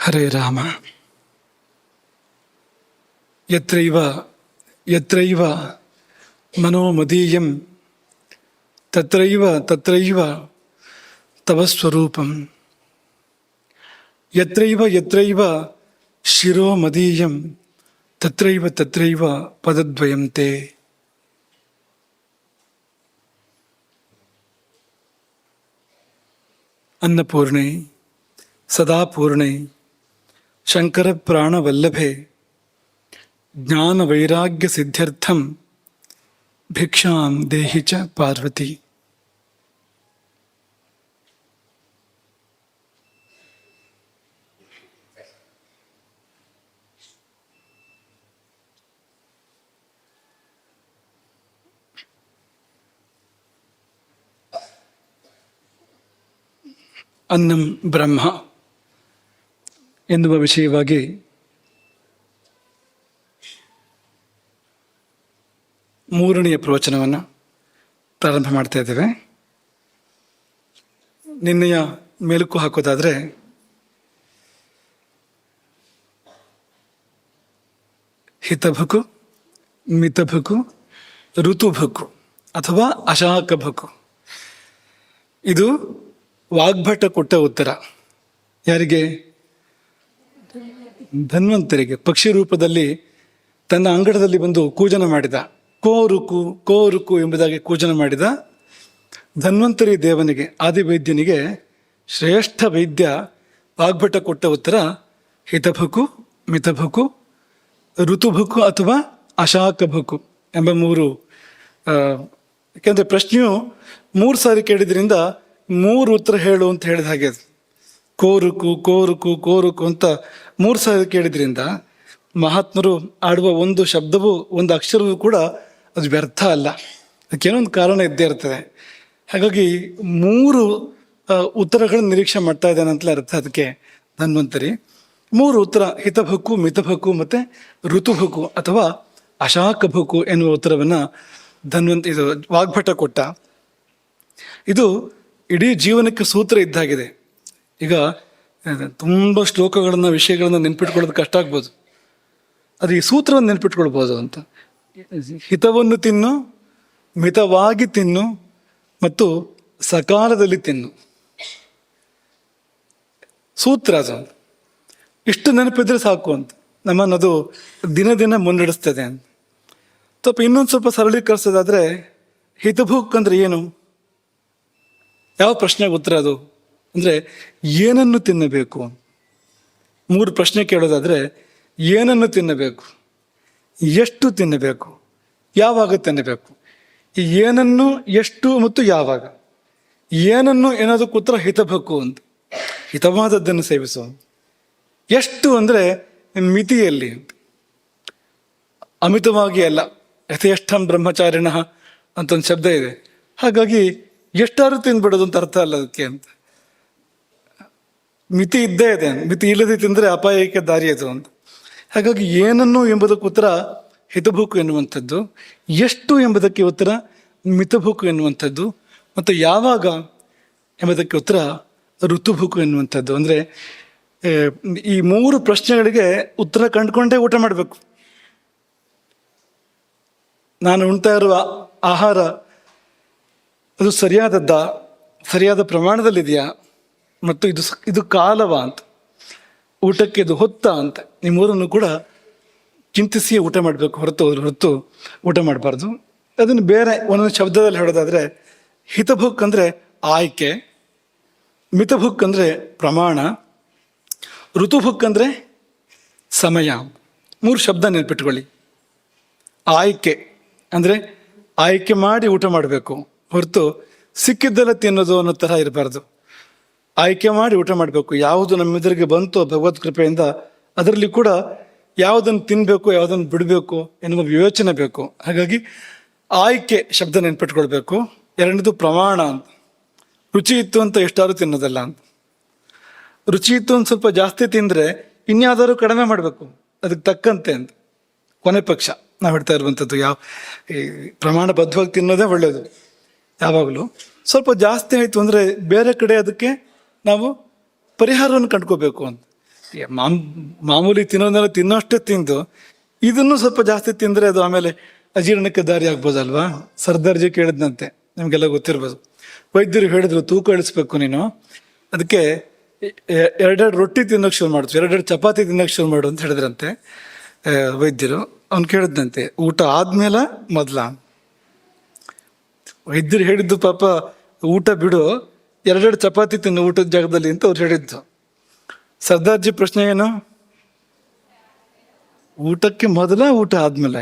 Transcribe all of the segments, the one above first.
ಹರೇ ರಾಮ. ಯತ್ರೈವ ಯತ್ರೈವ ಮನೋಮದೀಯಂ ತತ್ರೈವ ತತ್ರೈವ ತವ ಸ್ವರೂಪಂ. ಯತ್ರೈವ ಯತ್ರೈವ ಶಿರೋ ಮದೀಯಂ ತತ್ರೈವ ತತ್ರೈವ ಪದದ್ವಯಂ ತೇ. ಅನ್ನಪೂರ್ಣೆ ಸದಾಪೂರ್ಣೆ ಶಂಕರ ಪ್ರಾಣವಲ್ಲಭೆ ಜ್ಞಾನ ವೈರಾಗ್ಯ ಸಿದ್ಧ್ಯರ್ಥಂ ಭಿಕ್ಷಾಂ ದೇಹಿ ಚ ಪಾರ್ವತಿ. ಅನ್ನಂ ಬ್ರಹ್ಮ ಎನ್ನುವ ವಿಷಯವಾಗಿ ಮೂರನೆಯ ಪ್ರವಚನವನ್ನು ಪ್ರಾರಂಭ ಮಾಡ್ತಾ ಇದ್ದೇವೆ. ನಿನ್ನೆಯ ಮೆಲುಕು ಹಾಕೋದಾದರೆ ಹಿತಭುಕು, ಮಿತಭುಕು, ಋತುಭುಕು ಅಥವಾ ಅಶಾಕಭುಕು. ಇದು ವಾಗ್ಭಟ ಕೊಟ್ಟ ಉತ್ತರ. ಯಾರಿಗೆ? ಧನ್ವಂತರಿಗೆ. ಪಕ್ಷಿ ರೂಪದಲ್ಲಿ ತನ್ನ ಅಂಗಡದಲ್ಲಿ ಬಂದು ಕೂಜನ ಮಾಡಿದ. ಕೋರುಕು ಕೋರುಕು ಎಂಬುದಾಗಿ ಕೂಜನ ಮಾಡಿದ ಧನ್ವಂತರಿ ದೇವನಿಗೆ, ಆದಿವೈದ್ಯನಿಗೆ ಶ್ರೇಷ್ಠ ವೈದ್ಯ ವಾಗ್ಭಟ ಕೊಟ್ಟ ಉತ್ತರ ಹಿತಭುಕು, ಮಿತಭುಕು, ಋತುಭುಕು ಅಥವಾ ಅಶಾಕಭುಕು ಎಂಬ ಮೂರು. ಯಾಕೆಂದರೆ ಪ್ರಶ್ನೆಯು 3 ಸಾರಿ ಕೇಳಿದ್ರಿಂದ 3 ಉತ್ತರ ಹೇಳು ಅಂತ ಹೇಳಿದ ಹಾಗೆ. ಕೋರುಕು ಕೋರುಕು ಕೋರುಕು ಅಂತ 3 ಸಾರಿ ಕೇಳಿದ್ರಿಂದ ಮಹಾತ್ಮರು ಆಡುವ ಒಂದು ಶಬ್ದವೂ ಒಂದು ಅಕ್ಷರವೂ ಕೂಡ ಅದು ವ್ಯರ್ಥ ಅಲ್ಲ. ಅದಕ್ಕೇನೋ ಒಂದು ಕಾರಣ ಇದ್ದೇ ಇರ್ತದೆ. ಹಾಗಾಗಿ 3 ಉತ್ತರಗಳನ್ನು ನಿರೀಕ್ಷೆ ಮಾಡ್ತಾ ಇದ್ದಾನೆ ಅಂತಲೇ ಅರ್ಥ. ಅದಕ್ಕೆ ಧನ್ವಂತರಿ 3 ಉತ್ತರ ಹಿತಭುಕು, ಮಿತಭುಕು ಮತ್ತು ಋತುಭುಕು ಅಥವಾ ಅಶಾಕಭುಕು ಎನ್ನುವ ಉತ್ತರವನ್ನು ಇದು ವಾಗ್ಭಟ ಕೊಟ್ಟ. ಇದು ಇಡೀ ಜೀವನಕ್ಕೆ ಸೂತ್ರ ಇದ್ದಾಗಿದೆ. ಈಗ ತುಂಬ ಶ್ಲೋಕಗಳನ್ನು, ವಿಷಯಗಳನ್ನು ನೆನ್ಪಿಟ್ಕೊಳ್ಳೋದು ಕಷ್ಟ ಆಗ್ಬೋದು. ಅದು ಈ ಸೂತ್ರವನ್ನು ನೆನ್ಪಿಟ್ಕೊಳ್ಬೋದು ಅಂತ. ಹಿತವನ್ನು ತಿನ್ನು, ಮಿತವಾಗಿ ತಿನ್ನು ಮತ್ತು ಸಕಾಲದಲ್ಲಿ ತಿನ್ನು. ಸೂತ್ರ ಅದು. ಇಷ್ಟು ನೆನಪಿದ್ರೆ ಸಾಕು ಅಂತ ನಮ್ಮನ್ನದು ದಿನ ದಿನ ಮುನ್ನಡೆಸ್ತದೆ ಅಂತ. ಇನ್ನೊಂದು ಸ್ವಲ್ಪ ಸರಳೀಕರಿಸೋದಾದರೆ ಹಿತಭುಕ್ ಅಂದರೆ ಏನು? ಯಾವ ಪ್ರಶ್ನೆಗೆ ಉತ್ತರ ಅದು ಅಂದರೆ ಏನನ್ನು ತಿನ್ನಬೇಕು? 3 ಪ್ರಶ್ನೆ ಕೇಳೋದಾದರೆ ಏನನ್ನು ತಿನ್ನಬೇಕು, ಎಷ್ಟು ತಿನ್ನಬೇಕು, ಯಾವಾಗ ತಿನ್ನಬೇಕು. ಈ ಏನನ್ನು, ಎಷ್ಟು ಮತ್ತು ಯಾವಾಗ. ಏನನ್ನು ಏನೋದಕ್ಕೆ ಉತ್ತರ ಹಿತಭಕ್ಕು ಅಂತ, ಹಿತವಾದದ್ದನ್ನು ಸೇವಿಸು. ಎಷ್ಟು ಅಂದರೆ ಮಿತಿಯಲ್ಲಿ, ಅಮಿತವಾಗಿ ಅಲ್ಲ. ಯಥೇಷ್ಟಂ ಬ್ರಹ್ಮಚಾರಿಣ ಅಂತ ಒಂದು ಶಬ್ದ ಇದೆ. ಹಾಗಾಗಿ ಎಷ್ಟಾದ್ರೂ ತಿಂದ್ಬಿಡೋದು ಅಂತ ಅರ್ಥ ಅಲ್ಲ ಅದಕ್ಕೆ ಅಂತ. ಮಿತಿ ಇದ್ದೇ ಇದೆ. ಮಿತಿ ಇಲ್ಲದೆ ತಿಂದರೆ ಅಪಾಯಕ್ಕೆ ದಾರಿ ಅದು ಅಂತ. ಹಾಗಾಗಿ ಏನನ್ನು ಎಂಬುದಕ್ಕೆ ಉತ್ತರ ಹಿತಭುಕು ಎನ್ನುವಂಥದ್ದು, ಎಷ್ಟು ಎಂಬುದಕ್ಕೆ ಉತ್ತರ ಮಿತಭುಕು ಎನ್ನುವಂಥದ್ದು, ಮತ್ತು ಯಾವಾಗ ಎಂಬುದಕ್ಕೆ ಉತ್ತರ ಋತುಭುಕು ಎನ್ನುವಂಥದ್ದು. ಅಂದರೆ ಈ 3 ಪ್ರಶ್ನೆಗಳಿಗೆ ಉತ್ತರ ಕಂಡುಕೊಂಡೇ ಊಟ ಮಾಡಬೇಕು. ನಾನು ಉಣ್ತಾ ಇರುವ ಆಹಾರ ಅದು ಸರಿಯಾದದ್ದ, ಸರಿಯಾದ ಪ್ರಮಾಣದಲ್ಲಿದೆಯಾ, ಮತ್ತು ಇದು ಕಾಲವ ಅಂತ, ಊಟಕ್ಕೆ ಇದು ಹೊತ್ತ ಅಂತ. ಈ 3 ಕೂಡ ಚಿಂತಿಸಿ ಊಟ ಮಾಡಬೇಕು, ಹೊರತು ಊಟ ಮಾಡಬಾರ್ದು. ಅದನ್ನು ಬೇರೆ ಒಂದೊಂದು ಶಬ್ದದಲ್ಲಿ ಹೇಳೋದಾದರೆ ಹಿತಭುಕ್ ಅಂದರೆ ಆಯ್ಕೆ, ಮಿತಭುಕ್ ಅಂದರೆ ಪ್ರಮಾಣ, ಋತುಭುಕ್ ಅಂದರೆ ಸಮಯ. 3 ಶಬ್ದ ನೆನ್ಪಿಟ್ಕೊಳ್ಳಿ. ಆಯ್ಕೆ ಅಂದರೆ ಆಯ್ಕೆ ಮಾಡಿ ಊಟ ಮಾಡಬೇಕು, ಹೊರತು ಸಿಕ್ಕಿದ್ದೆಲ್ಲ ತಿನ್ನೋದು ಅನ್ನೋ ಥರ ಇರಬಾರ್ದು. ಆಯ್ಕೆ ಮಾಡಿ ಊಟ ಮಾಡಬೇಕು. ಯಾವುದು ನಮ್ಮೆದುರಿಗೆ ಬಂತು ಭಗವತ್ ಕೃಪೆಯಿಂದ ಅದರಲ್ಲಿ ಕೂಡ ಯಾವುದನ್ನು ತಿನ್ನಬೇಕು, ಯಾವುದನ್ನು ಬಿಡಬೇಕು ಎನ್ನುವ ವಿವೇಚನೆ ಬೇಕು. ಹಾಗಾಗಿ ಆಯ್ಕೆ ಶಬ್ದ ನೆನ್ಪಿಟ್ಕೊಳ್ಬೇಕು. 2ನೇದು ಪ್ರಮಾಣ ಅಂತ. ರುಚಿ ಇತ್ತು ಅಂತ ಎಷ್ಟಾದ್ರೂ ತಿನ್ನೋದಲ್ಲ ಅಂತ. ರುಚಿ ಇತ್ತು ಒಂದು ಸ್ವಲ್ಪ ಜಾಸ್ತಿ ತಿಂದರೆ ಇನ್ಯಾವುದಾದ್ರು ಕಡಿಮೆ ಮಾಡಬೇಕು ಅದಕ್ಕೆ ತಕ್ಕಂತೆ ಅಂತ. ಕೊನೆ ಪಕ್ಷ ನಾವು ಹೇಳ್ತಾ ಇರುವಂಥದ್ದು ಈ ಪ್ರಮಾಣಬದ್ಧವಾಗಿ ತಿನ್ನೋದೇ ಒಳ್ಳೆಯದು. ಯಾವಾಗಲೂ ಸ್ವಲ್ಪ ಜಾಸ್ತಿ ಆಯಿತು ಅಂದರೆ ಬೇರೆ ಕಡೆ ಅದಕ್ಕೆ ನಾವು ಪರಿಹಾರವನ್ನು ಕಂಡ್ಕೋಬೇಕು ಅಂತ. ಮಾಮೂಲಿ ತಿನ್ನೋದನ್ನೆಲ್ಲ ತಿನ್ನೋಷ್ಟೇ ತಿಂದು ಇದನ್ನು ಸ್ವಲ್ಪ ಜಾಸ್ತಿ ತಿಂದರೆ ಅದು ಆಮೇಲೆ ಅಜೀರ್ಣಕ್ಕೆ ದಾರಿ ಆಗ್ಬೋದಲ್ವಾ. ಸರ್ದಾರ್ಜಿ ಕೇಳಿದ್ನಂತೆ, ನಿಮಗೆಲ್ಲ ಗೊತ್ತಿರ್ಬೋದು. ವೈದ್ಯರು ಹೇಳಿದ್ರು ತೂಕ ಇಳಿಸ್ಬೇಕು ನೀನು, ಅದಕ್ಕೆ ಎರಡೆರಡು ರೊಟ್ಟಿ ತಿನ್ನೋಕೆ ಶುರು ಮಾಡಿದ್ರು, ಎರಡೆರಡು ಚಪಾತಿ ತಿನ್ನೋಕೆ ಶುರು ಮಾಡು ಅಂತ ಹೇಳಿದ್ರಂತೆ ವೈದ್ಯರು. ಅವ್ನು ಕೇಳಿದ್ನಂತೆ ಊಟ ಆದ್ಮೇಲೆ ಮೊದಲ. ವೈದ್ಯರು ಹೇಳಿದ್ದು ಪಾಪ ಊಟ ಬಿಡು, ಎರಡೆರಡು ಚಪಾತಿ ತಿನ್ನು ಊಟದ ಜಾಗದಲ್ಲಿ ಅಂತ ಅವ್ರು ಹೇಳಿದ್ದು. ಸರ್ದಾರ್ಜಿ ಪ್ರಶ್ನೆ ಏನು, ಊಟಕ್ಕೆ ಮೊದಲ ಊಟ ಆದ್ಮೇಲೆ?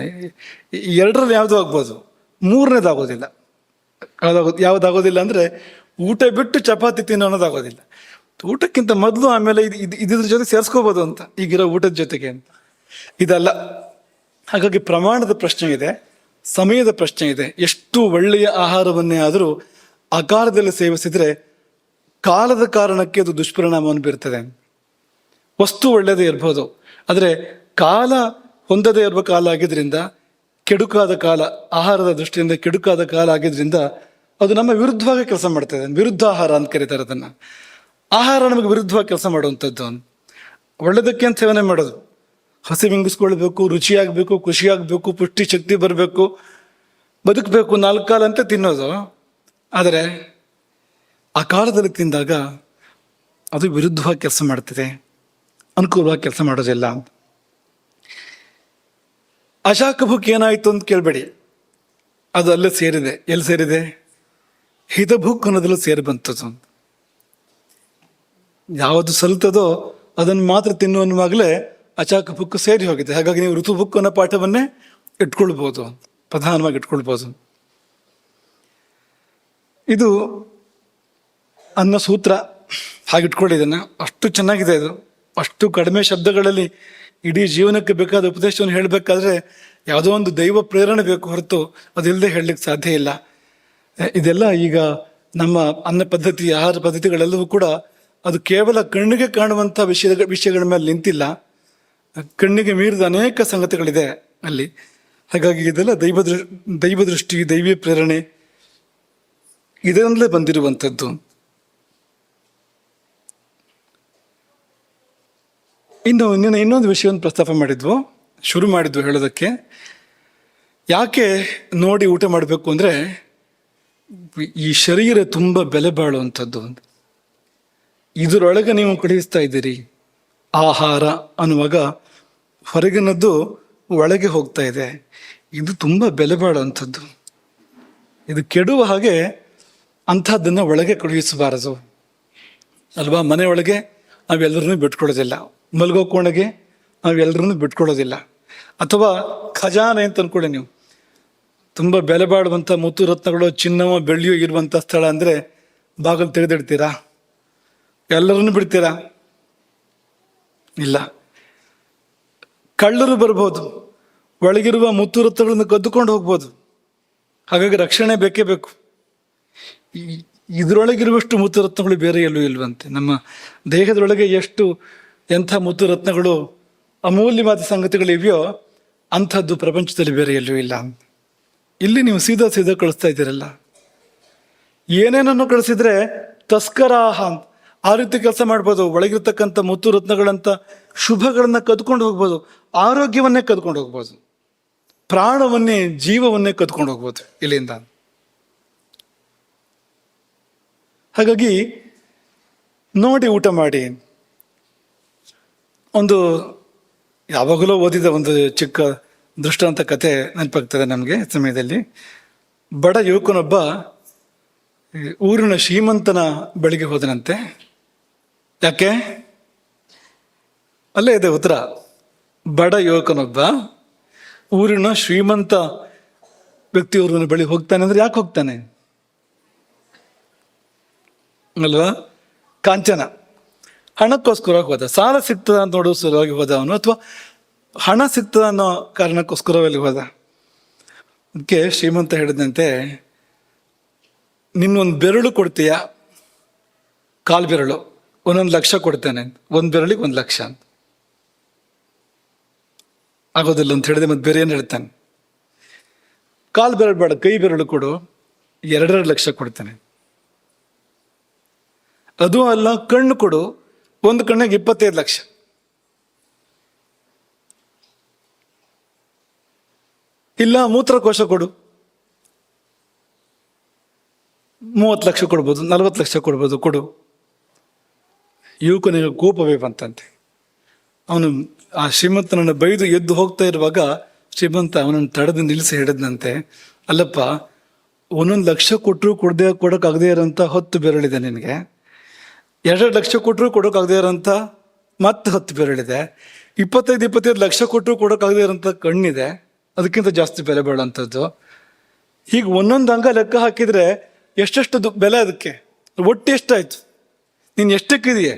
ಎರಡರಲ್ಲಿ ಯಾವುದು ಆಗ್ಬೋದು, ಮೂರನೇದಾಗೋದಿಲ್ಲ. ಯಾವುದಾಗೋದಿಲ್ಲ ಅಂದರೆ ಊಟ ಬಿಟ್ಟು ಚಪಾತಿ ತಿನ್ನೋ ಅನ್ನೋದಾಗೋದಿಲ್ಲ. ಊಟಕ್ಕಿಂತ ಮೊದಲು ಆಮೇಲೆ ಇದ್ರ ಜೊತೆ ಸೇರಿಸ್ಕೋಬೋದು ಅಂತ, ಈಗಿರೋ ಊಟದ ಜೊತೆಗೆ ಅಂತ. ಇದಲ್ಲ. ಹಾಗಾಗಿ ಪ್ರಮಾಣದ ಪ್ರಶ್ನೆ ಇದೆ, ಸಮಯದ ಪ್ರಶ್ನೆ ಇದೆ. ಎಷ್ಟು ಒಳ್ಳೆಯ ಆಹಾರವನ್ನೇ ಆದರೂ ಅಕಾಲದಲ್ಲಿ ಸೇವಿಸಿದರೆ ಕಾಲದ ಕಾರಣಕ್ಕೆ ಅದು ದುಷ್ಪರಿಣಾಮವನ್ನು ಬೀರ್ತದೆ. ವಸ್ತು ಒಳ್ಳೆಯದೇ ಇರ್ಬೋದು, ಆದರೆ ಕಾಲ ಹೊಂದದೇ ಇರುವ ಕಾಲ ಆಗಿದ್ರಿಂದ, ಕೆಡುಕಾದ ಕಾಲ, ಆಹಾರದ ದೃಷ್ಟಿಯಿಂದ ಕೆಡುಕಾದ ಕಾಲ ಆಗಿದ್ರಿಂದ ಅದು ನಮ್ಮ ವಿರುದ್ಧವಾಗಿ ಕೆಲಸ ಮಾಡ್ತದೆ. ವಿರುದ್ಧ ಆಹಾರ ಅಂತ ಕರೀತಾರೆ ಅದನ್ನು. ಆಹಾರ ನಮಗೆ ವಿರುದ್ಧವಾಗಿ ಕೆಲಸ ಮಾಡುವಂಥದ್ದು. ಒಳ್ಳೆದಕ್ಕೆ ಅಂತ ಸೇವನೆ ಮಾಡೋದು, ಹಸಿವಿಂಗಿಸ್ಕೊಳ್ಬೇಕು, ರುಚಿಯಾಗಬೇಕು, ಖುಷಿಯಾಗಬೇಕು, ಪುಷ್ಟಿ ಶಕ್ತಿ ಬರಬೇಕು, ಬದುಕಬೇಕು, 4 ಕಾಲಂತೆ ತಿನ್ನೋದು. ಆದರೆ ಆ ಕಾಲದಲ್ಲಿ ತಿಂದಾಗ ಅದು ವಿರುದ್ಧವಾಗಿ ಕೆಲಸ ಮಾಡ್ತದೆ, ಅನುಕೂಲವಾಗಿ ಕೆಲಸ ಮಾಡೋದಿಲ್ಲ. ಅಶಾಖಭುಕ್ ಏನಾಯಿತು ಅಂತ ಕೇಳಬೇಡಿ, ಅದು ಅಲ್ಲೇ ಸೇರಿದೆ. ಎಲ್ಲಿ ಸೇರಿದೆ? ಹಿತಭುಕ್ ಅನ್ನೋದ್ರಲ್ಲಿ ಸೇರಿ ಬಂತದ್ದು. ಯಾವುದು ಸಲ್ತದೋ ಅದನ್ನು ಮಾತ್ರ ತಿನ್ನುವನ್ನುವಾಗಲೇ ಅಚಾಕಭುಕ್ ಸೇರಿ ಹೋಗಿದೆ. ಹಾಗಾಗಿ ನೀವು ಋತುಭುಕ್ ಅನ್ನೋ ಪಾಠವನ್ನೇ ಇಟ್ಕೊಳ್ಬೋದು, ಪ್ರಧಾನವಾಗಿ ಇಟ್ಕೊಳ್ಬೋದು. ಇದು ಅನ್ನೋ ಸೂತ್ರ, ಹಾಗಿಟ್ಕೊಳ್ಳಿ ಇದನ್ನು. ಅಷ್ಟು ಚೆನ್ನಾಗಿದೆ ಇದು. ಅಷ್ಟು ಕಡಿಮೆ ಶಬ್ದಗಳಲ್ಲಿ ಇಡೀ ಜೀವನಕ್ಕೆ ಬೇಕಾದ ಉಪದೇಶವನ್ನು ಹೇಳಬೇಕಾದ್ರೆ ಯಾವುದೋ ಒಂದು ದೈವ ಪ್ರೇರಣೆ ಬೇಕು, ಹೊರತು ಅದಿಲ್ಲದೆ ಹೇಳಲಿಕ್ಕೆ ಸಾಧ್ಯ ಇಲ್ಲ. ಇದೆಲ್ಲ ಈಗ ನಮ್ಮ ಅನ್ನ ಪದ್ಧತಿ, ಆಹಾರ ಪದ್ಧತಿಗಳೆಲ್ಲವೂ ಕೂಡ ಅದು ಕೇವಲ ಕಣ್ಣಿಗೆ ಕಾಣುವಂಥ ವಿಷಯಗಳ ಮೇಲೆ ನಿಂತಿಲ್ಲ, ಕಣ್ಣಿಗೆ ಮೀರಿದ ಅನೇಕ ಸಂಗತಿಗಳಿದೆ ಅಲ್ಲಿ. ಹಾಗಾಗಿ ಇದೆಲ್ಲ ದೈವ ದೃಷ್ಟಿ, ದೈವಿ ಪ್ರೇರಣೆ ಇದರಿಂದಲೇ ಬಂದಿರುವಂಥದ್ದು. ಇನ್ನೊಂದು ವಿಷಯವನ್ನು ಪ್ರಸ್ತಾಪ ಶುರು ಮಾಡಿದ್ವು ಹೇಳೋದಕ್ಕೆ. ಯಾಕೆ ನೋಡಿ ಊಟ ಮಾಡಬೇಕು ಅಂದರೆ, ಈ ಶರೀರ ತುಂಬ ಬೆಲೆ ಬಾಳುವಂಥದ್ದು. ಇದರೊಳಗೆ ನೀವು ಕಳುಹಿಸ್ತಾ ಇದ್ದೀರಿ ಆಹಾರ ಅನ್ನುವಾಗ ಹೊರಗಿನದ್ದು ಒಳಗೆ ಹೋಗ್ತಾ ಇದೆ. ಇದು ತುಂಬ ಬೆಲೆ ಬಾಳುವಂಥದ್ದು, ಇದು ಕೆಡುವ ಹಾಗೆ ಅಂಥದ್ದನ್ನು ಒಳಗೆ ಕಳುಹಿಸಬಾರದು ಅಲ್ವಾ. ಮನೆಯೊಳಗೆ ನಾವೆಲ್ಲರನ್ನೂ ಬಿಟ್ಕೊಳ್ಳೋದಿಲ್ಲ, ಮಲಗೋ ಕೋಣೆಗೆ ನಾವೆಲ್ಲರನ್ನೂ ಬಿಟ್ಕೊಳ್ಳೋದಿಲ್ಲ. ಅಥವಾ ಖಜಾನೆ ಅಂತ ಅಂದ್ಕೊಳ್ಳಿ ನೀವು, ತುಂಬ ಬೆಲೆ ಬಾಳುವಂಥ ಮುತ್ತು ರತ್ನಗಳು, ಚಿನ್ನವೋ ಬೆಳ್ಳಿಯೋ ಇರುವಂಥ ಸ್ಥಳ ಅಂದರೆ ಬಾಗಿಲು ತೆಗೆದಿಡ್ತೀರಾ? ಎಲ್ಲರನ್ನು ಬಿಡ್ತೀರಾ? ಇಲ್ಲ. ಕಳ್ಳರು ಬರ್ಬೋದು, ಒಳಗಿರುವ ಮುತ್ತು ರತ್ನಗಳನ್ನು ಕದ್ದುಕೊಂಡು ಹೋಗ್ಬೋದು. ಹಾಗಾಗಿ ರಕ್ಷಣೆ ಬೇಕೇ ಬೇಕು. ಇದರೊಳಗಿರುವಷ್ಟು ಮುತ್ತು ರತ್ನಗಳು ಬೇರೆ ಎಲ್ಲೂ ಇಲ್ವಂತೆ. ನಮ್ಮ ದೇಹದೊಳಗೆ ಎಂಥ ಮುತ್ತು ರತ್ನಗಳು, ಅಮೂಲ್ಯವಾದ ಸಂಗತಿಗಳಿವೆಯೋ ಅಂಥದ್ದು ಪ್ರಪಂಚದಲ್ಲಿ ಬೇರೆ ಎಲ್ಲೂ ಇಲ್ಲ. ಇಲ್ಲಿ ನೀವು ಸೀದಾ ಕಳಿಸ್ತಾ ಇದ್ದೀರಲ್ಲ. ಏನೇನನ್ನು ಕಳಿಸಿದ್ರೆ ತಸ್ಕರಾಹ, ಆ ರೀತಿ ಕೆಲಸ ಮಾಡ್ಬೋದು. ಒಳಗಿರ್ತಕ್ಕಂಥ ಮುತ್ತು ರತ್ನಗಳಂತ ಶುಭಗಳನ್ನ ಕದ್ಕೊಂಡು ಹೋಗ್ಬೋದು, ಆರೋಗ್ಯವನ್ನೇ ಕದ್ಕೊಂಡು ಹೋಗ್ಬೋದು, ಪ್ರಾಣವನ್ನೇ, ಜೀವವನ್ನೇ ಕದ್ಕೊಂಡು ಹೋಗ್ಬೋದು ಇಲ್ಲಿಂದ. ಹಾಗಾಗಿ ನೋಡಿ ಊಟ ಮಾಡಿ. ಒಂದು ಯಾವಾಗಲೂ ಓದಿದ ಒಂದು ಚಿಕ್ಕ ದೃಷ್ಟಾಂತ ಕಥೆ ನೆನಪಾಗ್ತದೆ ನಮಗೆ ಸಮಯದಲ್ಲಿ. ಬಡ ಯುವಕನೊಬ್ಬ ಊರಿನ ಶ್ರೀಮಂತನ ಬಳಿಗೆ ಹೋದನಂತೆ. ಯಾಕೆ? ಅಲ್ಲೇ ಇದೆ ಉತ್ತರ. ಬಡ ಯುವಕನೊಬ್ಬ ಊರಿನ ಶ್ರೀಮಂತ ವ್ಯಕ್ತಿಯವ್ರನ್ನ ಬಳಿ ಹೋಗ್ತಾನೆ ಅಂದ್ರೆ ಯಾಕೆ ಹೋಗ್ತಾನೆ ಅಲ್ವಾ? ಕಾಂಚನ, ಹಣಕ್ಕೋಸ್ಕರ ಹೋದ. ಸಾಲ ಸಿಗ್ತದ ಅಂತ ನೋಡೋ ಸಲುವಾಗಿ ಹೋದ ಅವನು, ಅಥವಾ ಹಣ ಸಿಗ್ತದ ಅನ್ನೋ ಕಾರಣಕ್ಕೋಸ್ಕರವಾಗಿ ಹೋದ. ಅದಕ್ಕೆ ಶ್ರೀಮಂತ ಹೇಳಿದಂತೆ, ನಿನ್ನೊಂದು ಬೆರಳು ಕೊಡ್ತೀಯಾ? 1/4 ಬೆರಳು, 1 ಲಕ್ಷ ಕೊಡ್ತೇನೆ. 1 ಬೆರಳಿಗೆ 1 ಲಕ್ಷ ಅಂತ. ಆಗೋದಿಲ್ಲ ಅಂತ ಹೇಳಿದೆ. ಮತ್ತೆ ಬೇರೆ ಏನು ಹೇಳ್ತಾನೆ? 1/4 ಬೆರಳು ಬೇಡ, ಕೈ ಬೆರಳು ಕೊಡು, 2.5 ಲಕ್ಷ ಕೊಡ್ತೇನೆ. ಅದು ಅಲ್ಲ, ಕಣ್ಣು ಕೊಡು, 1 ಕಣ್ಣಿಗೆ 25 ಲಕ್ಷ. ಇಲ್ಲ ಮೂತ್ರಕೋಶ ಕೊಡು, 30 ಲಕ್ಷ ಕೊಡ್ಬೋದು, 40 ಲಕ್ಷ ಕೊಡ್ಬೋದು, ಕೊಡು. ಯುವಕನಿಗೆ ಕೋಪವೇ ಬಂತಂತೆ. ಅವನು ಆ ಶ್ರೀಮಂತನನ್ನು ಬೈದು ಎದ್ದು ಹೋಗ್ತಾ ಇರುವಾಗ ಶ್ರೀಮಂತ ಅವನನ್ನು ತಡೆದು ನಿಲ್ಲಿಸಿ ಹಿಡಿದಂತೆ, ಅಲ್ಲಪ್ಪ, 1 ಲಕ್ಷ ಕೊಟ್ಟರು ಕೊಡೋಕ್ಕಾಗದೇ ಇರೋಂಥ 10 ಬೆರಳಿದೆ ನಿನಗೆ, 2 ಲಕ್ಷ ಕೊಟ್ಟರು ಕೊಡೋಕ್ಕಾಗದೇ ಇರೋಂಥ ಮತ್ತೆ 10 ಬೆರಳಿದೆ, 25 ಲಕ್ಷ ಕೊಟ್ಟರು ಕೊಡೋಕ್ಕಾಗದೇ ಇರೋಂಥ ಕಣ್ಣಿದೆ, ಅದಕ್ಕಿಂತ ಜಾಸ್ತಿ ಬೆಲೆ ಬಾಳುವಂಥದ್ದು. ಹೀಗೆ ಒಂದೊಂದು ಅಂಗ ಲೆಕ್ಕ ಹಾಕಿದರೆ ಎಷ್ಟೆಷ್ಟು ಬೆಲೆ ಅದಕ್ಕೆ, ಒಟ್ಟು ಎಷ್ಟಾಯ್ತು, ನೀನು ಎಷ್ಟಕ್ಕಿದೆಯೇ?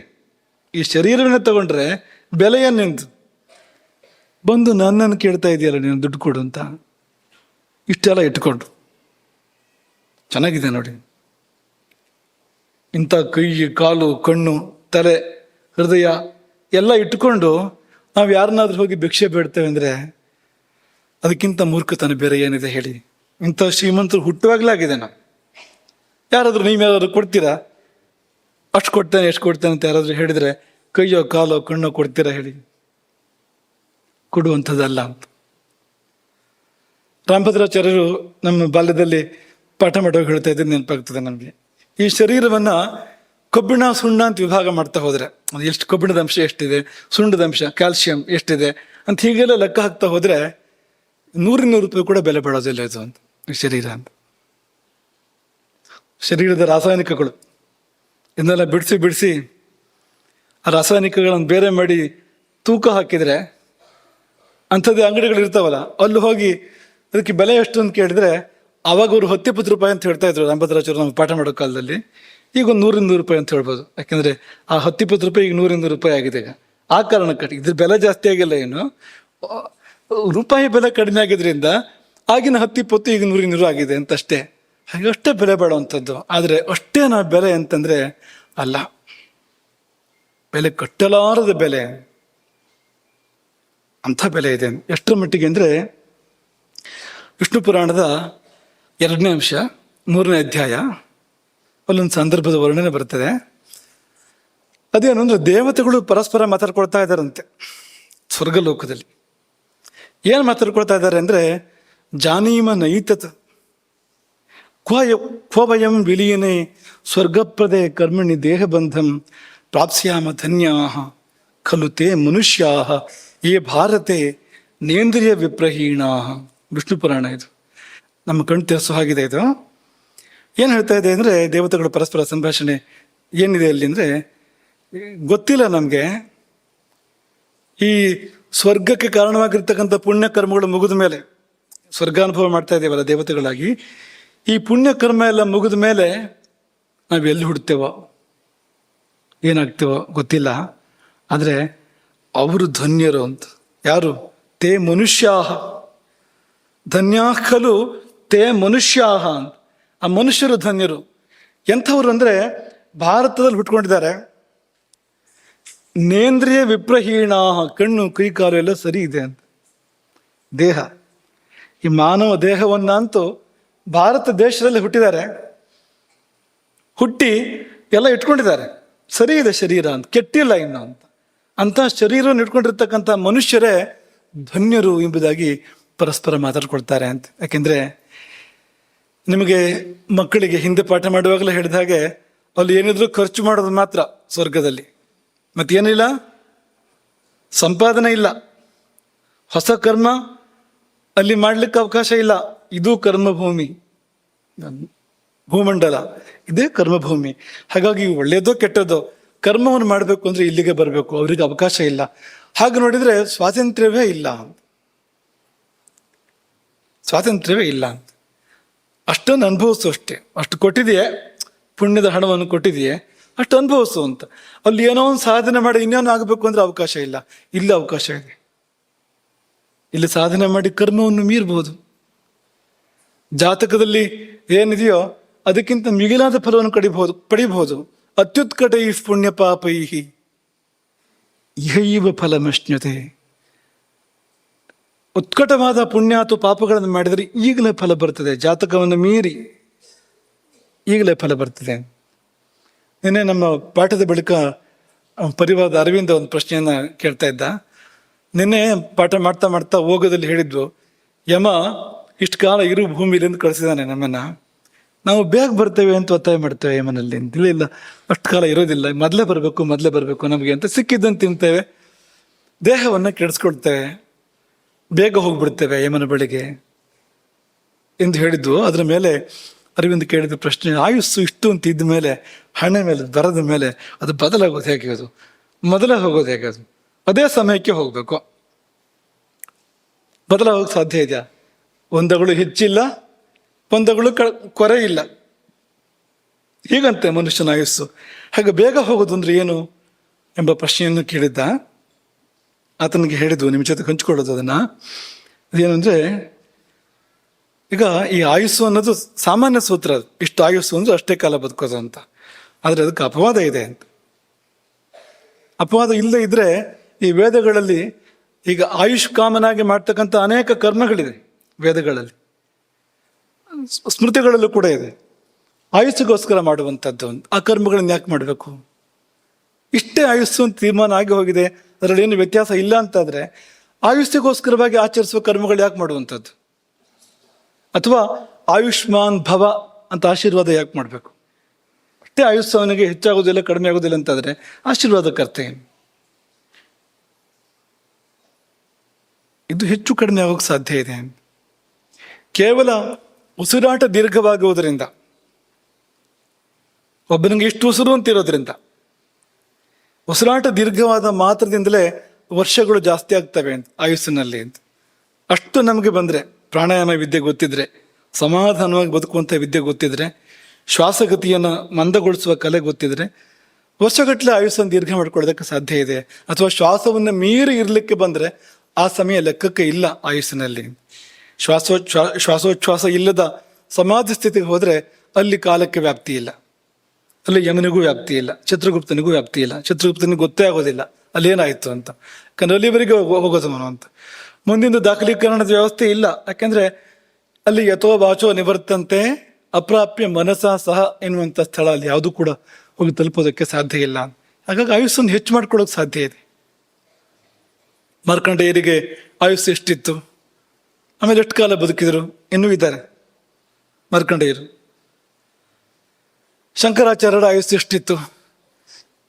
ಈ ಶರೀರವನ್ನೇ ತಗೊಂಡ್ರೆ ಬೆಲೆ ಏನು ನಿಂದು? ಬಂದು ನನ್ನನ್ನು ಕೇಳ್ತಾ ಇದೆಯಲ್ಲ ನೀನು ದುಡ್ಡು ಕೊಡು ಅಂತ. ಇಷ್ಟೆಲ್ಲ ಇಟ್ಕೊಂಡು ಚೆನ್ನಾಗಿದೆ ನೋಡಿ. ಇಂಥ ಕೈ, ಕಾಲು, ಕಣ್ಣು, ತಲೆ, ಹೃದಯ ಎಲ್ಲ ಇಟ್ಕೊಂಡು ನಾವು ಯಾರನ್ನಾದ್ರೂ ಹೋಗಿ ಭಿಕ್ಷೆ ಬೇಡ್ತೇವೆ ಅಂದರೆ ಅದಕ್ಕಿಂತ ಮೂರ್ಖತನ ಬೇರೆ ಏನಿದೆ ಹೇಳಿ? ಇಂಥ ಶ್ರೀಮಂತರು ಹುಟ್ಟುವಾಗಲೇ ಆಗಿದೆ. ನಾವು ಯಾರಾದರೂ ನೀವ್ಯಾರಾದ್ರೂ ಕೊಡ್ತೀರಾ? ಅಷ್ಟು ಕೊಡ್ತೇನೆ, ಎಷ್ಟು ಕೊಡ್ತೇನೆ ಅಂತ ಯಾರಾದರೂ ಹೇಳಿದರೆ ಕೈಯೋ ಕಾಲೋ ಕಣ್ಣೋ ಕೊಡ್ತೀರಾ ಹೇಳಿ? ಕೊಡುವಂಥದ್ದಲ್ಲ ಅಂತ. ರಾಮಭದ್ರಾಚಾರ್ಯರು ನಮ್ಮ ಬಾಲ್ಯದಲ್ಲಿ ಪಾಠ ಮಾಡುವಾಗ ಹೇಳ್ತಾ ಇದ್ದು ನೆನಪಾಗ್ತದೆ ನಮಗೆ. ಈ ಶರೀರವನ್ನು ಕಬ್ಬಿಣ, ಸುಣ್ಣ ಅಂತ ವಿಭಾಗ ಮಾಡ್ತಾ ಹೋದರೆ ಎಷ್ಟು ಕಬ್ಬಿಣದ ಅಂಶ ಎಷ್ಟಿದೆ, ಸುಣ್ಣದ ಅಂಶ, ಕ್ಯಾಲ್ಸಿಯಂ ಎಷ್ಟಿದೆ ಅಂತ ಹೀಗೆಲ್ಲ ಲೆಕ್ಕ ಹಾಕ್ತಾ ಹೋದರೆ 100 ರೂಪಾಯಿ ಕೂಡ ಬೆಲೆ ಬಾಳೋದಿಲ್ಲ ಇದು ಅಂತ. ಶರೀರ ಅಂತ, ಶರೀರದ ರಾಸಾಯನಿಕಗಳು ಇದನ್ನೆಲ್ಲ ಬಿಡಿಸಿ ಆ ರಾಸಾಯನಿಕಗಳನ್ನು ಬೇರೆ ಮಾಡಿ ತೂಕ ಹಾಕಿದರೆ ಅಂಥದ್ದೇ ಅಂಗಡಿಗಳು ಇರ್ತಾವಲ್ಲ, ಅಲ್ಲಿ ಹೋಗಿ ಅದಕ್ಕೆ ಬೆಲೆ ಎಷ್ಟು ಅಂತ ಕೇಳಿದರೆ ಆವಾಗ ಅವರು 10-20 ರೂಪಾಯಿ ಅಂತ ಹೇಳ್ತಾ ಇದ್ರು ರಾಮಭದ್ರಾಚಾರ್ಯರು ನಮ್ಗೆ ಪಾಠ ಮಾಡೋ ಕಾಲದಲ್ಲಿ. ಈಗ ಒಂದು 100-200 ರೂಪಾಯಿ ಅಂತ ಹೇಳ್ಬೋದು. ಯಾಕೆಂದರೆ ಆ 10-20 ರೂಪಾಯಿ ಈಗ 100-200 ರೂಪಾಯಿ ಆಗಿದೆ. ಈಗ ಆ ಕಾರಣಕ್ಕೆ ಇದ್ರ ಬೆಲೆ ಜಾಸ್ತಿ ಆಗಿಲ್ಲ, ಏನು ರೂಪಾಯಿ ಬೆಲೆ ಕಡಿಮೆ ಆಗಿದ್ರಿಂದ ಆಗಿನ 10-20 ಈಗ 100-200 ಆಗಿದೆ ಅಂತಷ್ಟೇ. ಹಾಗೆ ಅಷ್ಟೇ ಬೆಲೆ ಬಾಳುವಂಥದ್ದು. ಆದರೆ ಅಷ್ಟೇ ನಾವು ಬೆಲೆ ಅಂತಂದರೆ ಅಲ್ಲ, ಬೆಲೆ ಕಟ್ಟಲಾರದ ಬೆಲೆ, ಅಂಥ ಬೆಲೆ ಇದೆ. ಎಷ್ಟರ ಮಟ್ಟಿಗೆ ಅಂದರೆ ವಿಷ್ಣು ಪುರಾಣದ 2ನೇ ಅಂಶ 3ನೇ ಅಧ್ಯಾಯ ಅಲ್ಲೊಂದು ಸಂದರ್ಭದ ವರ್ಣನೆ ಬರ್ತದೆ. ಅದೇನು ಅಂದರೆ ದೇವತೆಗಳು ಪರಸ್ಪರ ಮಾತಾಡ್ಕೊಳ್ತಾ ಇದ್ದಾರಂತೆ ಸ್ವರ್ಗಲೋಕದಲ್ಲಿ. ಏನು ಮಾತಾಡ್ಕೊಳ್ತಾ ಇದ್ದಾರೆ ಅಂದರೆ, ಜಾನೀಮ ನೈತತ್ ಕ್ವ ವಯಂ ವಿಲೀಯನೆ ಸ್ವರ್ಗಪ್ರದೇ ಕರ್ಮಣಿ ದೇಹಬಂಧಂ ಪ್ರಾಪ್ಸ್ಯಾಮ ಧನ್ಯಾ ಖಲು ತೇ ಮನುಷ್ಯಾ ಯೇ ಭಾರತೆ ನೇಂದ್ರಿಯ ವಿಪ್ರಹೀಣಾ. ವಿಷ್ಣು ಪುರಾಣ ಇದು. ನಮ್ಮ ಕಣ್ಣು ತೆರೆಸೋ ಹಾಗಿದೆ ಇದು. ಏನು ಹೇಳ್ತಾ ಇದೆ ಅಂದರೆ, ದೇವತೆಗಳ ಪರಸ್ಪರ ಸಂಭಾಷಣೆ ಏನಿದೆ ಅಲ್ಲಿ ಅಂದರೆ, ಗೊತ್ತಿಲ್ಲ ನಮಗೆ ಈ ಸ್ವರ್ಗಕ್ಕೆ ಕಾರಣವಾಗಿರ್ತಕ್ಕಂಥ ಪುಣ್ಯ ಕರ್ಮಗಳು ಮುಗಿದ ಮೇಲೆ, ಸ್ವರ್ಗಾನುಭವ ಮಾಡ್ತಾ ಇದ್ದೇವಲ್ಲ ದೇವತೆಗಳಾಗಿ, ಈ ಪುಣ್ಯ ಕರ್ಮ ಎಲ್ಲ ಮುಗಿದ ಮೇಲೆ ನಾವು ಎಲ್ಲಿ ಹುಡ್ತೇವೋ ಏನಾಗ್ತೇವೋ ಗೊತ್ತಿಲ್ಲ. ಆದರೆ ಅವರು ಧನ್ಯರು ಅಂತ. ಯಾರು? ತೇ ಮನುಷ್ಯಾಹ ಧನ್ಯಾಖಲು ತೇ ಮನುಷ್ಯಾಹ ಅಂತ. ಆ ಮನುಷ್ಯರು ಧನ್ಯರು. ಎಂಥವ್ರು ಅಂದರೆ ಭಾರತದಲ್ಲಿ ಹುಟ್ಕೊಂಡಿದ್ದಾರೆ, ನೇಂದ್ರಿಯ ವಿಪ್ರಹೀಣಾ, ಕಣ್ಣು ಕೈ ಕಾಲು ಎಲ್ಲ ಸರಿ ಇದೆ ಅಂತ. ದೇಹ, ಈ ಮಾನವ ದೇಹವನ್ನಂತೂ ಭಾರತ ದೇಶದಲ್ಲಿ ಹುಟ್ಟಿದ್ದಾರೆ, ಹುಟ್ಟಿ ಎಲ್ಲ ಇಟ್ಕೊಂಡಿದ್ದಾರೆ, ಸರಿ ಇದೆ ಶರೀರ ಅಂತ, ಕೆಟ್ಟಿಲ್ಲ ಇನ್ನು ಅಂತ. ಅಂಥ ಶರೀರವನ್ನು ಇಟ್ಕೊಂಡಿರ್ತಕ್ಕಂಥ ಮನುಷ್ಯರೇ ಧನ್ಯರು ಎಂಬುದಾಗಿ ಪರಸ್ಪರ ಮಾತಾಡ್ಕೊಳ್ತಾರೆ ಅಂತ. ಯಾಕೆಂದರೆ ನಿಮಗೆ ಮಕ್ಕಳಿಗೆ ಹಿಂದೆ ಪಾಠ ಮಾಡುವಾಗಲೇ ಹೇಳಿದ ಹಾಗೆ, ಅಲ್ಲಿ ಏನಿದ್ರು ಖರ್ಚು ಮಾಡೋದು ಮಾತ್ರ ಸ್ವರ್ಗದಲ್ಲಿ, ಮತ್ತೇನಿಲ್ಲ, ಸಂಪಾದನೆ ಇಲ್ಲ, ಹೊಸ ಕರ್ಮ ಅಲ್ಲಿ ಮಾಡಲಿಕ್ಕೆ ಅವಕಾಶ ಇಲ್ಲ. ಇದು ಕರ್ಮಭೂಮಿ, ಭೂಮಂಡಲ ಇದೇ ಕರ್ಮಭೂಮಿ. ಹಾಗಾಗಿ ಒಳ್ಳೆಯದೋ ಕೆಟ್ಟದೋ ಕರ್ಮವನ್ನು ಮಾಡಬೇಕು ಅಂದರೆ ಇಲ್ಲಿಗೆ ಬರಬೇಕು, ಅವರಿಗೆ ಅವಕಾಶ ಇಲ್ಲ. ಹಾಗೆ ನೋಡಿದರೆ ಸ್ವಾತಂತ್ರ್ಯವೇ ಇಲ್ಲ, ಸ್ವಾತಂತ್ರ್ಯವೇ ಇಲ್ಲ ಅಂತ. ಅಷ್ಟನ್ನು ಅನುಭವಿಸು ಅಷ್ಟೇ. ಅಷ್ಟು ಕೊಟ್ಟಿದೆಯೇ, ಪುಣ್ಯದ ಹಣವನ್ನು ಕೊಟ್ಟಿದೆಯೇ, ಅಷ್ಟು ಅನುಭವಿಸು ಅಂತ. ಅಲ್ಲಿ ಏನೋ ಒಂದು ಸಾಧನೆ ಮಾಡಿ ಇನ್ನೇನು ಆಗಬೇಕು ಅಂದರೆ ಅವಕಾಶ ಇಲ್ಲ. ಇಲ್ಲಿ ಅವಕಾಶ ಇದೆ. ಇಲ್ಲಿ ಸಾಧನೆ ಮಾಡಿ ಕರ್ಮವನ್ನು ಮೀರ್ಬೋದು. ಜಾತಕದಲ್ಲಿ ಏನಿದೆಯೋ ಅದಕ್ಕಿಂತ ಮಿಗಿಲಾದ ಫಲವನ್ನು ಪಡಿಬಹುದು. ಅತ್ಯುತ್ಕಟೈ ಪುಣ್ಯ ಪಾಪೈ ಇಹೈವ ಫಲಮಶ್ನುತೆ. ಉತ್ಕಟವಾದ ಪುಣ್ಯ ಅಥವಾ ಪಾಪಗಳನ್ನು ಮಾಡಿದರೆ ಈಗಲೇ ಫಲ ಬರ್ತದೆ, ಜಾತಕವನ್ನು ಮೀರಿ ಈಗಲೇ ಫಲ ಬರ್ತದೆ. ನಿನ್ನೆ ನಮ್ಮ ಪಾಠದ ಬಳಿಕ ಪರಿವಾರದ ಅರವಿಂದ ಒಂದು ಪ್ರಶ್ನೆಯನ್ನು ಕೇಳ್ತಾ ಇದ್ದ. ನಿನ್ನೆ ಪಾಠ ಮಾಡ್ತಾ ಹೋಗೋದಲ್ಲಿ ಹೇಳಿದ್ವು, ಯಮ ಇಷ್ಟು ಕಾಲ ಇರು ಭೂಮಿಲಿಂದ ಕಳಿಸಿದಾನೆ ನಮ್ಮನ್ನು. ನಾವು ಬೇಗ ಬರ್ತೇವೆ ಅಂತ ಒತ್ತಾಯ ಮಾಡ್ತೇವೆ ಯಮನಲ್ಲಿ. ಇಲ್ಲ ಅಷ್ಟು ಕಾಲ ಇರೋದಿಲ್ಲ, ಮೊದಲೇ ಬರಬೇಕು ನಮಗೆ ಅಂತ ಸಿಕ್ಕಿದ್ದಂತೆ ತಿಂತೇವೆ, ದೇಹವನ್ನು ಕೆಡಿಸ್ಕೊಳ್ತೇವೆ, ಬೇಗ ಹೋಗ್ಬಿಡ್ತೇವೆ ಯಮನ ಬಳಿಗೆ ಎಂದು ಹೇಳಿದ್ದು. ಅದರ ಮೇಲೆ ಅರವಿಂದ್ ಕೇಳಿದ ಪ್ರಶ್ನೆ, ಆಯುಸ್ಸು ಇಷ್ಟು ಅಂತ ಇದ್ದ ಮೇಲೆ, ಹಣೆ ಮೇಲೆ ಬರದ ಮೇಲೆ ಅದು ಬದಲಾಗೋದು ಹೇಗೆ? ಅದು ಮೊದಲೇ ಹೋಗೋದು ಹೇಗೆ? ಅದು ಅದೇ ಸಮಯಕ್ಕೆ ಹೋಗಬೇಕು. ಬದಲಾಗೋಕೆ ಸಾಧ್ಯ ಇದೆಯಾ? ಒಂದಗಳು ಹೆಚ್ಚಿಲ್ಲ, ಒಂದಗಳು ಕೊರೆ ಇಲ್ಲ, ಹೀಗಂತೆ ಮನುಷ್ಯನ ಆಯುಸ್ಸು. ಹಾಗೆ ಬೇಗ ಹೋಗೋದು ಅಂದ್ರೆ ಏನು ಎಂಬ ಪ್ರಶ್ನೆಯನ್ನು ಕೇಳಿದ್ದ. ಆತನಿಗೆ ಹೇಳಿದ್ದು, ನಿಮ್ಮ ಜೊತೆ ಹಂಚ್ಕೊಳ್ಳೋದು ಅದನ್ನು. ಅದೇನು ಅಂದರೆ, ಈಗ ಈ ಆಯುಸ್ಸು ಅನ್ನೋದು ಸಾಮಾನ್ಯ ಸೂತ್ರ, ಅದು ಇಷ್ಟು ಆಯುಸ್ಸು ಅಂದ್ರೆ ಅಷ್ಟೇ ಕಾಲ ಬದುಕೋದು ಅಂತ. ಆದರೆ ಅದಕ್ಕೆ ಅಪವಾದ ಇದೆ ಅಂತ. ಅಪವಾದ ಇಲ್ಲದೆ ಇದ್ರೆ ಈ ವೇದಗಳಲ್ಲಿ ಈಗ ಆಯುಷ್ ಕಾಮನಾಗಿ ಮಾಡ್ತಕ್ಕಂಥ ಅನೇಕ ಕರ್ಮಗಳಿದೆ ವೇದಗಳಲ್ಲಿ, ಸ್ಮೃತಿಗಳಲ್ಲೂ ಕೂಡ ಇದೆ. ಆಯುಸ್ಸಿಗೋಸ್ಕರ ಮಾಡುವಂಥದ್ದು, ಆ ಕರ್ಮಗಳನ್ನು ಯಾಕೆ ಮಾಡಬೇಕು? ಇಷ್ಟೇ ಆಯುಸ್ಸು ಅಂತ ತೀರ್ಮಾನ ಆಗಿ ಹೋಗಿದೆ, ಅದರಲ್ಲಿ ಏನು ವ್ಯತ್ಯಾಸ ಇಲ್ಲ ಅಂತಾದರೆ ಆಯುಷ್ಯಗೋಸ್ಕರವಾಗಿ ಆಚರಿಸುವ ಕರ್ಮಗಳು ಯಾಕೆ ಮಾಡುವಂಥದ್ದು? ಅಥವಾ ಆಯುಷ್ಮಾನ್ ಭವ ಅಂತ ಆಶೀರ್ವಾದ ಯಾಕೆ ಮಾಡಬೇಕು? ಅಷ್ಟೇ ಆಯುಷ್ಯ ಅವನಿಗೆ ಹೆಚ್ಚಾಗೋದಿಲ್ಲ ಕಡಿಮೆ ಆಗೋದಿಲ್ಲ ಅಂತಾದರೆ ಆಶೀರ್ವಾದಕ್ಕರ್ಥ ಏನು? ಇದು ಹೆಚ್ಚು ಕಡಿಮೆ ಆಗೋಕ್ಕೆ ಸಾಧ್ಯ ಇದೆ. ಕೇವಲ ಉಸಿರಾಟ ದೀರ್ಘವಾಗುವುದರಿಂದ, ಒಬ್ಬನಿಗೆ ಇಷ್ಟು ಉಸಿರು ಅಂತಿರೋದ್ರಿಂದ, ಉಸಿರಾಟ ದೀರ್ಘವಾದ ಮಾತ್ರದಿಂದಲೇ ವರ್ಷಗಳು ಜಾಸ್ತಿ ಆಗ್ತವೆ ಅಂತ ಆಯುಸ್ಸಿನಲ್ಲಿ ಅಂತ. ಅಷ್ಟು ನಮಗೆ ಬಂದರೆ, ಪ್ರಾಣಾಯಾಮ ವಿದ್ಯೆ ಗೊತ್ತಿದ್ರೆ, ಸಮಾಧಾನವಾಗಿ ಬದುಕುವಂಥ ವಿದ್ಯೆ ಗೊತ್ತಿದ್ರೆ, ಶ್ವಾಸಗತಿಯನ್ನು ಮಂದಗೊಳಿಸುವ ಕಲೆ ಗೊತ್ತಿದ್ರೆ, ವರ್ಷಗಟ್ಟಲೆ ಆಯುಸ್ಸನ್ನು ದೀರ್ಘ ಮಾಡ್ಕೊಳ್ಳೋದಕ್ಕೆ ಸಾಧ್ಯ ಇದೆ. ಅಥವಾ ಶ್ವಾಸವನ್ನು ಮೀರಿ ಇರಲಿಕ್ಕೆ ಬಂದರೆ ಆ ಸಮಯ ಲೆಕ್ಕಕ್ಕೆ ಇಲ್ಲ ಆಯುಸ್ಸಿನಲ್ಲಿ. ಶ್ವಾಸೋಚ್ಛ್ವಾಸ ಇಲ್ಲದ ಸಮಾಧಿ ಸ್ಥಿತಿಗೆ ಹೋದರೆ ಅಲ್ಲಿ ಕಾಲಕ್ಕೆ ವ್ಯಾಪ್ತಿ ಇಲ್ಲ, ಅಲ್ಲಿ ಯಮನಿಗೂ ವ್ಯಾಪ್ತಿ ಇಲ್ಲ, ಚಿತ್ರಗುಪ್ತನಿಗೂ ವ್ಯಾಪ್ತಿ ಇಲ್ಲ. ಚಿತ್ರಗುಪ್ತನಿಗೂ ಗೊತ್ತೇ ಆಗೋದಿಲ್ಲ ಅಲ್ಲೇನಾಯಿತು ಅಂತ, ಯಾಕಂದ್ರೆ ಅಲ್ಲಿವರೆಗೆ ಹೋಗೋದು ಮನೋ ಅಂತ. ಮುಂದಿನ ದಾಖಲೀಕರಣದ ವ್ಯವಸ್ಥೆ ಇಲ್ಲ, ಯಾಕೆಂದ್ರೆ ಅಲ್ಲಿ ಯಥೋ ವಾಚೋ ನಿವರ್ತಂತೆ ಅಪ್ರಾಪ್ಯ ಮನಸ ಸಹ ಎನ್ನುವಂಥ ಸ್ಥಳ ಅಲ್ಲಿ ಯಾವುದೂ ಕೂಡ ಹೋಗಿ ತಲುಪೋದಕ್ಕೆ ಸಾಧ್ಯ ಇಲ್ಲ. ಹಾಗಾಗಿ ಆಯುಸ್ಸನ್ನು ಹೆಚ್ಚು ಮಾಡ್ಕೊಳ್ಳೋಕೆ ಸಾಧ್ಯ ಇದೆ. ಮಾರ್ಕಂಡೇಯರಿಗೆ ಆಯುಸ್ಸು ಎಷ್ಟಿತ್ತು, ಆಮೇಲೆ ಎಷ್ಟು ಕಾಲ ಬದುಕಿದ್ರು, ಇನ್ನೂ ಇದ್ದಾರೆ ಮಾರ್ಕಂಡೇಯರು. ಶಂಕರಾಚಾರ್ಯರ ಆಯುಸ್ಸು ಎಷ್ಟಿತ್ತು,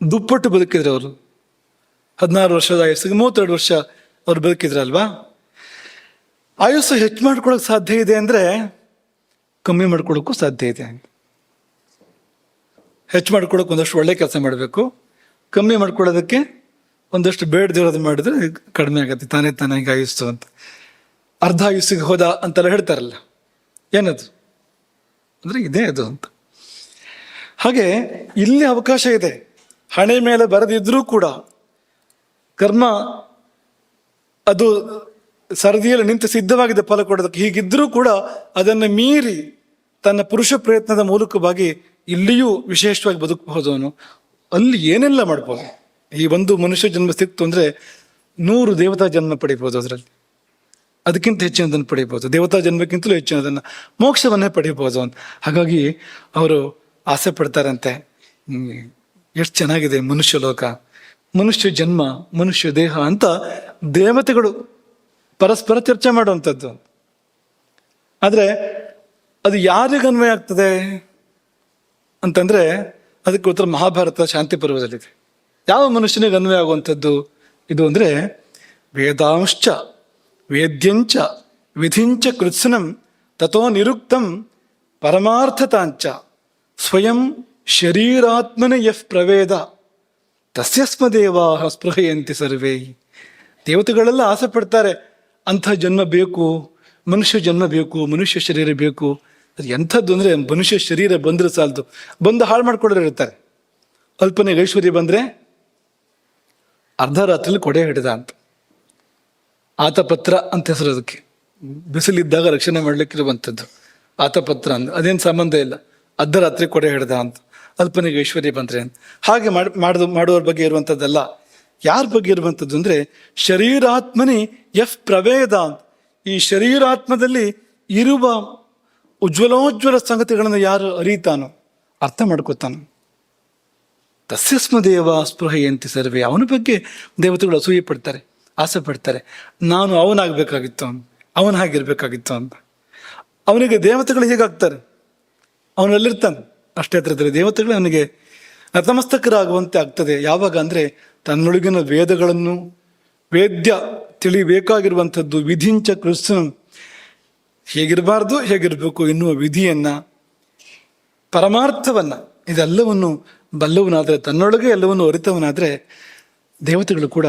ದುಪ್ಪಟ್ಟು ಬದುಕಿದ್ರು ಅವರು. 16 ವರ್ಷದ ಆಯುಸ್ಸಿಗೆ 32 ವರ್ಷ ಅವ್ರು ಬದುಕಿದ್ರಲ್ವಾ. ಆಯುಸ್ಸು ಹೆಚ್ಚು ಮಾಡ್ಕೊಳ್ಳೋಕೆ ಸಾಧ್ಯ ಇದೆ ಅಂದರೆ ಕಮ್ಮಿ ಮಾಡ್ಕೊಳ್ಳೋಕ್ಕೂ ಸಾಧ್ಯ ಇದೆ. ಹೆಚ್ಚು ಮಾಡ್ಕೊಳ್ಳೋಕೆ ಒಂದಷ್ಟು ಒಳ್ಳೆ ಕೆಲಸ ಮಾಡಬೇಕು, ಕಮ್ಮಿ ಮಾಡ್ಕೊಳ್ಳೋದಕ್ಕೆ ಒಂದಷ್ಟು ಬೇಡದಿರೋದು ಮಾಡಿದ್ರೆ ಕಡಿಮೆ ಆಗುತ್ತೆ ತಾನಾಗಿ ಆಯುಸ್ಸು ಅಂತ. ಅರ್ಧ ಆಯುಸ್ಸಿಗೆ ಹೋದ ಅಂತೆಲ್ಲ ಹೇಳ್ತಾರಲ್ಲ, ಏನದು ಅಂದರೆ ಇದೇ ಅದು ಅಂತ. ಹಾಗೆ ಇಲ್ಲಿ ಅವಕಾಶ ಇದೆ. ಹಣೆ ಮೇಲೆ ಬರೆದಿದ್ರೂ ಕೂಡ ಕರ್ಮ ಅದು ಸರದಿಯಲ್ಲಿ ನಿಂತು ಸಿದ್ಧವಾಗಿದೆ ಫಲ ಕೊಡೋದಕ್ಕೆ. ಹೀಗಿದ್ರೂ ಕೂಡ ಅದನ್ನು ಮೀರಿ ತನ್ನ ಪುರುಷ ಪ್ರಯತ್ನದ ಮೂಲಕವಾಗಿ ಇಲ್ಲಿಯೂ ವಿಶೇಷವಾಗಿ ಬದುಕಬಹುದು. ಅವನು ಅಲ್ಲಿ ಏನೆಲ್ಲ ಮಾಡ್ಬೋದು. ಈ ಒಂದು ಮನುಷ್ಯ ಜನ್ಮ ಸಿಕ್ತು ಅಂದರೆ 100 ದೇವತಾ ಜನ್ಮ ಪಡಿಬೋದು, ಅದರಲ್ಲಿ ಅದಕ್ಕಿಂತ ಹೆಚ್ಚಿನದನ್ನು ಪಡಿಬೋದು, ದೇವತಾ ಜನ್ಮಕ್ಕಿಂತಲೂ ಹೆಚ್ಚಿನದನ್ನು, ಮೋಕ್ಷವನ್ನೇ ಪಡಿಬೋದು ಅಂತ. ಹಾಗಾಗಿ ಅವರು ಆಸೆ ಪಡ್ತಾರಂತೆ, ಎಷ್ಟು ಚೆನ್ನಾಗಿದೆ ಮನುಷ್ಯ ಲೋಕ, ಮನುಷ್ಯ ಜನ್ಮ, ಮನುಷ್ಯ ದೇಹ ಅಂತ ದೇವತೆಗಳು ಪರಸ್ಪರ ಚರ್ಚೆ ಮಾಡುವಂಥದ್ದು. ಆದರೆ ಅದು ಯಾರಿಗೆ ಅನ್ವಯ ಆಗ್ತದೆ ಅಂತಂದರೆ ಅದಕ್ಕೆ ಉತ್ತರ ಮಹಾಭಾರತ ಶಾಂತಿ ಪರ್ವದಲ್ಲಿದೆ. ಯಾವ ಮನುಷ್ಯನಿಗೆ ಅನ್ವಯ ಆಗುವಂಥದ್ದು ಇದು ಅಂದರೆ, ವೇದಾಂಶ್ಚ ವೇದ್ಯಂಚ ವಿಧಿಂಚ ಕೃತ್ಸನಂ ತಥೋ ನಿರುಕ್ತಂ ಪರಮಾರ್ಥತಾಂಚ ಸ್ವಯಂ ಶರೀರಾತ್ಮನ ಯಃ ಪ್ರವೇದ ತಸ್ಯಸ್ಮದೇವಾ ಸ್ಪೃಹಯಂತಿ ಸರ್ವೇ. ದೇವತೆಗಳೆಲ್ಲ ಆಸೆ ಪಡ್ತಾರೆ, ಅಂಥ ಜನ್ಮ ಬೇಕು, ಮನುಷ್ಯ ಜನ್ಮ ಬೇಕು, ಮನುಷ್ಯ ಶರೀರ ಬೇಕು. ಅದು ಎಂಥದ್ದು ಅಂದರೆ, ಮನುಷ್ಯ ಶರೀರ ಬಂದರೆ ಸಾಲದು, ಬಂದು ಹಾಳು ಮಾಡ್ಕೊಳ್ಳೋರು ಇರ್ತಾರೆ. ಅಲ್ಪನೆಗೆ ಐಶ್ವರ್ಯ ಬಂದರೆ ಅರ್ಧ ರಾತ್ರಿಲಿ ಕೊಡೆ ಹಿಡಿದ ಅಂತ, ಆತಪತ್ರ ಅಂತ ಹೆಸರು ಅದಕ್ಕೆ. ಬಿಸಿಲಿದ್ದಾಗ ರಕ್ಷಣೆ ಮಾಡಲಿಕ್ಕಿರುವಂಥದ್ದು ಆತಪತ್ರ ಅಂತ. ಅದೇನು ಸಂಬಂಧ ಇಲ್ಲ, ಅರ್ಧ ರಾತ್ರಿ ಕೊಡೆ ಹಿಡ್ದ ಅಂತ, ಅಲ್ಪನಿಗೆ ಐಶ್ವರ್ಯ ಬಂದರೆ ಅಂತ. ಹಾಗೆ ಮಾಡುವವ್ರ ಬಗ್ಗೆ ಇರುವಂಥದ್ದಲ್ಲ. ಯಾರ ಬಗ್ಗೆ ಇರುವಂಥದ್ದು ಅಂದರೆ, ಶರೀರಾತ್ಮನಿ ಯಃ ಪ್ರವೇದ ಅಂತ. ಈ ಶರೀರಾತ್ಮದಲ್ಲಿ ಇರುವ ಉಜ್ವಲೋಜ್ವಲ ಸಂಗತಿಗಳನ್ನು ಯಾರು ಅರಿತಾನೋ, ಅರ್ಥ ಮಾಡ್ಕೋತಾನೋ, ತಸ್ಯಸ್ಮ ದೇವ ಸ್ಪೃಹಯಂತಿ ಸರ್ವೇ. ಅವನ ಬಗ್ಗೆ ದೇವತೆಗಳು ಅಸೂಯೆ ಪಡ್ತಾರೆ, ಆಸೆ ಪಡ್ತಾರೆ. ನಾನು ಅವನಾಗಬೇಕಾಗಿತ್ತು, ಅವನು ಹಾಗಿರ್ಬೇಕಾಗಿತ್ತು ಅಂತ. ಅವನಿಗೆ ದೇವತೆಗಳು ಹೇಗಾಗ್ತಾರೆ, ಅವನಲ್ಲಿರ್ತಾನೆ ಅಷ್ಟೇ ಹತ್ರದಲ್ಲಿ ದೇವತೆಗಳು ಅವನಿಗೆ ನತಮಸ್ತಕರಾಗುವಂತೆ ಆಗ್ತದೆ. ಯಾವಾಗ ಅಂದರೆ ತನ್ನೊಳಗಿನ ವೇದಗಳನ್ನು, ವೇದ್ಯ ತಿಳಿಬೇಕಾಗಿರುವಂಥದ್ದು, ವಿಧಿಂಚ ಕೃಷ್ಣ ಹೇಗಿರಬಾರ್ದು ಹೇಗಿರಬೇಕು ಎನ್ನುವ ವಿಧಿಯನ್ನು, ಪರಮಾರ್ಥವನ್ನು, ಇದೆಲ್ಲವನ್ನು ಬಲ್ಲವನಾದರೆ, ತನ್ನೊಳಗೆ ಎಲ್ಲವನ್ನು ಅರಿತವನಾದರೆ ದೇವತೆಗಳು ಕೂಡ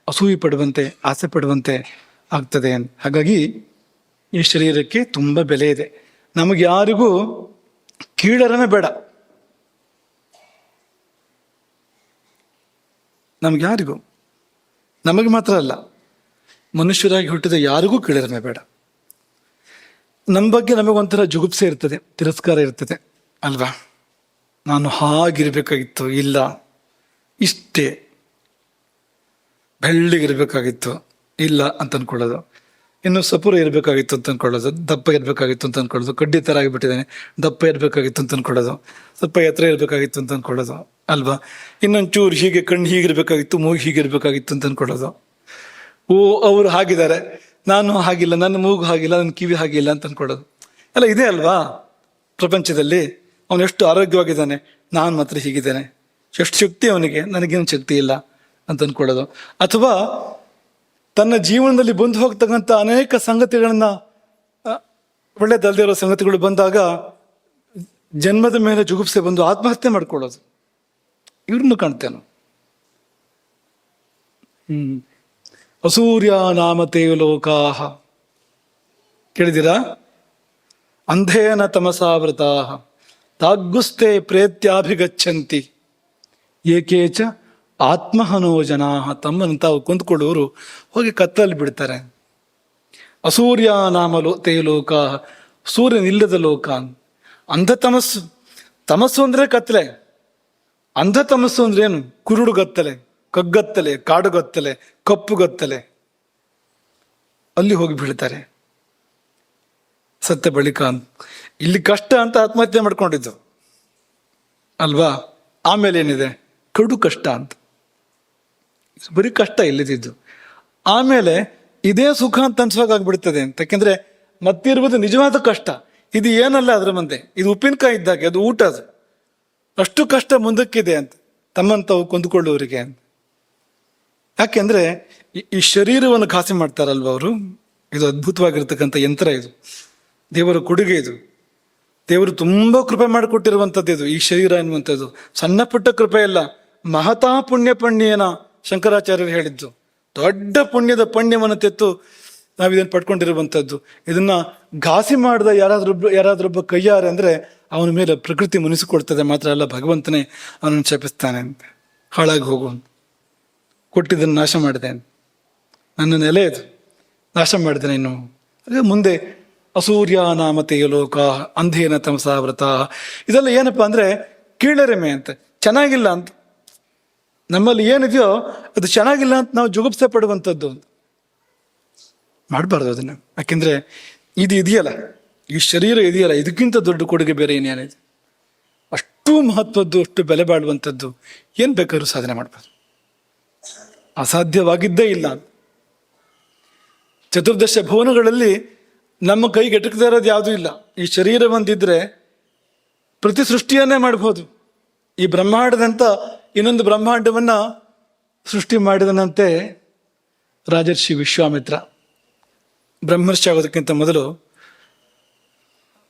ಅಸೂಯೆ ಪಡುವಂತೆ, ಆಸೆ ಪಡುವಂತೆ ಆಗ್ತದೆ. ಹಾಗಾಗಿ ಈ ಶರೀರಕ್ಕೆ ತುಂಬ ಬೆಲೆ ಇದೆ. ನಮಗೆ ಯಾರಿಗೂ ಕೀಳರನೇ ಬೇಡ, ನಮ್ಗೆ ಯಾರಿಗೂ, ನಮಗೆ ಮಾತ್ರ ಅಲ್ಲ, ಮನುಷ್ಯರಾಗಿ ಹುಟ್ಟಿದ ಯಾರಿಗೂ ಕೀಳರನೇ ಬೇಡ. ನಮ್ಮ ಬಗ್ಗೆ ನಮಗೊಂಥರ ಜುಗುಪ್ಸೆ ಇರ್ತದೆ, ತಿರಸ್ಕಾರ ಇರ್ತದೆ ಅಲ್ವಾ. ನಾನು ಹಾಗಿರ್ಬೇಕಾಗಿತ್ತು, ಇಲ್ಲ ಇಷ್ಟೇ ಬೆಳ್ಳಿಗಿರ್ಬೇಕಾಗಿತ್ತು, ಇಲ್ಲ ಅಂತ ಅಂದ್ಕೊಳ್ಳೋದು. ಇನ್ನು ಸಪುರ ಇರಬೇಕಾಗಿತ್ತು ಅಂತ ಅಂದ್ಕೊಳ್ಳೋದು, ದಪ್ಪ ಇರಬೇಕಾಗಿತ್ತು ಅಂತ ಅಂದ್ಕೊಳ್ಳೋದು, ಕಡ್ಡಿ ಥರ ಆಗಿಬಿಟ್ಟಿದ್ದಾನೆ ದಪ್ಪ ಇರಬೇಕಾಗಿತ್ತು ಅಂತ ಅಂದ್ಕೊಳ್ಳೋದು, ಸ್ವಲ್ಪ ಎತ್ತರ ಇರಬೇಕಾಗಿತ್ತು ಅಂತ ಅಂದ್ಕೊಳ್ಳೋದು ಅಲ್ವಾ. ಇನ್ನೊಂಚೂರು ಹೀಗೆ ಕಣ್ಣು ಹೀಗಿರ್ಬೇಕಾಗಿತ್ತು, ಮೂಗು ಹೀಗಿರ್ಬೇಕಾಗಿತ್ತು ಅಂತ ಅಂದ್ಕೊಳ್ಳೋದು. ಓ ಅವರು ಹಾಗಿದ್ದಾರೆ, ನಾನು ಹಾಗಿಲ್ಲ, ನನ್ನ ಮೂಗು ಹಾಗಿಲ್ಲ, ನನ್ನ ಕಿವಿ ಹಾಗಿಲ್ಲ ಅಂತ ಅಂದ್ಕೊಳ್ಳೋದು ಎಲ್ಲ ಇದೆ ಅಲ್ವಾ ಪ್ರಪಂಚದಲ್ಲಿ. ಅವನು ಎಷ್ಟು ಆರೋಗ್ಯವಾಗಿದ್ದಾನೆ, ನಾನು ಮಾತ್ರ ಹೀಗಿದ್ದೇನೆ, ಎಷ್ಟು ಶಕ್ತಿ ಅವನಿಗೆ, ನನಗೇನು ಶಕ್ತಿ ಇಲ್ಲ ಅಂತ ಅಂದ್ಕೊಳ್ಳೋದು. ಅಥವಾ ತನ್ನ ಜೀವನದಲ್ಲಿ ಬಂದು ಹೋಗ್ತಕ್ಕಂಥ ಅನೇಕ ಸಂಗತಿಗಳನ್ನ, ಒಳ್ಳೆದಲ್ಲದೆ ಇರೋ ಸಂಗತಿಗಳು ಬಂದಾಗ ಜನ್ಮದ ಮೇಲೆ ಜುಗುಪ್ಸೆ ಬಂದು ಆತ್ಮಹತ್ಯೆ ಮಾಡ್ಕೊಳ್ಳೋದು, ಇವ್ರನ್ನು ಕಾಣ್ತೇನೆ. ಅಸೂರ್ಯ ನಾಮತೆ ಲೋಕಾಹ, ಕೇಳಿದಿರಾ? ಅಂಧೇನ ತಮಸಾವೃತಾ ತಾಗ್ಗುಸ್ತೆ ಪ್ರೇತ್ಯಾಭಿಗಚ್ಚಂತಿ ಏಕೇಚ ಆತ್ಮಹನೋ ಜನಾ. ತಮ್ಮನ್ನು ತಾವು ಕೊಂದುಕೊಳ್ಳುವರು ಹೋಗಿ ಕತ್ತಲಲ್ಲಿ ಬಿಡ್ತಾರೆ. ಅಸೂರ್ಯ ನಾಮ ತೇ ಲೋಕ, ಸೂರ್ಯನಿಲ್ಲದ ಲೋಕ. ಅಂಧ ತಮಸ್ಸು, ತಮಸ್ಸು ಅಂದ್ರೆ ಕತ್ತಲೆ, ಅಂಧ ತಮಸ್ಸು ಅಂದ್ರೆ ಏನು? ಕುರುಡುಗತ್ತಲೆ, ಕಗ್ಗತ್ತಲೆ, ಕಾಡುಗತ್ತಲೆ, ಕಪ್ಪುಗತ್ತಲೆ, ಅಲ್ಲಿ ಹೋಗಿ ಬೀಳ್ತಾರೆ ಸತ್ತ ಬಳಿಕ. ಇಲ್ಲಿ ಕಷ್ಟ ಅಂತ ಆತ್ಮಹತ್ಯೆ ಮಾಡ್ಕೊಂಡಿದ್ದು ಅಲ್ವಾ. ಆಮೇಲೆ ಏನಿದೆ? ಕಡು ಕಷ್ಟ ಅಂತ, ಬರೀ ಕಷ್ಟ ಇಲ್ಲದಿದ್ದು. ಆಮೇಲೆ ಇದೇ ಸುಖ ಅಂತ ಅನ್ಸೋಕಾಗ್ಬಿಡ್ತದೆ ಅಂತ. ಯಾಕೆಂದ್ರೆ ಮತ್ತಿರುವುದು ನಿಜವಾದ ಕಷ್ಟ, ಇದು ಏನಲ್ಲ ಅದ್ರ ಮುಂದೆ, ಇದು ಉಪ್ಪಿನಕಾಯಿ ಇದ್ದಾಗೆ, ಅದು ಊಟ, ಅದು ಅಷ್ಟು ಕಷ್ಟ ಮುಂದಕ್ಕಿದೆ ಅಂತ ತಮ್ಮಂತಾವು ಕೊಂದುಕೊಳ್ಳುವವರಿಗೆ ಅಂತ. ಯಾಕೆಂದ್ರೆ ಈ ಶರೀರವನ್ನು ಘಾಸಿ ಮಾಡ್ತಾರಲ್ವ ಅವರು. ಇದು ಅದ್ಭುತವಾಗಿರ್ತಕ್ಕಂಥ ಯಂತ್ರ, ಇದು ದೇವರ ಕೊಡುಗೆ, ಇದು ದೇವರು ತುಂಬ ಕೃಪೆ ಮಾಡಿಕೊಟ್ಟಿರುವಂಥದ್ದು. ಇದು ಈ ಶರೀರ ಎನ್ನುವಂಥದ್ದು ಸಣ್ಣ ಪುಟ್ಟ ಕೃಪೆ ಅಲ್ಲ, ಮಹತಾ ಪುಣ್ಯನ ಶಂಕರಾಚಾರ್ಯರು ಹೇಳಿದ್ದು. ದೊಡ್ಡ ಪುಣ್ಯದ ಪುಣ್ಯವನ್ನು ತೆತ್ತು ನಾವಿದನ್ನು ಪಡ್ಕೊಂಡಿರುವಂಥದ್ದು. ಇದನ್ನ ಘಾಸಿ ಮಾಡಿದ ಯಾರಾದ್ರೊಬ್ಬ ಕೈಯಾರೆ ಅಂದರೆ ಅವನ ಮೇಲೆ ಪ್ರಕೃತಿ ಮುನಿಸಿಕೊಡ್ತದೆ. ಮಾತ್ರ ಅಲ್ಲ, ಭಗವಂತನೇ ಅವನನ್ನು ಶಪಿಸ್ತಾನೆ ಅಂತ. ಹಾಳಾಗಿ ಹೋಗುವ, ಕೊಟ್ಟಿದ್ದನ್ನು ನಾಶ ಮಾಡಿದೆ, ನನ್ನ ನೆಲೆ ಇದು ನಾಶ ಮಾಡಿದ್ದೇನೆ. ಇನ್ನು ಅದೇ ಮುಂದೆ ಅಸೂರ್ಯ ನಾಮತೆ ಲೋಕ ಅಂಧೇನ ತಮಸಾವೃತ, ಇದೆಲ್ಲ ಏನಪ್ಪಾ ಅಂದ್ರೆ ಕೀಳರಿಮೆ ಅಂತ, ಚೆನ್ನಾಗಿಲ್ಲ ಅಂತ. ನಮ್ಮಲ್ಲಿ ಏನಿದೆಯೋ ಅದು ಚೆನ್ನಾಗಿಲ್ಲ ಅಂತ ನಾವು ಜುಗುಪ್ಸೆ ಪಡುವಂಥದ್ದು ಅಂತ ಮಾಡಬಾರ್ದು ಅದನ್ನು. ಯಾಕೆಂದ್ರೆ ಇದು ಇದೆಯಲ್ಲ, ಈ ಶರೀರ ಇದೆಯಲ್ಲ, ಇದಕ್ಕಿಂತ ದೊಡ್ಡ ಕೊಡುಗೆ ಬೇರೆ ಏನೇನಿದೆ. ಅಷ್ಟು ಮಹತ್ವದ್ದು, ಅಷ್ಟು ಬೆಲೆ ಬಾಳುವಂಥದ್ದು ಏನು ಬೇಕಾದ್ರೂ ಸಾಧನೆ ಮಾಡ್ಬೋದು, ಅಸಾಧ್ಯವಾಗಿದ್ದೇ ಇಲ್ಲ. ಚತುರ್ದಶ ಭುವನಗಳಲ್ಲಿ ನಮ್ಮ ಕೈಗೆ ಎಟಕದೇ ಇರೋದು ಯಾವುದೂ ಇಲ್ಲ. ಈ ಶರೀರ ಒಂದಿದ್ರೆ ಪ್ರತಿ ಸೃಷ್ಟಿಯನ್ನೇ ಮಾಡ್ಬೋದು. ಈ ಬ್ರಹ್ಮಾಂಡದಂತ ಇನ್ನೊಂದು ಬ್ರಹ್ಮಾಂಡವನ್ನ ಸೃಷ್ಟಿ ಮಾಡಿದನಂತೆ ರಾಜರ್ಷಿ ವಿಶ್ವಾಮಿತ್ರ. ಬ್ರಹ್ಮರ್ಷಿ ಆಗೋದಕ್ಕಿಂತ ಮೊದಲು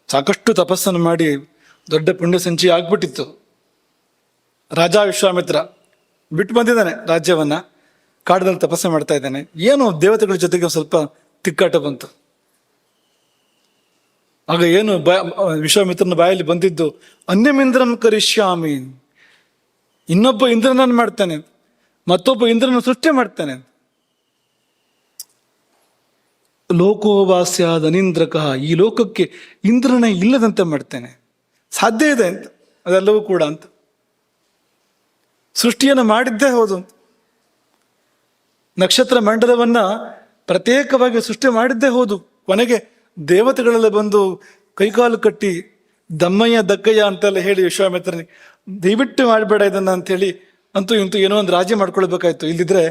ಸಾಕಷ್ಟು ತಪಸ್ಸನ್ನು ಮಾಡಿ ದೊಡ್ಡ ಪುಣ್ಯ ಸಂಚಯ ಆಗ್ಬಿಟ್ಟಿತ್ತು. ರಾಜ ವಿಶ್ವಾಮಿತ್ರ ಬಿಟ್ಟು ಬಂದಿದ್ದಾನೆ ರಾಜ್ಯವನ್ನ, ಕಾಡಿನಲ್ಲಿ ತಪಸ್ಸೆ ಮಾಡ್ತಾ ಇದ್ದಾನೆ. ಏನು ದೇವತೆಗಳ ಜೊತೆಗೆ ಸ್ವಲ್ಪ ತಿಕ್ಕಾಟ ಬಂತು. ಆಗ ಏನು ವಿಶ್ವಾಮಿತ್ರನ ಬಾಯಲ್ಲಿ ಬಂದಿದ್ದು, ಅನ್ಯಮಿಂದ್ರಂ ಕರಿಷ್ಯಾಮಿ, ಇನ್ನೊಬ್ಬ ಇಂದ್ರನನ್ನು ಮಾಡ್ತಾನೆ, ಮತ್ತೊಬ್ಬ ಇಂದ್ರನ ಸೃಷ್ಟಿ ಮಾಡ್ತಾನೆ. ಲೋಕೋವಾಸ್ಯಾದ ಅನಿಂದ್ರಕಃ, ಈ ಲೋಕಕ್ಕೆ ಇಂದ್ರನೇ ಇಲ್ಲದಂತೆ ಮಾಡ್ತೇನೆ, ಸಾಧ್ಯ ಇದೆ ಅಂತ, ಅದೆಲ್ಲವೂ ಕೂಡ ಅಂತ. ಸೃಷ್ಟಿಯನ್ನು ಮಾಡಿದ್ದೇ ಹೌದು. ನಕ್ಷತ್ರ ಮಂಡಲವನ್ನ ಪ್ರತ್ಯೇಕವಾಗಿ ಸೃಷ್ಟಿ ಮಾಡಿದ್ದೇ ಹೌದು. ಕೊನೆಗೆ ದೇವತೆಗಳೆಲ್ಲ ಬಂದು ಕೈಕಾಲು ಕಟ್ಟಿ ದಮ್ಮಯ್ಯ ದಕ್ಕಯ್ಯ ಅಂತೆಲ್ಲ ಹೇಳಿ ವಿಶ್ವಾಮಿತ್ರನಿಗೆ ದಯವಿಟ್ಟು ಮಾಡಬೇಡ ಇದನ್ನ ಅಂತೇಳಿ ಅಂತೂ ಇಂತೂ ಏನೋ ಒಂದು ರಾಜ್ಯ ಮಾಡ್ಕೊಳ್ಬೇಕಾಯ್ತು. ಇಲ್ಲಿದ್ರೆ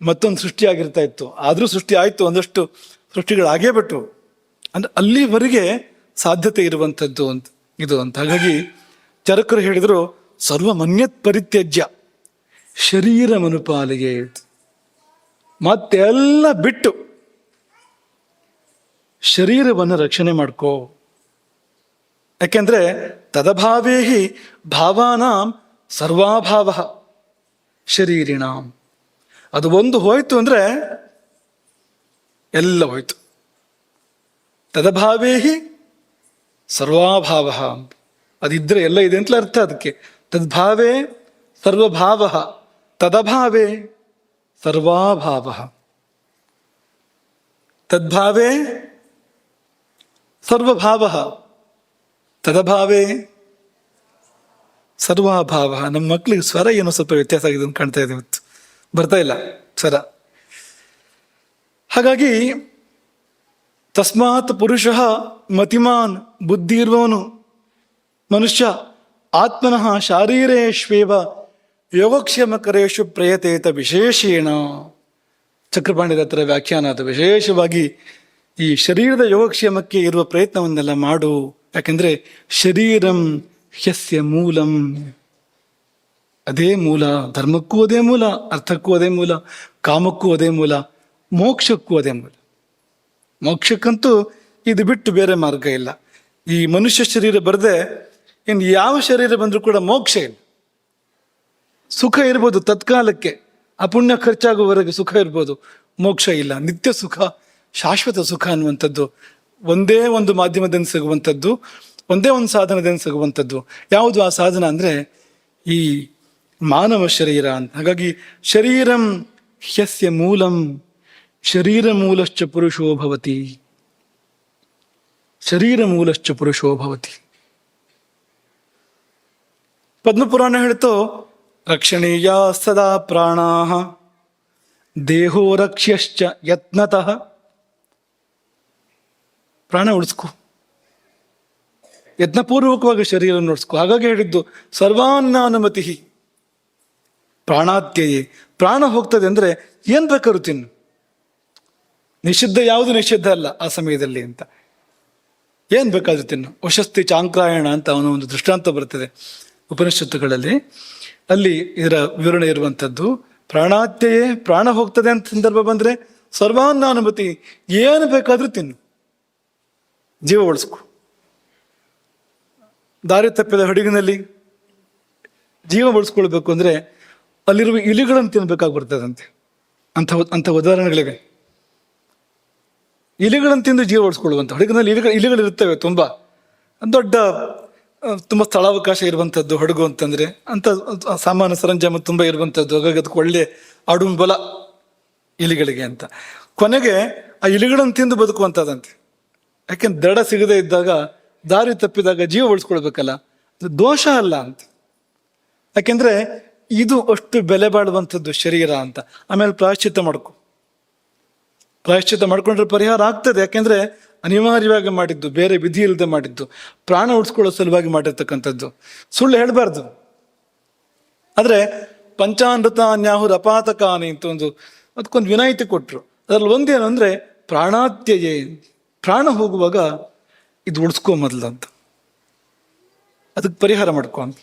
ಮತ್ತೊಂದು ಸೃಷ್ಟಿ ಆಗಿರ್ತಾ ಇತ್ತು. ಆದ್ರೂ ಸೃಷ್ಟಿ ಆಯ್ತು, ಒಂದಷ್ಟು ಸೃಷ್ಟಿಗಳಾಗೇ ಬಿಟ್ಟು ಅಂದ್ರೆ ಅಲ್ಲಿವರೆಗೆ ಸಾಧ್ಯತೆ ಇರುವಂಥದ್ದು ಅಂತ ಇದು ಅಂತ. ಹಾಗಾಗಿ ಚರಕರು ಹೇಳಿದರು, ಸರ್ವಮನ್ಯತ್ ಪರಿತ್ಯಜ್ಯ ಶರೀರ ಮನುಪಾಲಿಗೆ, ಮತ್ತೆಲ್ಲ ಬಿಟ್ಟು ಶರೀರವನ್ನು ರಕ್ಷಣೆ ಮಾಡ್ಕೋ. ಯಾಕೆಂದ್ರೆ ತದಭಾವೇಹಿ ಭಾವಾನಾಂ ಸರ್ವಾಭಾವ ಶರೀರಿಣಾಂ. ಅದು ಒಂದು ಹೋಯ್ತು ಅಂದ್ರೆ ಎಲ್ಲ ಹೋಯ್ತು. ತದಭಾವೇಹಿ ಸರ್ವಾಭಾವ, ಅದಿದ್ರೆ ಎಲ್ಲ ಇದೆ ಅಂತಲೇ ಅರ್ಥ. ಅದಕ್ಕೆ ತದ್ಭಾವೇ ಸರ್ವಭಾವ, ತದಭಾವೇ ಸರ್ವಾಭಾವ. ತದ್ಭಾವೇ ಸರ್ವಭಾವ, ತದಭಾವೇ ಸರ್ವಾಭಾವ. ನಮ್ಮ ಮಕ್ಕಳಿಗೆ ಸ್ವರ ಏನೋ ಸ್ವಲ್ಪ ವ್ಯತ್ಯಾಸ ಆಗಿದೆ ಅಂತ ಕಾಣ್ತಾ ಇದೆ, ಇವತ್ತು ಬರ್ತಾ ಇಲ್ಲ ಸ್ವರ. ಹಾಗಾಗಿ ತಸ್ಮಾತ್ ಪುರುಷ ಮತಿಮಾನ್, ಬುದ್ಧಿ ಇರುವವನು ಮನುಷ್ಯ ಆತ್ಮನಃ ಶಾರೀರೇಶ್ವೇವ ಯೋಗಕ್ಷೇಮಕರೇಶು ಪ್ರಯತೇತ ವಿಶೇಷೇಣ. ಚಕ್ರಪಾಣಿದ ಹತ್ರ ವ್ಯಾಖ್ಯಾನ ಅದು. ವಿಶೇಷವಾಗಿ ಈ ಶರೀರದ ಯೋಗಕ್ಷೇಮಕ್ಕೆ ಇರುವ ಪ್ರಯತ್ನವನ್ನೆಲ್ಲ ಮಾಡು. ಯಾಕೆಂದ್ರೆ ಶರೀರಂ ಹ್ಯಸ್ಯ ಮೂಲಂ, ಅದೇ ಮೂಲ. ಧರ್ಮಕ್ಕೂ ಅದೇ ಮೂಲ, ಅರ್ಥಕ್ಕೂ ಅದೇ ಮೂಲ, ಕಾಮಕ್ಕೂ ಅದೇ ಮೂಲ, ಮೋಕ್ಷಕ್ಕೂ ಅದೇ ಮೂಲ. ಮೋಕ್ಷಕ್ಕಂತೂ ಇದು ಬಿಟ್ಟು ಬೇರೆ ಮಾರ್ಗ ಇಲ್ಲ. ಈ ಮನುಷ್ಯ ಶರೀರ ಬರದೆ ಇನ್ನು ಯಾವ ಶರೀರ ಬಂದರೂ ಕೂಡ ಮೋಕ್ಷ ಇಲ್ಲ. ಸುಖ ಇರ್ಬೋದು ತತ್ಕಾಲಕ್ಕೆ, ಅಪುಣ್ಯ ಖರ್ಚಾಗುವವರೆಗೆ ಸುಖ ಇರ್ಬೋದು, ಮೋಕ್ಷ ಇಲ್ಲ. ನಿತ್ಯ ಸುಖ, ಶಾಶ್ವತ ಸುಖ ಅನ್ನುವಂಥದ್ದು ಒಂದೇ ಒಂದು ಮಾಧ್ಯಮದಿಂದ ಸಿಗುವಂಥದ್ದು, ಒಂದೇ ಒಂದು ಸಾಧನದಿಂದ ಸಿಗುವಂಥದ್ದು. ಯಾವುದು ಆ ಸಾಧನ ಅಂದರೆ ಈ ಮಾನವ ಶರೀರ ಅಂತ. ಹಾಗಾಗಿ ಶರೀರಂ ಹ್ಯಸ್ಯ ಮೂಲಂ ಶರೀರ ಮೂಲಶ್ಚ ಪುರುಷೋ ಭವತಿ, ಶರೀರ ಮೂಲಶ್ಚ ಪುರುಷೋ ಭವತಿ. ಪದ್ಮಪುರಾಣ ಹೇಳ್ತು, ರಕ್ಷಣೀಯ ಸದಾ ಪ್ರಾಣಾಃ ದೇಹೋ ರಕ್ಷ್ಯಶ್ಚ ಯತ್ನತಃ. ಪ್ರಾಣ ಉಳಿಸ್ಕೊ, ಯತ್ನಪೂರ್ವಕವಾಗಿ ಶರೀರ ಉಳಿಸ್ಕೊ. ಹಾಗಾಗಿ ಹೇಳಿದ್ದು ಸರ್ವಾನ್ನಾನುಮತಿ ಪ್ರಾಣಾತ್ಯಯೇ. ಪ್ರಾಣ ಹೋಗ್ತದೆ ಅಂದರೆ ಏನ್ ಬೇಕಾದ್ರೂ ತಿನ್ನು, ನಿಷಿದ್ಧ ಯಾವುದು ನಿಷಿದ್ಧ ಅಲ್ಲ ಆ ಸಮಯದಲ್ಲಿ ಅಂತ. ಏನ್ ಬೇಕಾದ್ರೂ ತಿನ್ನು. ವಶಸ್ತಿ ಚಾಂಕ್ರಾಯಣ ಅಂತ ಅವನ ಒಂದು ದೃಷ್ಟಾಂತ ಬರ್ತದೆ ಉಪನಿಷತ್ತುಗಳಲ್ಲಿ. ಅಲ್ಲಿ ಇದರ ವಿವರಣೆ ಇರುವಂಥದ್ದು. ಪ್ರಾಣಾತ್ಯಯೇ, ಪ್ರಾಣ ಹೋಗ್ತದೆ ಅಂತ ಸಂದರ್ಭ ಬಂದ್ರೆ ಸರ್ವಾನ್ನಾನುಮತಿ, ಏನು ಬೇಕಾದ್ರೂ ತಿನ್ನು, ಜೀವ ಉಳಿಸ್ಕೊ. ದಾರಿ ತಪ್ಪಿದ ಹಡಗಿನಲ್ಲಿ ಜೀವ ಉಳಿಸ್ಕೊಳ್ಬೇಕು ಅಂದ್ರೆ ಅಲ್ಲಿರುವ ಇಲಿಗಳನ್ನು ತಿನ್ಬೇಕಾಗಿ ಬರ್ತದಂತೆ. ಅಂಥ ಉದಾಹರಣೆಗಳಿವೆ. ಇಲಿಗಳನ್ನು ತಿಂದು ಜೀವ ಉಳಿಸ್ಕೊಳ್ಳುವಂಥ ಹಡಗಿನಲ್ಲಿ ಇಲಿಗಳಿರ್ತವೆ ತುಂಬ. ದೊಡ್ಡ ತುಂಬ ಸ್ಥಳಾವಕಾಶ ಇರುವಂಥದ್ದು ಹಡಗು ಅಂತಂದ್ರೆ, ಅಂತ ಸಾಮಾನ್ಯ ಸರಂಜಾಮ ತುಂಬ ಇರುವಂಥದ್ದು. ಹಾಗಾಗಿ ಅದಕ್ಕೆ ಒಳ್ಳೆ ಆಡುಂಬಲ ಇಲಿಗಳಿಗೆ ಅಂತ. ಕೊನೆಗೆ ಆ ಇಲಿಗಳನ್ನು ತಿಂದು ಬದುಕುವಂಥದ್ದಂತೆ. ಯಾಕೆಂದ್ರೆ ದಡ ಸಿಗದೆ ಇದ್ದಾಗ, ದಾರಿ ತಪ್ಪಿದಾಗ ಜೀವ ಉಳಿಸ್ಕೊಳ್ಬೇಕಲ್ಲ, ಅದು ದೋಷ ಅಲ್ಲ ಅಂತ. ಯಾಕೆಂದ್ರೆ ಇದು ಅಷ್ಟು ಬೆಲೆ ಬಾಳುವಂಥದ್ದು ಶರೀರ ಅಂತ. ಆಮೇಲೆ ಪ್ರಾಯಶ್ಚಿತ್ತ ಮಾಡ್ಕೊಂಡ್ರೆ ಪರಿಹಾರ ಆಗ್ತದೆ. ಯಾಕೆಂದ್ರೆ ಅನಿವಾರ್ಯವಾಗಿ ಮಾಡಿದ್ದು, ಬೇರೆ ವಿಧಿ ಇಲ್ಲದೆ ಮಾಡಿದ್ದು, ಪ್ರಾಣ ಉಳಿಸ್ಕೊಳ್ಳೋ ಸಲುವಾಗಿ ಮಾಡಿರ್ತಕ್ಕಂಥದ್ದು. ಸುಳ್ಳು ಹೇಳಬಾರ್ದು. ಆದ್ರೆ ಪಂಚಾನೃತಾನ್ಯಾಹುರ್ ಅಪಾತಕಾನಿ ಅಂತ ಅದಕ್ಕೊಂದು ವಿನಾಯಿತಿ ಕೊಟ್ರು. ಅದ್ರಲ್ಲಿ ಒಂದೇನು ಅಂದ್ರೆ ಪ್ರಾಣಾತ್ಯಯೇ, ಪ್ರಾಣ ಹೋಗುವಾಗ ಇದು ಉಳಿಸ್ಕೊ ಮೊದಲು ಅಂತ, ಅದಕ್ಕೆ ಪರಿಹಾರ ಮಾಡ್ಕೊ ಅಂತ.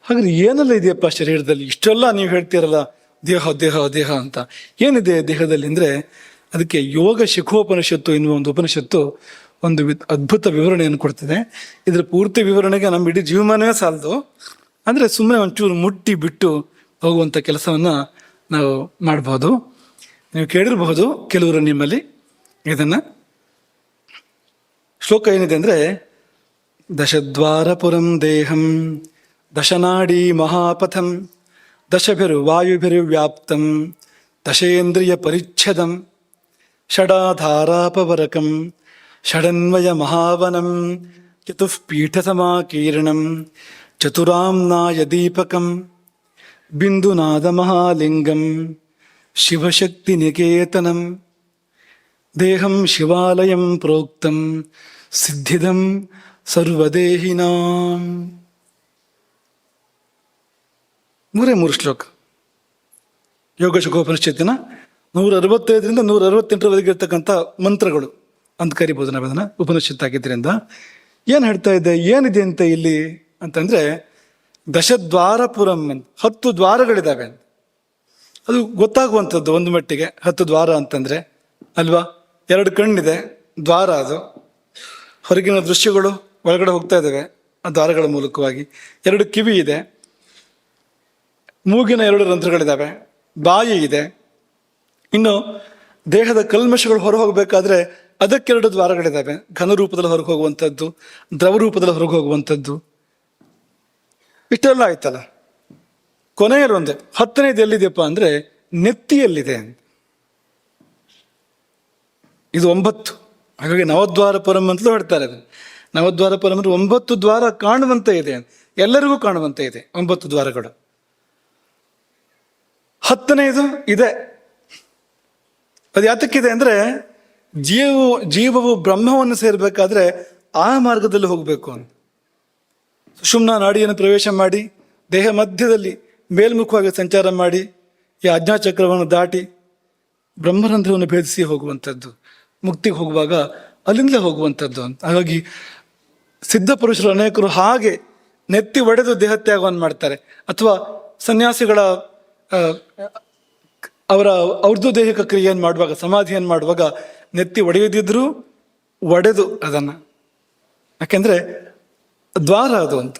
ಹಾಗಾದ್ರೆ ಏನೆಲ್ಲ ಇದೆಯಪ್ಪ ಶರೀರದಲ್ಲಿ? ಇಷ್ಟೆಲ್ಲ ನೀವು ಹೇಳ್ತೀರಲ್ಲ, ದೇಹ ದೇಹ ದೇಹ ಅಂತ. ಏನಿದೆ ದೇಹದಲ್ಲಿ ಅಂದ್ರೆ ಅದಕ್ಕೆ ಯೋಗ ಶಿಖೋಪನಿಷತ್ತು ಎನ್ನುವ ಒಂದು ಉಪನಿಷತ್ತು ಒಂದು ಅದ್ಭುತ ವಿವರಣೆಯನ್ನು ಕೊಡ್ತದೆ. ಇದರ ಪೂರ್ತಿ ವಿವರಣೆಗೆ ನಮ್ಮ ಇಡೀ ಜೀವಮಾನವೇ ಸಾಲದು. ಅಂದ್ರೆ ಸುಮ್ಮನೆ ಒಂಚೂರು ಮುಟ್ಟಿ ಬಿಟ್ಟು ಹೋಗುವಂಥ ಕೆಲಸವನ್ನ ನಾವು ಮಾಡಬಹುದು. ನೀವು ಕೇಳಿರಬಹುದು ಕೆಲವರು ನಿಮ್ಮಲ್ಲಿ ಇದನ್ನ. ಶ್ಲೋಕ ಏನಿದೆ ಅಂದ್ರೆ, ದಶದ್ವಾರಪುರಂ ದೇಹಂ ದಶನಾಡಿ ಮಹಾಪಥಂ ದಶಭಿರ್ವಾಯುಭಿರ್ವ್ಯಾಪ್ತಂ ದಶೇಂದ್ರಿಯ ಪರಿಚ್ಛದಂ ಷಡಾಧಾರಾಪವರಕಂ ಷಡನ್ವಯ ಮಹಾವನಂ ಚತುಃಪೀಠಸಮಾಕೀರ್ಣಂ ಚತುರಾಮ್ನಾಯ ದೀಪಕಂ ಬಿಂದುನಾದ ಮಹಾಲಿಂಗಂ ಶಿವಶಕ್ತಿ ನಿಕೇತನಂ ದೇಹಂ ಶಿವಾಲಯಂ ಪ್ರೋಕ್ತಂ ಸಿದ್ಧಿದಂ ಸರ್ವದೇಹಿನಾಂ. 3 ಶ್ಲೋಕ ಯೋಗ ಶಿಖೋಪನಿಷತ್ತಿನ 165ರಿಂದ 168ರವರೆಗೆ ಇರ್ತಕ್ಕಂಥ ಮಂತ್ರಗಳು ಅಂತ ಕರಿಬೋದು ನಾವು ಅದನ್ನು, ಉಪನಿಷತ್ತಾಗಿದ್ದರಿಂದ. ಏನು ಹೇಳ್ತಾ ಇದೆ, ಏನಿದೆ ಅಂತ ಇಲ್ಲಿ ಅಂತಂದರೆ, ದಶದ್ವಾರಪುರಂ ಅಂತ 10 ದ್ವಾರಗಳಿದ್ದಾವೆ. ಅದು ಗೊತ್ತಾಗುವಂಥದ್ದು ಒಂದು ಮಟ್ಟಿಗೆ, 10 ದ್ವಾರ ಅಂತಂದರೆ ಅಲ್ವಾ. 2 ಕಣ್ಣಿದೆ, ದ್ವಾರ ಅದು. ಹೊರಗಿನ ದೃಶ್ಯಗಳು ಒಳಗಡೆ ಹೋಗ್ತಾ ಇದ್ದಾವೆ ಆ ದ್ವಾರಗಳ ಮೂಲಕವಾಗಿ. 2 ಕಿವಿ ಇದೆ, ಮೂಗಿನ 2 ರಂಧ್ರಗಳಿದ್ದಾವೆ, ಬಾಯಿ ಇದೆ. ಇನ್ನು ದೇಹದ ಕಲ್ಮಶಗಳು ಹೊರ ಹೋಗಬೇಕಾದ್ರೆ ಅದಕ್ಕೆ 2 ದ್ವಾರಗಳಿದ್ದಾವೆ. ಘನ ರೂಪದಲ್ಲಿ ಹೊರಗೆ ಹೋಗುವಂಥದ್ದು, ದ್ರವ ರೂಪದಲ್ಲಿ ಹೊರಗೆ ಹೋಗುವಂಥದ್ದು. ಇಷ್ಟೆಲ್ಲ ಆಯ್ತಲ್ಲ. ಕೊನೆಯಲ್ಲಿ ಒಂದೇ 10ನೇದು ಎಲ್ಲಿದೆಯಪ್ಪ ಅಂದರೆ ನೆತ್ತಿಯಲ್ಲಿದೆ. ಇದು 9. ಹಾಗಾಗಿ ನವದ್ವಾರ ಪರಂ ಅಂತಲೂ ಹೇಳ್ತಾರೆ. ನವದ್ವಾರ ಪರಂ ಅಂದರೆ 9 ದ್ವಾರ ಕಾಣುವಂತೆ ಇದೆ, ಎಲ್ಲರಿಗೂ ಕಾಣುವಂತೆ ಇದೆ 9 ದ್ವಾರಗಳು. 10ನೇದು ಇದೆ. ಅದು ಯಾತಕ್ಕಿದೆ ಅಂದರೆ ಜೀವವು ಬ್ರಹ್ಮವನ್ನು ಸೇರಬೇಕಾದ್ರೆ ಆ ಮಾರ್ಗದಲ್ಲಿ ಹೋಗಬೇಕು ಅಂತ. ಸುಷುಮ್ನಾ ನಾಡಿಯನ್ನು ಪ್ರವೇಶ ಮಾಡಿ ದೇಹ ಮಧ್ಯದಲ್ಲಿ ಮೇಲ್ಮುಖವಾಗಿ ಸಂಚಾರ ಮಾಡಿ ಈ ಆಜ್ಞಾಚಕ್ರವನ್ನು ದಾಟಿ ಬ್ರಹ್ಮರಂಧ್ರವನ್ನು ಭೇದಿಸಿ ಹೋಗುವಂಥದ್ದು, ಮುಕ್ತಿಗೆ ಹೋಗುವಾಗ ಅಲ್ಲಿಂದಲೇ ಹೋಗುವಂಥದ್ದು ಅಂತ. ಹಾಗಾಗಿ ಸಿದ್ಧ ಪುರುಷರು ಅನೇಕರು ಹಾಗೆ ನೆತ್ತಿ ಒಡೆದು ದೇಹತ್ಯಾಗವನ್ನು ಮಾಡ್ತಾರೆ. ಅಥವಾ ಸನ್ಯಾಸಿಗಳ ಅವ್ರದ್ದು ದೈಹಿಕ ಕ್ರಿಯೆಯನ್ನು ಮಾಡುವಾಗ, ಸಮಾಧಿಯನ್ನು ಮಾಡುವಾಗ ನೆತ್ತಿ ಒಡೆಯದಿದ್ರೂ ಒಡೆದು ಅದನ್ನು, ಯಾಕೆಂದರೆ ದ್ವಾರ ಅದು ಅಂತ.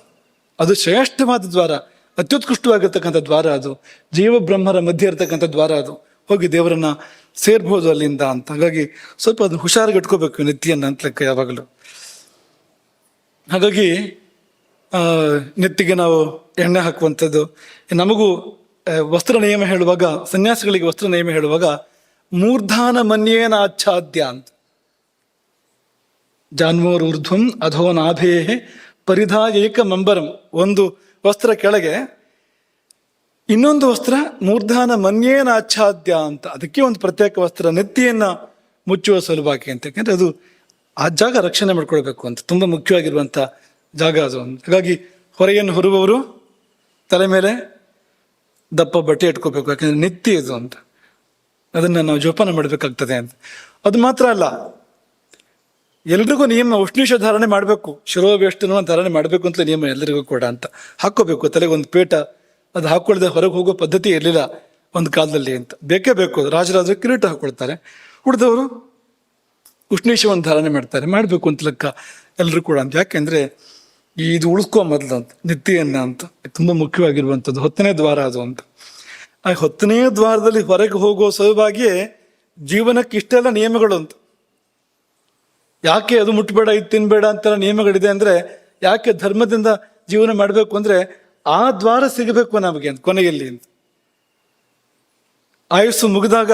ಅದು ಶ್ರೇಷ್ಠವಾದ ದ್ವಾರ, ಅತ್ಯುತ್ಕೃಷ್ಟವಾಗಿರ್ತಕ್ಕಂಥ ದ್ವಾರ ಅದು. ಜೀವ ಬ್ರಹ್ಮರ ಮಧ್ಯೆ ಇರ್ತಕ್ಕಂಥ ದ್ವಾರ ಅದು. ಹೋಗಿ ದೇವರನ್ನ ಸೇರ್ಬೋದು ಅಲ್ಲಿಂದ ಅಂತ. ಹಾಗಾಗಿ ಸ್ವಲ್ಪ ಅದನ್ನು ಹುಷಾರಾಗಿ ಇಟ್ಕೋಬೇಕು ನೆತ್ತಿಯನ್ನು ಅಂತ ಲೆಕ್ಕ ಯಾವಾಗಲೂ. ಹಾಗಾಗಿ ನೆತ್ತಿಗೆ ನಾವು ಎಣ್ಣೆ ಹಾಕುವಂಥದ್ದು. ನಮಗೂ ವಸ್ತ್ರ ನಿಯಮ ಹೇಳುವಾಗ, ಸನ್ಯಾಸಿಗಳಿಗೆ ವಸ್ತ್ರ ನಿಯಮ ಹೇಳುವಾಗ ಮೂರ್ಧಾನ ಮನ್ಯೇನ ಆಚ್ಛಾದ್ಯ ಅಂತ. ಜಾನ್ಮೋರೂರ್ಧ್ವಂ ಅಧೋ ನಾಭೇ ಪರಿಧಾಯೈಕ ಮಂಬರಂ. ಒಂದು ವಸ್ತ್ರ ಕೆಳಗೆ, ಇನ್ನೊಂದು ವಸ್ತ್ರ ಮೂರ್ಧಾನ ಮನ್ಯೇನ ಆಚ್ಛಾದ್ಯ ಅಂತ. ಅದಕ್ಕೆ ಒಂದು ಪ್ರತ್ಯೇಕ ವಸ್ತ್ರ, ನೆತ್ತಿಯನ್ನು ಮುಚ್ಚುವ ಸಲುವಾಗಿ ಅಂತ. ಯಾಕೆಂದರೆ ಅದು ಆ ಜಾಗ ರಕ್ಷಣೆ ಮಾಡ್ಕೊಳ್ಬೇಕು ಅಂತ, ತುಂಬ ಮುಖ್ಯವಾಗಿರುವಂಥ ಜಾಗ ಅದು. ಹಾಗಾಗಿ ಹೊರೆಯನ್ನು ಹೊರುವವರು ತಲೆ ಮೇಲೆ ದಪ್ಪ ಬಟ್ಟೆ ಇಟ್ಕೋಬೇಕು, ಯಾಕೆಂದರೆ ನೆತ್ತಿ ಇದು ಅಂತ. ಅದನ್ನು ನಾವು ಜೋಪಾನ ಮಾಡಬೇಕಾಗ್ತದೆ ಅಂತ. ಅದು ಮಾತ್ರ ಅಲ್ಲ, ಎಲ್ರಿಗೂ ನಿಯಮ ಉಷ್ಣೀಷ ಧಾರಣೆ ಮಾಡಬೇಕು, ಶಿರೋವೇಷ್ಟನ ಧಾರಣೆ ಮಾಡಬೇಕು ಅಂತ ನಿಯಮ ಎಲ್ಲರಿಗೂ ಕೂಡ ಅಂತ. ಹಾಕ್ಕೋಬೇಕು ತಲೆಗೊಂದು ಪೇಟ. ಅದು ಹಾಕ್ಕೊಳ್ದೆ ಹೊರಗೆ ಹೋಗೋ ಪದ್ಧತಿ ಇರಲಿಲ್ಲ ಒಂದು ಕಾಲದಲ್ಲಿ ಅಂತ. ಬೇಕೇ ಬೇಕು. ರಾಜರಾಜರು ಕಿರೀಟ ಹಾಕ್ಕೊಳ್ತಾರೆ, ಉಳಿದವರು ಉಷ್ಣೀಷವನ್ನು ಧಾರಣೆ ಮಾಡ್ತಾರೆ. ಮಾಡಬೇಕು ಅಂತ ಲೆಕ್ಕ ಎಲ್ಲರೂ ಕೂಡ ಅಂತ. ಯಾಕೆಂದರೆ ಇದು ಉಳಿಸ್ಕೋ ಮೊದಲು ಅಂತ, ನೆತ್ತಿಯನ್ನು ಅಂತ. ತುಂಬ ಮುಖ್ಯವಾಗಿರುವಂಥದ್ದು 10ನೇ ದ್ವಾರ ಅದು ಅಂತ. ಆ 10ನೇ ದ್ವಾರದಲ್ಲಿ ಹೊರಗೆ ಹೋಗೋ ಸಲುವಾಗಿಯೇ ಜೀವನಕ್ಕೆ ಇಷ್ಟೆಲ್ಲ ನಿಯಮಗಳು ಅಂತ. ಯಾಕೆ ಅದು ಮುಟ್ಟಬೇಡ, ಇದು ತಿನ್ಬೇಡ ಅಂತೆಲ್ಲ ನಿಯಮಗಳಿದೆ ಅಂದರೆ, ಯಾಕೆ ಧರ್ಮದಿಂದ ಜೀವನ ಮಾಡಬೇಕು ಅಂದರೆ ಆ ದ್ವಾರ ಸಿಗಬೇಕು ನಮಗೆ ಅಂತ ಕೊನೆಯಲ್ಲಿ ಅಂತ. ಆಯುಸ್ಸು ಮುಗಿದಾಗ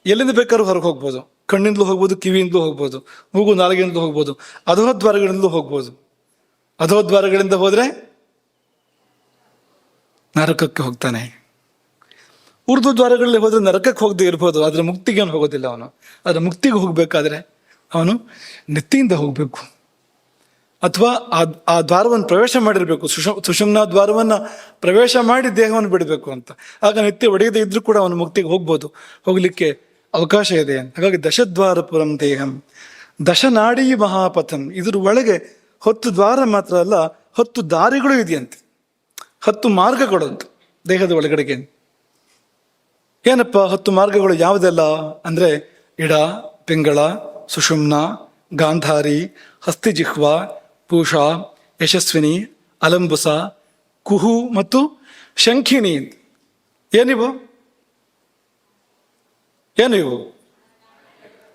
ಎಲ್ಲಿಂದ ಬೇಕಾದ್ರೂ ಹೊರಗೆ ಹೋಗ್ಬೋದು. ಕಣ್ಣಿಂದಲೂ ಹೋಗ್ಬೋದು, ಕಿವಿಯಿಂದಲೂ ಹೋಗ್ಬೋದು, ಮೂಗು ನಾಲಿಗೆಯಿಂದಲೂ ಹೋಗ್ಬೋದು, ಅಧೋದ್ವಾರಗಳಿಂದಲೂ ಹೋಗ್ಬೋದು. ಅಧೋದ್ವಾರಗಳಿಂದ ಹೋದರೆ ನರಕಕ್ಕೆ ಹೋಗ್ತಾನೆ. ಉರ್ದು ದ್ವಾರಗಳಲ್ಲಿ ಹೋದರೆ ನರಕಕ್ಕೆ ಹೋಗದೆ ಇರ್ಬೋದು, ಆದರೆ ಮುಕ್ತಿಗೆ ಅವನು ಹೋಗೋದಿಲ್ಲ. ಅವನು ಅದರ ಮುಕ್ತಿಗೆ ಹೋಗಬೇಕಾದ್ರೆ ಅವನು ನೆತ್ತಿಯಿಂದ ಹೋಗಬೇಕು, ಅಥವಾ ಆ ದ್ವಾರವನ್ನು ಪ್ರವೇಶ ಮಾಡಿರಬೇಕು. ಸುಷುಮ್ನಾ ದ್ವಾರವನ್ನು ಪ್ರವೇಶ ಮಾಡಿ ದೇಹವನ್ನು ಬಿಡಬೇಕು ಅಂತ. ಆಗ ನೆತ್ತಿ ಒಡೆಯದೇ ಇದ್ರೂ ಕೂಡ ಅವನು ಮುಕ್ತಿಗೆ ಹೋಗಲಿಕ್ಕೆ ಅವಕಾಶ ಇದೆ. ಹಾಗಾಗಿ ದಶದ್ವಾರಪುರಂ ದೇಹಂ ದಶನಾಡಿ ಮಹಾಪಥಂ. ಇದ್ರ ಒಳಗೆ 10 ದ್ವಾರ ಮಾತ್ರ ಅಲ್ಲ, 10 ದಾರಿಗಳು ಇದೆಯಂತೆ, 10 ಮಾರ್ಗಗಳು ಅಂತ ದೇಹದ ಒಳಗಡೆಗೆ. ಏನಪ್ಪ 10 ಮಾರ್ಗಗಳು ಯಾವುದೆಲ್ಲ ಅಂದರೆ, ಇಡ, ಪಿಂಗಳ, ಸುಷುಮ್ನ, ಗಾಂಧಾರಿ, ಹಸ್ತಿಜಿಹ್ವ, ಪೂಷ, ಯಶಸ್ವಿನಿ, ಅಲಂಬುಸ, ಕುಹು ಮತ್ತು ಶಂಖಿನಿ. ಏನಿವು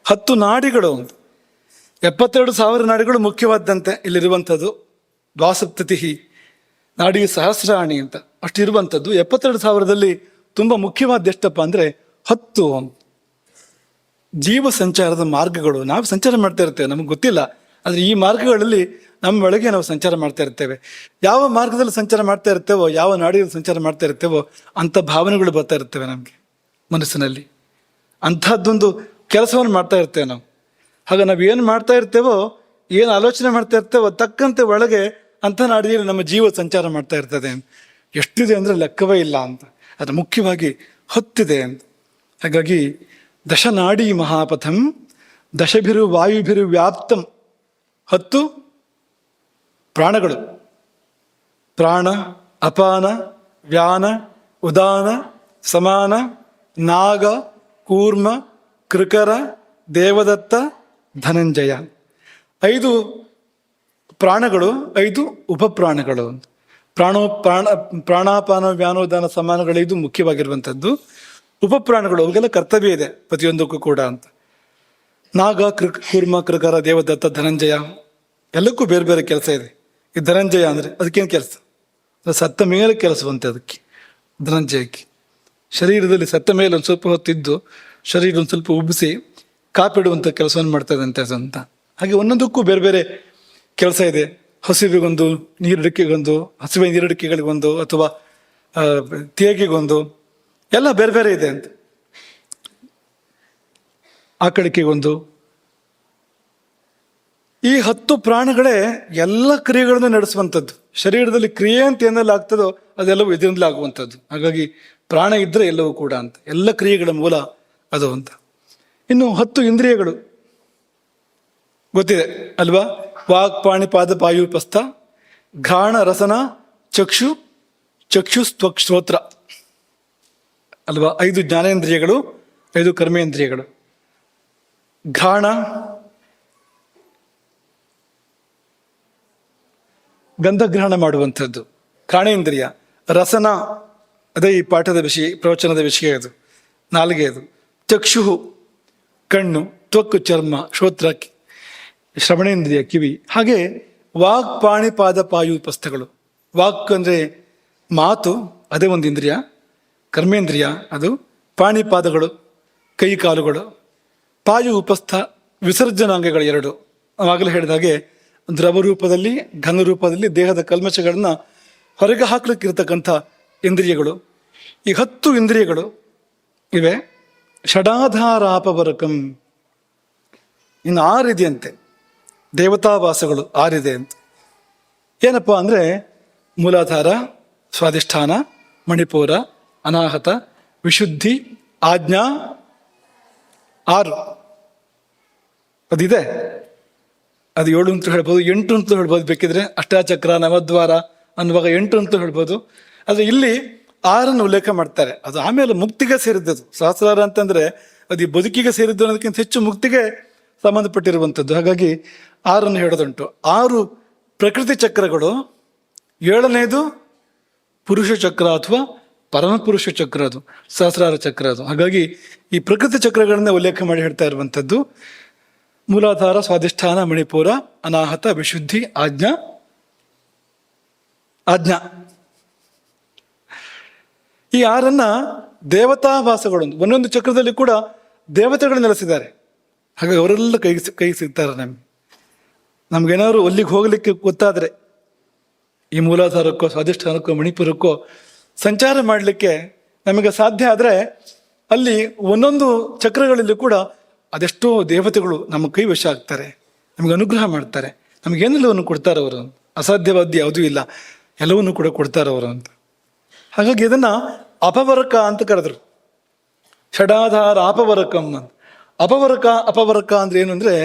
10 ನಾಡಿಗಳು. 72,000 ನಾಡಿಗಳು ಮುಖ್ಯವಾದಂತೆ ಇಲ್ಲಿರುವಂಥದ್ದು. ದ್ವಾಸಪ್ತತಿ ನಾಡಿ ಸಹಸ್ರಾಣಿ ಅಂತ ಅಷ್ಟು ಇರುವಂಥದ್ದು. 72,000ದಲ್ಲಿ ತುಂಬ ಮುಖ್ಯವಾದ ಎಷ್ಟಪ್ಪ ಅಂದರೆ 10 ಜೀವ ಸಂಚಾರದ ಮಾರ್ಗಗಳು. ನಾವು ಸಂಚಾರ ಮಾಡ್ತಾ ಇರ್ತೇವೆ, ನಮಗೆ ಗೊತ್ತಿಲ್ಲ, ಆದರೆ ಈ ಮಾರ್ಗಗಳಲ್ಲಿ ನಮ್ಮ ಒಳಗೆ ನಾವು ಸಂಚಾರ ಮಾಡ್ತಾ ಇರ್ತೇವೆ. ಯಾವ ಮಾರ್ಗದಲ್ಲಿ ಸಂಚಾರ ಮಾಡ್ತಾ ಇರ್ತೇವೋ, ಯಾವ ನಾಡಿಯಲ್ಲಿ ಸಂಚಾರ ಮಾಡ್ತಾ ಇರ್ತೇವೋ ಅಂಥ ಭಾವನೆಗಳು ಬರ್ತಾ ಇರ್ತೇವೆ ನಮಗೆ ಮನಸ್ಸಿನಲ್ಲಿ. ಅಂಥದ್ದೊಂದು ಕೆಲಸವನ್ನು ಮಾಡ್ತಾ ಇರ್ತೇವೆ ನಾವು. ಹಾಗೆ ನಾವು ಏನು ಮಾಡ್ತಾ ಇರ್ತೇವೋ, ಏನು ಆಲೋಚನೆ ಮಾಡ್ತಾ ಇರ್ತೇವೋ ತಕ್ಕಂತೆ ಒಳಗೆ ಅಂಥ ನಾಡಿಯಲ್ಲಿ ನಮ್ಮ ಜೀವ ಸಂಚಾರ ಮಾಡ್ತಾ ಇರ್ತದೆ. ಎಷ್ಟಿದೆ ಅಂದರೆ ಲೆಕ್ಕವೇ ಇಲ್ಲ ಅಂತ. ಅದು ಮುಖ್ಯವಾಗಿ 10 ಅಂತ. ಹಾಗಾಗಿ ದಶನಾಡಿ ಮಹಾಪಥಂ ದಶಭಿರು ವಾಯುಭಿರು ವ್ಯಾಪ್ತಂ. 10 ಪ್ರಾಣಗಳು: ಪ್ರಾಣ, ಅಪಾನ, ವ್ಯಾನ, ಉದಾನ, ಸಮಾನ, ನಾಗ, ಕೂರ್ಮ, ಕೃಕರ, ದೇವದತ್ತ, ಧನಂಜಯ. 5 ಪ್ರಾಣಗಳು, 5 ಉಪಪ್ರಾಣಗಳು. ಪ್ರಾಣಾಪಾನ, ವ್ಯಾನೋದಾನ, ಸಮಾನಗಳು ಇದು ಮುಖ್ಯವಾಗಿರುವಂಥದ್ದು. ಉಪಪ್ರಾಣಗಳು ಅವುಗೆಲ್ಲ ಕರ್ತವ್ಯ ಇದೆ ಪ್ರತಿಯೊಂದಕ್ಕೂ ಕೂಡ ಅಂತ. ನಾಗ, ಕೂರ್ಮ, ಕೃಕರ, ದೇವದತ್ತ, ಧನಂಜಯ ಎಲ್ಲಕ್ಕೂ ಬೇರೆ ಬೇರೆ ಕೆಲಸ ಇದೆ. ಈ ಧನಂಜಯ ಅಂದರೆ ಅದಕ್ಕೇನು ಕೆಲಸ? ಸತ್ತ ಮೇಲೆ ಕೆಲಸವಂತೆ ಅದಕ್ಕೆ, ಧನಂಜಯಕ್ಕೆ. ಶರೀರದಲ್ಲಿ ಸತ್ತ ಮೇಲೆ ಒಂದು ಸ್ವಲ್ಪ ಹೊತ್ತಿದ್ದು ಶರೀರ ಒಂದು ಸ್ವಲ್ಪ ಉಬ್ಬಿಸಿ ಕಾಪಿಡುವಂಥ ಕೆಲಸವನ್ನು ಮಾಡ್ತದಂತೆ ಅಂತ. ಹಾಗೆ ಒಂದೊಂದಕ್ಕೂ ಬೇರೆ ಬೇರೆ ಕೆಲಸ ಇದೆ. ಹಸಿವಿಗೊಂದು, ನೀರಿಡಿಕೆಗೊಂದು, ಹಸಿವೆ ನೀರಿಡಿಕೆಗಳಿಗೊಂದು, ಅಥವಾ ತೇಗಿಗೊಂದು, ಎಲ್ಲ ಬೇರೆ ಬೇರೆ ಇದೆ ಅಂತ. ಆಕಳಿಕೆಗೊಂದು. ಈ 10 ಪ್ರಾಣಗಳೇ ಎಲ್ಲ ಕ್ರಿಯೆಗಳನ್ನು ನಡೆಸುವಂಥದ್ದು. ಶರೀರದಲ್ಲಿ ಕ್ರಿಯೆ ಅಂತ ಏನೆಲ್ಲ ಆಗ್ತದೋ ಅದೆಲ್ಲವೂ ಇದರಿಂದಲೇ ಆಗುವಂಥದ್ದು. ಹಾಗಾಗಿ ಪ್ರಾಣ ಇದ್ದರೆ ಎಲ್ಲವೂ ಕೂಡ ಅಂತ, ಎಲ್ಲ ಕ್ರಿಯೆಗಳ ಮೂಲ ಅದು ಅಂತ. ಇನ್ನು 10 ಇಂದ್ರಿಯಗಳು ಗೊತ್ತಿದೆ ಅಲ್ವಾ? ವಾಕ್, ಪಾಣಿ, ಪಾದ, ಪಾಯುಪಸ್ಥ, ಘ್ರಾಣ, ರಸನ, ಚಕ್ಷು, ಚಕ್ಷುಸ್ತ್ವಕ್, ಶ್ರೋತ್ರ ಅಲ್ವಾ? 5 ಜ್ಞಾನೇಂದ್ರಿಯಗಳು, 5 ಕರ್ಮೇಂದ್ರಿಯಗಳು. ಘ್ರಾಣ ಗಂಧಗ್ರಹಣ ಮಾಡುವಂಥದ್ದು, ಘ್ರಾಣೇಂದ್ರಿಯ. ರಸನ ಅದೇ ಈ ಪಾಠದ ವಿಷಯ, ಪ್ರವಚನದ ವಿಷಯ ಅದು, ನಾಲಿಗೆ ಅದು. ಚಕ್ಷು ಕಣ್ಣು, ತ್ವಕ್ ಚರ್ಮ, ಶ್ರೋತ್ರ ಶ್ರವಣೇಂದ್ರಿಯ ಕಿವಿ. ಹಾಗೆ ವಾಕ್, ಪಾಣಿ, ಪಾದ, ಪಾಯು ಉಪಸ್ಥಗಳು. ವಾಕ್ ಅಂದರೆ ಮಾತು, ಅದೇ ಒಂದು ಇಂದ್ರಿಯ, ಕರ್ಮೇಂದ್ರಿಯ ಅದು. ಪಾಣಿಪಾದಗಳು ಕೈ ಕಾಲುಗಳು. ಪಾಯು ಉಪಸ್ಥ ವಿಸರ್ಜನಾಂಗಗಳು 2. ಆವಾಗಲೇ ಹೇಳಿದಾಗೆ ದ್ರವ ರೂಪದಲ್ಲಿ, ಘನ ರೂಪದಲ್ಲಿ ದೇಹದ ಕಲ್ಮಶಗಳನ್ನ ಹೊರಗೆ ಹಾಕ್ಲಿಕ್ಕಿರ್ತಕ್ಕಂಥ ಇಂದ್ರಿಯಗಳು. ಈ 10 ಇಂದ್ರಿಯಗಳು ಇವೆ. ಷಡಾಧಾರಾಪವರಕಂ. ಇನ್ನು 6 ಇದೆಯಂತೆ, ದೇವತಾವಾಸಗಳು 6 ಇದೆ ಅಂತ. ಏನಪ್ಪ ಅಂದರೆ ಮೂಲಾಧಾರ, ಸ್ವಾಧಿಷ್ಠಾನ, ಮಣಿಪುರ, ಅನಾಹತ, ವಿಶುದ್ಧಿ, ಆಜ್ಞಾ. 6 ಅದಿದೆ. ಅದು 7 ಅಂತ ಹೇಳ್ಬೋದು, 8 ಅಂತ ಹೇಳ್ಬೋದು ಬೇಕಿದ್ರೆ. ಅಷ್ಟಾಚಕ್ರ, ನವದ್ವಾರ ಅನ್ನುವಾಗ 8 ಅಂತ ಹೇಳ್ಬೋದು. ಆದರೆ ಇಲ್ಲಿ 6 ಉಲ್ಲೇಖ ಮಾಡ್ತಾರೆ. ಅದು ಆಮೇಲೆ ಮುಕ್ತಿಗೆ ಸೇರಿದ್ದದು. ಸಹಸ್ರಾರ ಅಂತಂದ್ರೆ ಅದು ಈ ಬದುಕಿಗೆ ಸೇರಿದ್ದು ಅನ್ನೋದಕ್ಕಿಂತ ಹೆಚ್ಚು ಮುಕ್ತಿಗೆ ಸಂಬಂಧಪಟ್ಟಿರುವಂಥದ್ದು. ಹಾಗಾಗಿ 6 ಹೇಳೋದುಂಟು. 6 ಪ್ರಕೃತಿ ಚಕ್ರಗಳು, 7ನೇದು ಪುರುಷ ಚಕ್ರ ಅಥವಾ ಪರಮಪುರುಷ ಚಕ್ರ, ಅದು ಸಹಸ್ರಾರ ಚಕ್ರ ಅದು. ಹಾಗಾಗಿ ಈ ಪ್ರಕೃತಿ ಚಕ್ರಗಳನ್ನ ಉಲ್ಲೇಖ ಮಾಡಿ ಹೇಳ್ತಾ ಇರುವಂಥದ್ದು. ಮೂಲಾಧಾರ, ಸ್ವಾಧಿಷ್ಠಾನ, ಮಣಿಪುರ, ಅನಾಹತ, ವಿಶುದ್ಧಿ, ಆಜ್ಞಾ. ಈ 6 ದೇವತಾವಾಸಗಳು. ಒಂದೊಂದು ಚಕ್ರದಲ್ಲಿ ಕೂಡ ದೇವತೆಗಳು ನೆಲೆಸಿದ್ದಾರೆ. ಹಾಗಾಗಿ ಅವರೆಲ್ಲ ಕೈ ಸಿಗ್ತಾರೆ ನಮ್ಗೇನಾದ್ರು ಅಲ್ಲಿಗೆ ಹೋಗ್ಲಿಕ್ಕೆ ಗೊತ್ತಾದ್ರೆ, ಈ ಮೂಲಾಧಾರಕ್ಕೋ, ಸ್ವಾಧಿಷ್ಠಾನಕ್ಕೋ, ಮಣಿಪುರಕ್ಕೋ ಸಂಚಾರ ಮಾಡಲಿಕ್ಕೆ ನಮಗೆ ಸಾಧ್ಯ ಆದರೆ, ಅಲ್ಲಿ ಒಂದೊಂದು ಚಕ್ರಗಳಲ್ಲಿ ಕೂಡ ಅದೆಷ್ಟೋ ದೇವತೆಗಳು ನಮ್ಮ ಕೈ ವಶ ಆಗ್ತಾರೆ, ನಮಗೆ ಅನುಗ್ರಹ ಮಾಡ್ತಾರೆ, ನಮಗೇನೆಲ್ಲವನ್ನು ಕೊಡ್ತಾರೆ ಅವರು. ಅಸಾಧ್ಯವಾದ ಯಾವುದೂ ಇಲ್ಲ, ಎಲ್ಲವನ್ನೂ ಕೂಡ ಕೊಡ್ತಾರೆ ಅವರು ಅಂತ. ಹಾಗಾಗಿ ಇದನ್ನ ಅಪವರಕ ಅಂತ ಕರೆದ್ರು. ಷಡಾಧಾರ ಅಪವರಕಂ ಅಂತ. ಅಪವರಕ ಅಂದ್ರೆ ಏನು ಅಂದ್ರೆ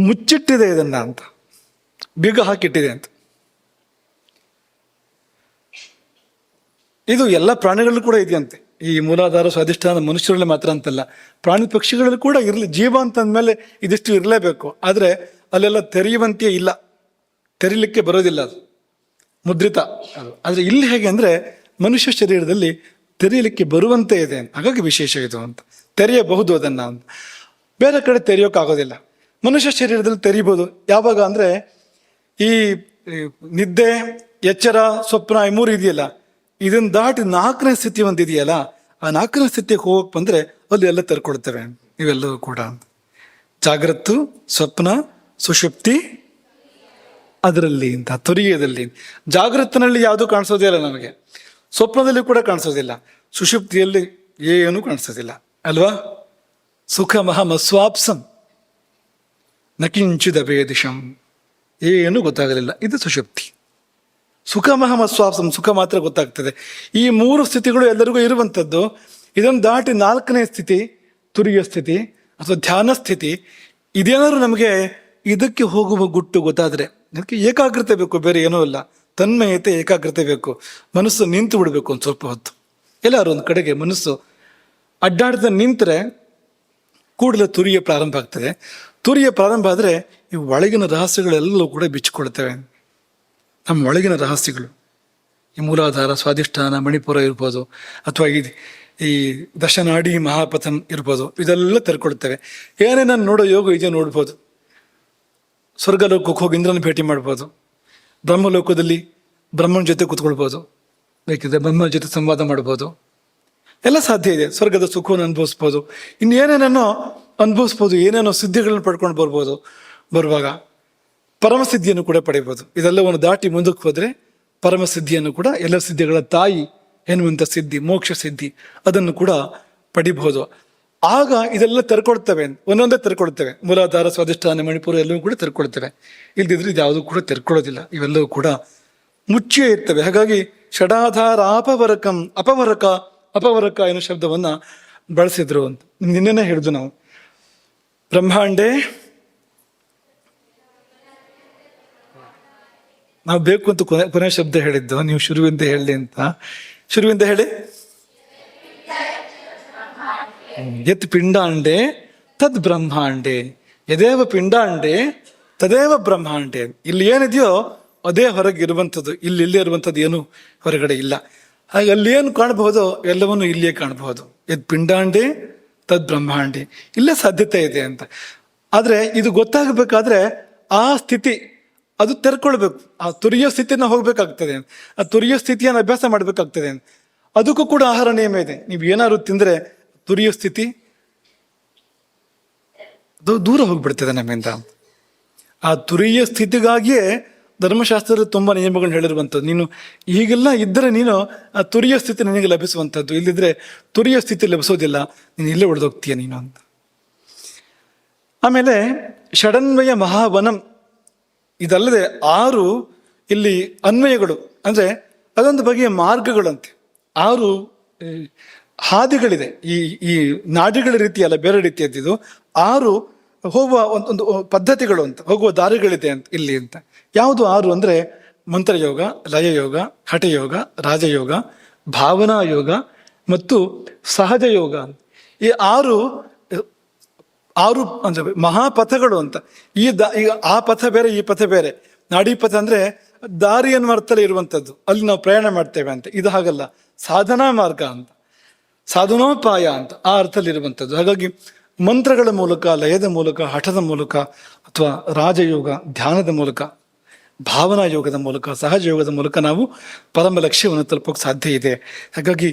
ಮುಚ್ಚಿಟ್ಟಿದೆ ಇದನ್ನ ಅಂತ, ಬೀಗ ಹಾಕಿಟ್ಟಿದೆ ಅಂತ. ಇದು ಎಲ್ಲ ಪ್ರಾಣಿಗಳಲ್ಲೂ ಕೂಡ ಇದೆಯಂತೆ. ಈ ಮೂಲಾಧಾರ, ಸ್ವಾಧಿಷ್ಠಾನ ಮನುಷ್ಯರಲ್ಲಿ ಮಾತ್ರ ಅಂತಲ್ಲ, ಪ್ರಾಣಿ ಪಕ್ಷಿಗಳಲ್ಲಿ ಕೂಡ ಇರಲಿ. ಜೀವ ಅಂತಂದ್ಮೇಲೆ ಇದಿಷ್ಟು ಇರಲೇಬೇಕು. ಆದರೆ ಅಲ್ಲೆಲ್ಲ ತೆರೆಯುವಂತೆಯೇ ಇಲ್ಲ, ತೆರೀಲಿಕ್ಕೆ ಬರೋದಿಲ್ಲ, ಅದು ಮುದ್ರಿತ ಅದು. ಆದರೆ ಇಲ್ಲಿ ಹೇಗೆ ಅಂದರೆ ಮನುಷ್ಯ ಶರೀರದಲ್ಲಿ ತೆರೆಯಲಿಕ್ಕೆ ಬರುವಂತೆ ಇದೆ. ಹಾಗಾಗಿ ವಿಶೇಷ ಇದು ಅಂತ. ತೆರೆಯಬಹುದು ಅದನ್ನು ಅಂತ. ಬೇರೆ ಕಡೆ ತೆರೆಯೋಕ್ಕಾಗೋದಿಲ್ಲ. ಮನುಷ್ಯ ಶರೀರದಲ್ಲಿ ತೆರೀಬೋದು. ಯಾವಾಗ ಅಂದರೆ ಈ ನಿದ್ದೆ, ಎಚ್ಚರ, ಸ್ವಪ್ನ ಈ 3 ಇದೆಯಲ್ಲ, ಇದನ್ನು ದಾಟಿ 4ನೇ ಸ್ಥಿತಿ ಒಂದು ಇದೆಯಲ್ಲ, ಆ 4ನೇ ಸ್ಥಿತಿಗೆ ಹೋಗಕ್ಕೆ ಬಂದರೆ ಅಲ್ಲಿ ಎಲ್ಲ ತೆರ್ಕೊಡ್ತೇವೆ ಇವೆಲ್ಲವೂ ಕೂಡ. ಜಾಗ್ರತ್ತು, ಸ್ವಪ್ನ, ಸುಷುಪ್ತಿ ಅದರಲ್ಲಿ ಅಂತ ತುರಿಯದಲ್ಲಿ. ಜಾಗೃತನಲ್ಲಿ ಯಾವುದೂ ಕಾಣಿಸೋದೇ ಇಲ್ಲ ನಮಗೆ, ಸ್ವಪ್ನದಲ್ಲಿ ಕೂಡ ಕಾಣಿಸೋದಿಲ್ಲ, ಸುಷುಪ್ತಿಯಲ್ಲಿ ಏನೂ ಕಾಣಿಸೋದಿಲ್ಲ ಅಲ್ವಾ? ಸುಖ ಮಹಮಸ್ವಾಪ್ಸಂ ನಕಿಂಚಿದ ಭೇದಿಶಂ, ಏನು ಗೊತ್ತಾಗಲಿಲ್ಲ. ಇದು ಸುಷುಪ್ತಿ. ಸುಖಮಹಮ ಸ್ವಾಸಂ, ಸುಖ ಮಾತ್ರ ಗೊತ್ತಾಗ್ತದೆ. ಈ ಮೂರು ಸ್ಥಿತಿಗಳು ಎಲ್ಲರಿಗೂ ಇರುವಂಥದ್ದು. ಇದನ್ನು ದಾಟಿ ನಾಲ್ಕನೇ ಸ್ಥಿತಿ ತುರಿಯ ಸ್ಥಿತಿ ಅಥವಾ ಧ್ಯಾನ ಸ್ಥಿತಿ. ಇದೇನಾದ್ರು ನಮಗೆ ಇದಕ್ಕೆ ಹೋಗುವ ಗುಟ್ಟು ಗೊತ್ತಾದರೆ, ಅದಕ್ಕೆ ಏಕಾಗ್ರತೆ ಬೇಕು, ಬೇರೆ ಏನೂ ಇಲ್ಲ. ತನ್ಮಯತೆ, ಏಕಾಗ್ರತೆ ಬೇಕು. ಮನಸ್ಸು ನಿಂತು ಬಿಡಬೇಕು ಒಂದು ಸ್ವಲ್ಪ ಹೊತ್ತು. ಎಲ್ಲಾರು ಒಂದು ಕಡೆಗೆ ಮನಸ್ಸು ಅಡ್ಡಾಡ್ದ ನಿಂತರೆ ಕೂಡಲೇ ತುರಿಯ ಪ್ರಾರಂಭ ಆಗ್ತದೆ. ತುರಿಯ ಪ್ರಾರಂಭ ಆದರೆ ಈ ಒಳಗಿನ ರಹಸ್ಯಗಳೆಲ್ಲವೂ ಕೂಡ ಬಿಚ್ಚಿಕೊಳ್ತೇವೆ. ನಮ್ಮ ಒಳಗಿನ ರಹಸ್ಯಗಳು, ಈ ಮೂಲಾಧಾರ, ಸ್ವಾಧಿಷ್ಠಾನ, ಮಣಿಪುರ ಇರ್ಬೋದು, ಅಥವಾ ಈ ದಶನಾಡಿ ಮಹಾಪಥನ್ ಇರ್ಬೋದು, ಇದೆಲ್ಲ ತೆರ್ಕೊಳ್ತೇವೆ. ಏನೇನು ನೋಡೋ ಯೋಗ ಇದೆ ನೋಡ್ಬೋದು. ಸ್ವರ್ಗಲೋಕಕ್ಕೆ ಹೋಗಿ ಇಂದ್ರನ ಭೇಟಿ ಮಾಡ್ಬೋದು. ಬ್ರಹ್ಮಲೋಕದಲ್ಲಿ ಬ್ರಹ್ಮನ ಜೊತೆ ಕೂತ್ಕೊಳ್ಬೋದು, ಬೇಕಿದ್ರೆ ಬ್ರಹ್ಮನ ಜೊತೆ ಸಂವಾದ ಮಾಡ್ಬೋದು. ಎಲ್ಲ ಸಾಧ್ಯ ಇದೆ. ಸ್ವರ್ಗದ ಸುಖವನ್ನು ಅನುಭವಿಸ್ಬೋದು, ಇನ್ನೇನೇನೋ ಅನುಭವಿಸ್ಬೋದು, ಏನೇನೋ ಸಿದ್ಧಿಗಳನ್ನ ಪಡ್ಕೊಂಡು ಬರ್ಬೋದು. ಬರುವಾಗ ಪರಮಸಿದ್ಧಿಯನ್ನು ಕೂಡ ಪಡಿಬೋದು. ಇದೆಲ್ಲವನ್ನು ದಾಟಿ ಮುಂದಕ್ಕೆ ಹೋದರೆ ಪರಮಸಿದ್ಧಿಯನ್ನು ಕೂಡ, ಎಲ್ಲ ಸಿದ್ಧಿಗಳ ತಾಯಿ ಎನ್ನುವಂಥ ಸಿದ್ಧಿ, ಮೋಕ್ಷ ಸಿದ್ಧಿ, ಅದನ್ನು ಕೂಡ ಪಡಿಬಹುದು. ಆಗ ಇದೆಲ್ಲ ತೆರ್ಕೊಳ್ತವೆ, ಒಂದೊಂದೇ ತೆರ್ಕೊಳ್ತೇವೆ. ಮೂಲಾಧಾರ, ಸ್ವಾಧಿಷ್ಠಾನ, ಮಣಿಪುರ ಎಲ್ಲವೂ ಕೂಡ ತೆರ್ಕೊಳ್ತೇವೆ. ಇಲ್ದಿದ್ರೆ ಇದು ಯಾವುದೂ ಕೂಡ ತೆರ್ಕೊಳ್ಳೋದಿಲ್ಲ. ಇವೆಲ್ಲವೂ ಕೂಡ ಮುಚ್ಚಿಯೇ ಇರ್ತವೆ. ಹಾಗಾಗಿ ಷಡಾಧಾರ ಅಪವರಕ ಎನ್ನುವ ಶಬ್ದವನ್ನ ಬಳಸಿದ್ರು ಅಂತ ನಿನ್ನೆನೇ ಹೇಳಿದ್ವು ನಾವು. ಬ್ರಹ್ಮಾಂಡೇ, ನಾವು ಬೇಕು ಅಂತ ಕೊನೆ ಶಬ್ದ ಹೇಳಿದ್ದು, ನೀವು ಶುರುವಿಂದ ಹೇಳಿ ಅಂತ. ಶುರುವಿಂದ ಹೇಳಿ. ಯತ್ ಪಿಂಡಾಂಡೆ ತದ್ ಬ್ರಹ್ಮಾಂಡೆ, ಯದೇವ ಪಿಂಡಾಂಡೆ ತದೇವ ಬ್ರಹ್ಮಾಂಡೆ. ಇಲ್ಲಿ ಏನಿದೆಯೋ ಅದೇ ಹೊರಗೆ ಇರುವಂಥದ್ದು, ಇಲ್ಲೇ ಇರುವಂಥದ್ದು ಏನು ಹೊರಗಡೆ ಇಲ್ಲ. ಹಾಗೆ ಅಲ್ಲಿ ಏನು ಕಾಣಬಹುದೋ ಎಲ್ಲವನ್ನು ಇಲ್ಲಿಯೇ ಕಾಣಬಹುದು. ಯದ್ ಪಿಂಡಾಂಡೆ ತದ್ ಬ್ರಹ್ಮಾಂಡೆ, ಇಲ್ಲೇ ಸಾಧ್ಯತೆ ಇದೆ ಅಂತ. ಆದರೆ ಇದು ಗೊತ್ತಾಗಬೇಕಾದ್ರೆ ಆ ಸ್ಥಿತಿ ಅದು ತೆರ್ಕೊಳ್ಬೇಕು. ಆ ತುರಿಯೋ ಸ್ಥಿತಿನ ಹೋಗ್ಬೇಕಾಗ್ತದೆ. ಆ ತುರಿಯೋ ಸ್ಥಿತಿಯನ್ನು ಅಭ್ಯಾಸ ಮಾಡ್ಬೇಕಾಗ್ತದೆ. ಅದಕ್ಕೂ ಕೂಡ ಆಹಾರ ನಿಯಮ ಇದೆ. ನೀವು ಏನಾದ್ರು ತಿಂದ್ರೆ ತುರಿಯೋ ಸ್ಥಿತಿ ಅದು ದೂರ ಹೋಗ್ಬಿಡ್ತದೆ ನಮ್ಮಿಂದ. ಆ ತುರಿಯ ಸ್ಥಿತಿಗಾಗಿಯೇ ಧರ್ಮಶಾಸ್ತ್ರದಲ್ಲಿ ತುಂಬ ನಿಯಮಗಳನ್ನ ಹೇಳಿರುವಂಥದ್ದು. ನೀನು ಹೀಗೆಲ್ಲ ಇದ್ದರೆ ನೀನು ಆ ತುರಿಯ ಸ್ಥಿತಿ ನಿನಗೆ ಲಭಿಸುವಂಥದ್ದು, ಇಲ್ಲಿದ್ರೆ ತುರಿಯ ಸ್ಥಿತಿ ಲಭಿಸೋದಿಲ್ಲ, ನೀನು ಇಲ್ಲೇ ಉಳಿದೋಗ್ತೀಯ ನೀನು ಅಂತ. ಆಮೇಲೆ ಷಡನ್ವಯ ಮಹಾವನಂ, ಇದಲ್ಲದೆ 6 ಇಲ್ಲಿ ಅನ್ವಯಗಳು, ಅಂದರೆ ಅದೊಂದು ಬಗೆಯ ಮಾರ್ಗಗಳಂತೆ. 6 ಹಾದಿಗಳಿದೆ. ಈ ನಾಡಿಗಳ ರೀತಿ ಅಲ್ಲ, ಬೇರೆ ರೀತಿಯದ್ದು. 6 ಹೋಗುವ ಒಂದು ಪದ್ಧತಿಗಳು ಅಂತ, ಹೋಗುವ ದಾರಿಗಳಿದೆ ಅಂತ ಇಲ್ಲಿ ಅಂತ. ಯಾವುದು 6 ಅಂದರೆ ಮಂತ್ರಯೋಗ, ಲಯಯೋಗ, ಹಠಯೋಗ, ರಾಜಯೋಗ, ಭಾವನಾ ಯೋಗ ಮತ್ತು ಸಹಜ ಯೋಗ ಅಂತ. ಈ 6 ಅಂದರೆ ಮಹಾಪಥಗಳು ಅಂತ. ಈಗ ಆ ಪಥ ಬೇರೆ, ಈ ಪಥ ಬೇರೆ. ನಾಡಿ ಪಥ ಅಂದರೆ ದಾರಿಯನ್ನು ಅರ್ಥದಲ್ಲಿ ಇರುವಂಥದ್ದು, ಅಲ್ಲಿ ನಾವು ಪ್ರಯಾಣ ಮಾಡ್ತೇವೆ ಅಂತ. ಇದು ಹಾಗಲ್ಲ, ಸಾಧನಾ ಮಾರ್ಗ ಅಂತ, ಸಾಧನೋಪಾಯ ಅಂತ ಆ ಅರ್ಥದಲ್ಲಿ ಇರುವಂಥದ್ದು. ಹಾಗಾಗಿ ಮಂತ್ರಗಳ ಮೂಲಕ, ಲಯದ ಮೂಲಕ, ಹಠದ ಮೂಲಕ, ಅಥವಾ ರಾಜಯೋಗ ಧ್ಯಾನದ ಮೂಲಕ, ಭಾವನಾ ಯೋಗದ ಮೂಲಕ, ಸಹಜ ಯೋಗದ ಮೂಲಕ ನಾವು ಪರಮ ಲಕ್ಷ್ಯವನ್ನು ತಲುಪೋಕೆ ಸಾಧ್ಯ ಇದೆ. ಹಾಗಾಗಿ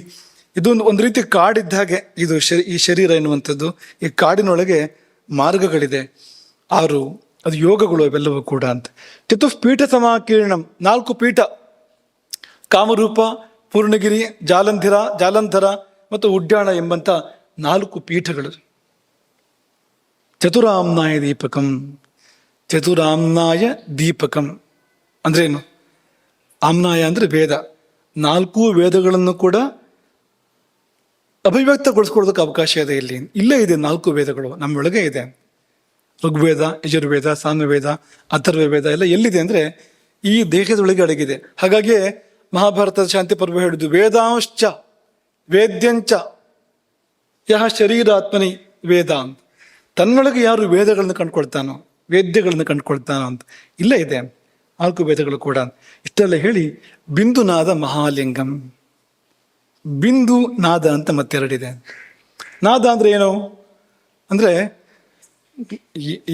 ಇದು ಒಂದು ರೀತಿ ಕಾಡಿದ್ದ ಹಾಗೆ ಇದು ಈ ಶರೀರ ಎನ್ನುವಂಥದ್ದು. ಈ ಕಾಡಿನೊಳಗೆ ಮಾರ್ಗಗಳಿದೆ 6, ಅದು ಯೋಗಗಳು ಅವೆಲ್ಲವೂ ಕೂಡ ಅಂತ. ಚತುಷ್ಪೀಠ ಸಮಾಕೀರ್ಣಂ, 4 ಪೀಠ, ಕಾಮರೂಪ, ಪೂರ್ಣಗಿರಿ, ಜಾಲಂಧರ ಮತ್ತು ಉಡ್ಯಾಣ ಎಂಬಂಥ 4 ಪೀಠಗಳು. ಚತುರಾಮ್ನಾಯ ದೀಪಕಂ, ಚತುರಾಮ್ನಾಯ ದೀಪಕಂ ಅಂದ್ರೇನು? ಆಮ್ನಾಯ ಅಂದರೆ ವೇದ. 4 ವೇದಗಳನ್ನು ಕೂಡ ಅಭಿವ್ಯಕ್ತಗೊಳಿಸ್ಕೊಳ್ಳೋದಕ್ಕೆ ಅವಕಾಶ ಇದೆ ಇಲ್ಲಿ. ಇಲ್ಲೇ ಇದೆ 4 ವೇದಗಳು ನಮ್ಮೊಳಗೆ ಇದೆ. ಋಗ್ವೇದ, ಯಜುರ್ವೇದ, ಸಾಮವೇದ, ಅಥರ್ವ ವೇದ ಎಲ್ಲ ಎಲ್ಲಿದೆ ಅಂದರೆ ಈ ದೇಹದೊಳಗೆ ಅಡಗಿದೆ. ಹಾಗಾಗಿ ಮಹಾಭಾರತದ ಶಾಂತಿ ಪರ್ವ ಹೇಳಿದ್ದು ವೇದಾಂಶ್ಚ ವೇದ್ಯಂಚ ಯಹ ಶರೀರಾತ್ಮನಿ ವೇದ ಅಂತ. ತನ್ನೊಳಗೆ ಯಾರು ವೇದಗಳನ್ನು ಕಂಡುಕೊಳ್ತಾನೋ, ವೇದ್ಯಗಳನ್ನು ಕಂಡುಕೊಳ್ತಾನೋ ಅಂತ ಇಲ್ಲೇ ಇದೆ 4 ವೇದಗಳು ಕೂಡ. ಇಷ್ಟೆಲ್ಲ ಹೇಳಿ ಬಿಂದುನಾದ ಮಹಾಲಿಂಗಂ, ಬಿಂದು ನಾದ ಅಂತ ಮತ್ತೆರಡಿದೆ. ನಾದ ಅಂದ್ರೆ ಏನು ಅಂದರೆ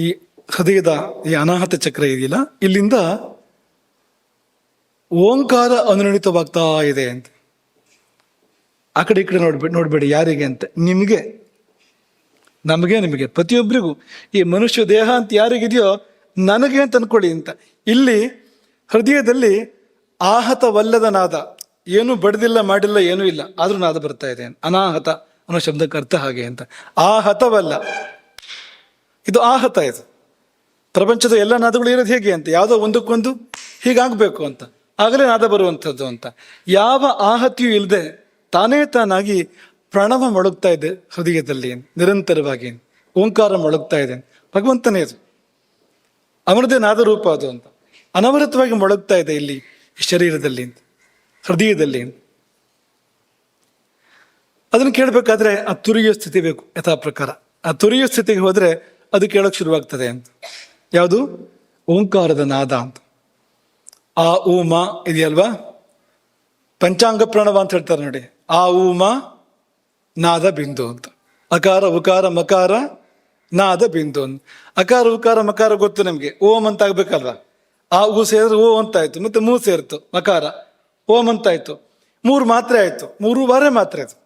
ಈ ಹೃದಯದ ಈ ಅನಾಹತ ಚಕ್ರ ಇದೆಯಲ್ಲ, ಇಲ್ಲಿಂದ ಓಂಕಾರ ಅನುರಣಿತವಾಗ್ತಾ ಇದೆ ಅಂತ. ಆ ಕಡೆ ಈ ಕಡೆ ನೋಡ್ಬೇಡಿ ಯಾರಿಗೆ ಅಂತ, ನಿಮಗೆ, ನಿಮಗೆ ಪ್ರತಿಯೊಬ್ಬರಿಗೂ ಈ ಮನುಷ್ಯ ದೇಹ ಅಂತ ಯಾರಿಗಿದೆಯೋ ನನಗೆ ಅಂತ ಅನ್ಕೊಳ್ಳಿ ಅಂತ. ಇಲ್ಲಿ ಹೃದಯದಲ್ಲಿ ಆಹತವಲ್ಲದ ನಾದ, ಏನು ಬಡ್ದಿಲ್ಲ ಮಾಡಿಲ್ಲ ಏನೂ ಇಲ್ಲ, ಆದ್ರೂ ನಾದ ಬರ್ತಾ ಇದೆ. ಅನಾಹತ ಅನ್ನೋ ಶಬ್ದಕ್ಕೆ ಅರ್ಥ ಹಾಗೆ ಅಂತ. ಆಹತವಲ್ಲ, ಇದು ಆಹತ. ಇದು ಪ್ರಪಂಚದ ಎಲ್ಲ ನಾದಗಳು ಇರೋದು ಹೇಗೆ ಅಂತ, ಯಾವುದೋ ಒಂದಕ್ಕೊಂದು ಹೀಗಾಗಬೇಕು ಅಂತ. ಆಗಲೇ ನಾದ ಬರುವಂಥದ್ದು ಅಂತ. ಯಾವ ಆಹತಿಯೂ ಇಲ್ಲದೆ ತಾನೇ ತಾನಾಗಿ ಪ್ರಣವ ಮೊಳಗ್ತಾ ಇದೆ ಹೃದಯದಲ್ಲಿ, ನಿರಂತರವಾಗಿ ಓಂಕಾರ ಮೊಳಗ್ತಾ ಇದೆ. ಭಗವಂತನೇ ಅದು, ಅವನದೇ ನಾದರೂಪ ಅದು ಅಂತ ಅನವರತವಾಗಿ ಮೊಳಗ್ತಾ ಇದೆ ಇಲ್ಲಿ ಶರೀರದಲ್ಲಿ, ಹೃದಯದಲ್ಲಿ. ಅದನ್ನು ಕೇಳಬೇಕಾದ್ರೆ ಆ ತುರಿಯೋ ಸ್ಥಿತಿ ಬೇಕು. ಯಥಾ ಪ್ರಕಾರ ಆ ತುರಿಯೋ ಸ್ಥಿತಿಗೆ ಹೋದ್ರೆ ಅದು ಕೇಳೋಕೆ ಶುರುವಾಗ್ತದೆ ಅಂತ. ಯಾವುದು? ಓಂಕಾರದ ನಾದ ಅಂತ. ಆ ಊ ಮ ಇದೆಯಲ್ವಾ, ಪಂಚಾಂಗ ಪ್ರಣವ ಅಂತ ಹೇಳ್ತಾರೆ ನೋಡಿ. ಆ ಊ ಮ ನಾದ ಬಿಂದು ಅಂತ. ಅಕಾರ ಉಕಾರ ಮಕಾರ ನಾದ ಬಿಂದು ಅಂತ. ಅಕಾರ ಉಕಾರ ಮಕಾರ ಗೊತ್ತು ನಮ್ಗೆ, ಓಂ ಅಂತ ಆಗ್ಬೇಕಲ್ವಾ. ಆ ಊ ಸೇರಿದ್ರೆ ಓ ಅಂತ ಆಯ್ತು, ಮತ್ತೆ ಮೂ ಸೇರಿತು ಮಕಾರ, ಓಂ ಅಂತ ಆಯ್ತು. 3 ಮಾತ್ರೆ ಆಯ್ತು, 3 ಬಾರೇ ಮಾತ್ರೆ ಅದು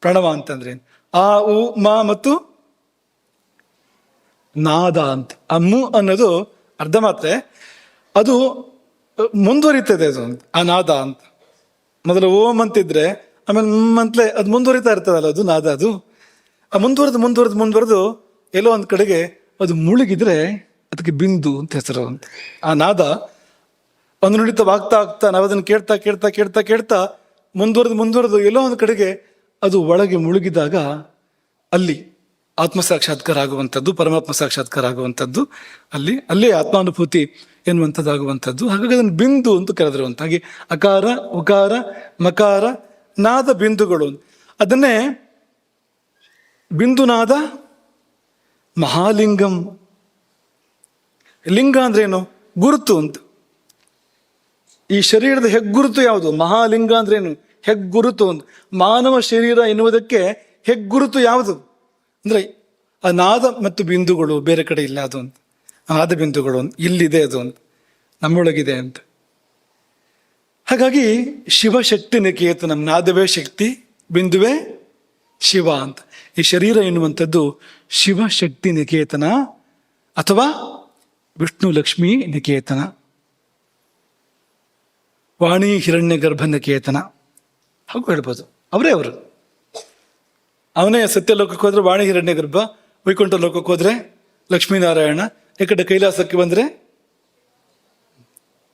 ಪ್ರಣವ ಅಂತಂದ್ರೆ. ಆ ಉ ಮ ಮತ್ತು ನಾದ ಅಂತ. ಆ ಮು ಅನ್ನೋದು ಅರ್ಧ ಮಾತ್ರೆ, ಅದು ಮುಂದುವರಿತದೆ ಅದು ಆ ನಾದ ಅಂತ. ಮೊದಲು ಓಂ ಅಂತಿದ್ರೆ ಆಮೇಲೆ ಅಂತಲೇ ಅದು ಮುಂದುವರಿತಾ ಇರ್ತದಲ್ಲ ಅದು ನಾದ. ಅದು ಮುಂದುವರೆದು ಎಲ್ಲೋ ಒಂದ್ ಕಡೆಗೆ ಅದು ಮುಳುಗಿದ್ರೆ ಅದಕ್ಕೆ ಬಿಂದು ಅಂತ ಹೆಸರು ಅಂತ. ಆ ನಾದ ಒಂದು ನುಡಿತವಾಗ್ತಾ ನಾವು ಅದನ್ನು ಕೇಳ್ತಾ ಮುಂದುವರೆದು ಎಲ್ಲೋ ಒಂದು ಕಡೆಗೆ ಅದು ಒಳಗೆ ಮುಳುಗಿದಾಗ ಅಲ್ಲಿ ಆತ್ಮ ಸಾಕ್ಷಾತ್ಕಾರ ಆಗುವಂಥದ್ದು, ಪರಮಾತ್ಮ ಸಾಕ್ಷಾತ್ಕಾರ ಆಗುವಂಥದ್ದು, ಅಲ್ಲೇ ಆತ್ಮಾನುಭೂತಿ ಎನ್ನುವಂಥದ್ದಾಗುವಂಥದ್ದು. ಹಾಗಾಗಿ ಅದನ್ನು ಬಿಂದು ಅಂತ ಕರೆದ್ರು ಅಂತ. ಹಾಗೆ ಅಕಾರ ಉಕಾರ ಮಕಾರ ನಾದ ಬಿಂದುಗಳು. ಅದನ್ನೇ ಬಿಂದುನಾದ ಮಹಾಲಿಂಗಂ. ಲಿಂಗ ಅಂದ್ರೆ ಏನು? ಗುರುತು ಅಂತ. ಈ ಶರೀರದ ಹೆಗ್ಗುರುತು ಯಾವುದು? ಮಹಾಲಿಂಗ ಅಂದ್ರೆ ಏನು? ಹೆಗ್ಗುರುತು ಅಂತ. ಮಾನವ ಶರೀರ ಎನ್ನುವುದಕ್ಕೆ ಹೆಗ್ಗುರುತು ಯಾವುದು ಅಂದ್ರೆ ಆ ನಾದ ಮತ್ತು ಬಿಂದುಗಳು. ಬೇರೆ ಕಡೆ ಇಲ್ಲ ಅದು ಅಂತ. ನಾದ ಬಿಂದುಗಳು ಇಲ್ಲಿದೆ ಅದು ಅಂತ, ನಮ್ಮೊಳಗಿದೆ ಅಂತ. ಹಾಗಾಗಿ ಶಿವಶಕ್ತಿ ನಿಕೇತನ, ನಾದವೇ ಶಕ್ತಿ, ಬಿಂದುವೇ ಶಿವ ಅಂತ. ಈ ಶರೀರ ಎನ್ನುವಂಥದ್ದು ಶಿವಶಕ್ತಿ ನಿಕೇತನ ಅಥವಾ ವಿಷ್ಣು ಲಕ್ಷ್ಮೀ ನಿಕೇತನ, ವಾಣಿ ಹಿರಣ್ಯ ಗರ್ಭ ನಿಕೇತನ ಹಾಗೂ ಹೇಳ್ಬೋದು. ಅವರು ಅವನೇ ಸತ್ಯಲೋಕಕ್ಕೆ ಹೋದ್ರೆ ವಾಣಿ ಹಿರಣ್ಯ ಗರ್ಭ, ವೈಕುಂಠ ಲೋಕಕ್ಕೆ ಹೋದ್ರೆ ಲಕ್ಷ್ಮೀನಾರಾಯಣ, ಈ ಕಡೆ ಕೈಲಾಸಕ್ಕೆ ಬಂದ್ರೆ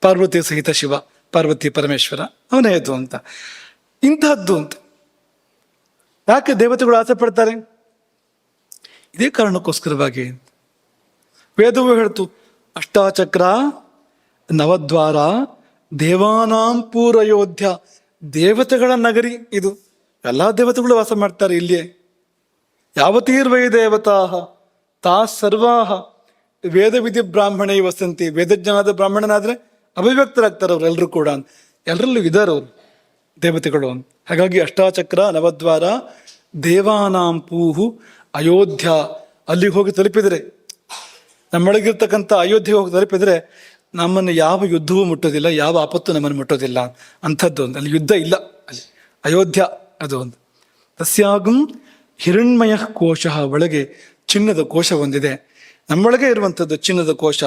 ಪಾರ್ವತಿ ಸಹಿತ ಶಿವ, ಪಾರ್ವತಿ ಪರಮೇಶ್ವರ, ಅವನೇ ಅದು ಅಂತ. ಇಂತಹದ್ದು ಅಂತ ಯಾಕೆ ದೇವತೆಗಳು ಆಸೆ ಪಡ್ತಾರೆ? ಇದೇ ಕಾರಣಕ್ಕೋಸ್ಕರವಾಗಿ ವೇದವು ಹೇಳ್ತು, ಅಷ್ಟಾಚಕ್ರ ನವದ್ವಾರ ದೇವಾನಾಂ ಪೂರಯೋಧ್ಯ. ದೇವತೆಗಳ ನಗರಿ ಇದು, ಎಲ್ಲಾ ದೇವತೆಗಳು ವಾಸ ಮಾಡ್ತಾರೆ ಇಲ್ಲಿಯೇ. ಯಾವತೀರ್ವೈ ದೇವತಾ ತಾ ಸರ್ವಾಹ ವೇದ ವಿಧಿ ಬ್ರಾಹ್ಮಣೇ ವಸಂತಿ. ವೇದಜ್ಞಾನದ ಬ್ರಾಹ್ಮಣನಾದ್ರೆ ಅಭಿವ್ಯಕ್ತರಾಗ್ತಾರೆ ಅವರೆಲ್ಲರೂ ಕೂಡ. ಎಲ್ಲರಲ್ಲೂ ಇದ್ದಾರೆ ಅವರು ದೇವತೆಗಳು. ಹಾಗಾಗಿ ಅಷ್ಟಾಚಕ್ರ ನವದ್ವಾರ ದೇವಾನಾಂ ಪೂಹು ಅಯೋಧ್ಯ. ಅಲ್ಲಿಗೆ ಹೋಗಿ ತಲುಪಿದರೆ, ನಮ್ಮೊಳಗಿರ್ತಕ್ಕಂಥ ಅಯೋಧ್ಯೆಗೆ ಹೋಗಿ ತಲುಪಿದರೆ ನಮ್ಮನ್ನು ಯಾವ ಯುದ್ಧವೂ ಮುಟ್ಟೋದಿಲ್ಲ, ಯಾವ ಆಪತ್ತು ನಮ್ಮನ್ನು ಮುಟ್ಟೋದಿಲ್ಲ. ಅಂಥದ್ದು ಒಂದು ಅಲ್ಲಿ ಯುದ್ಧ ಇಲ್ಲ. ಅಲ್ಲಿ ಅಯೋಧ್ಯ ಅದು ಒಂದು. ತಸ್ಯಾಗಂ ಹಿರಣ್ಮಯ ಕೋಶ, ಒಳಗೆ ಚಿನ್ನದ ಕೋಶ ಒಂದಿದೆ. ನಮ್ಮೊಳಗೆ ಇರುವಂಥದ್ದು ಚಿನ್ನದ ಕೋಶ.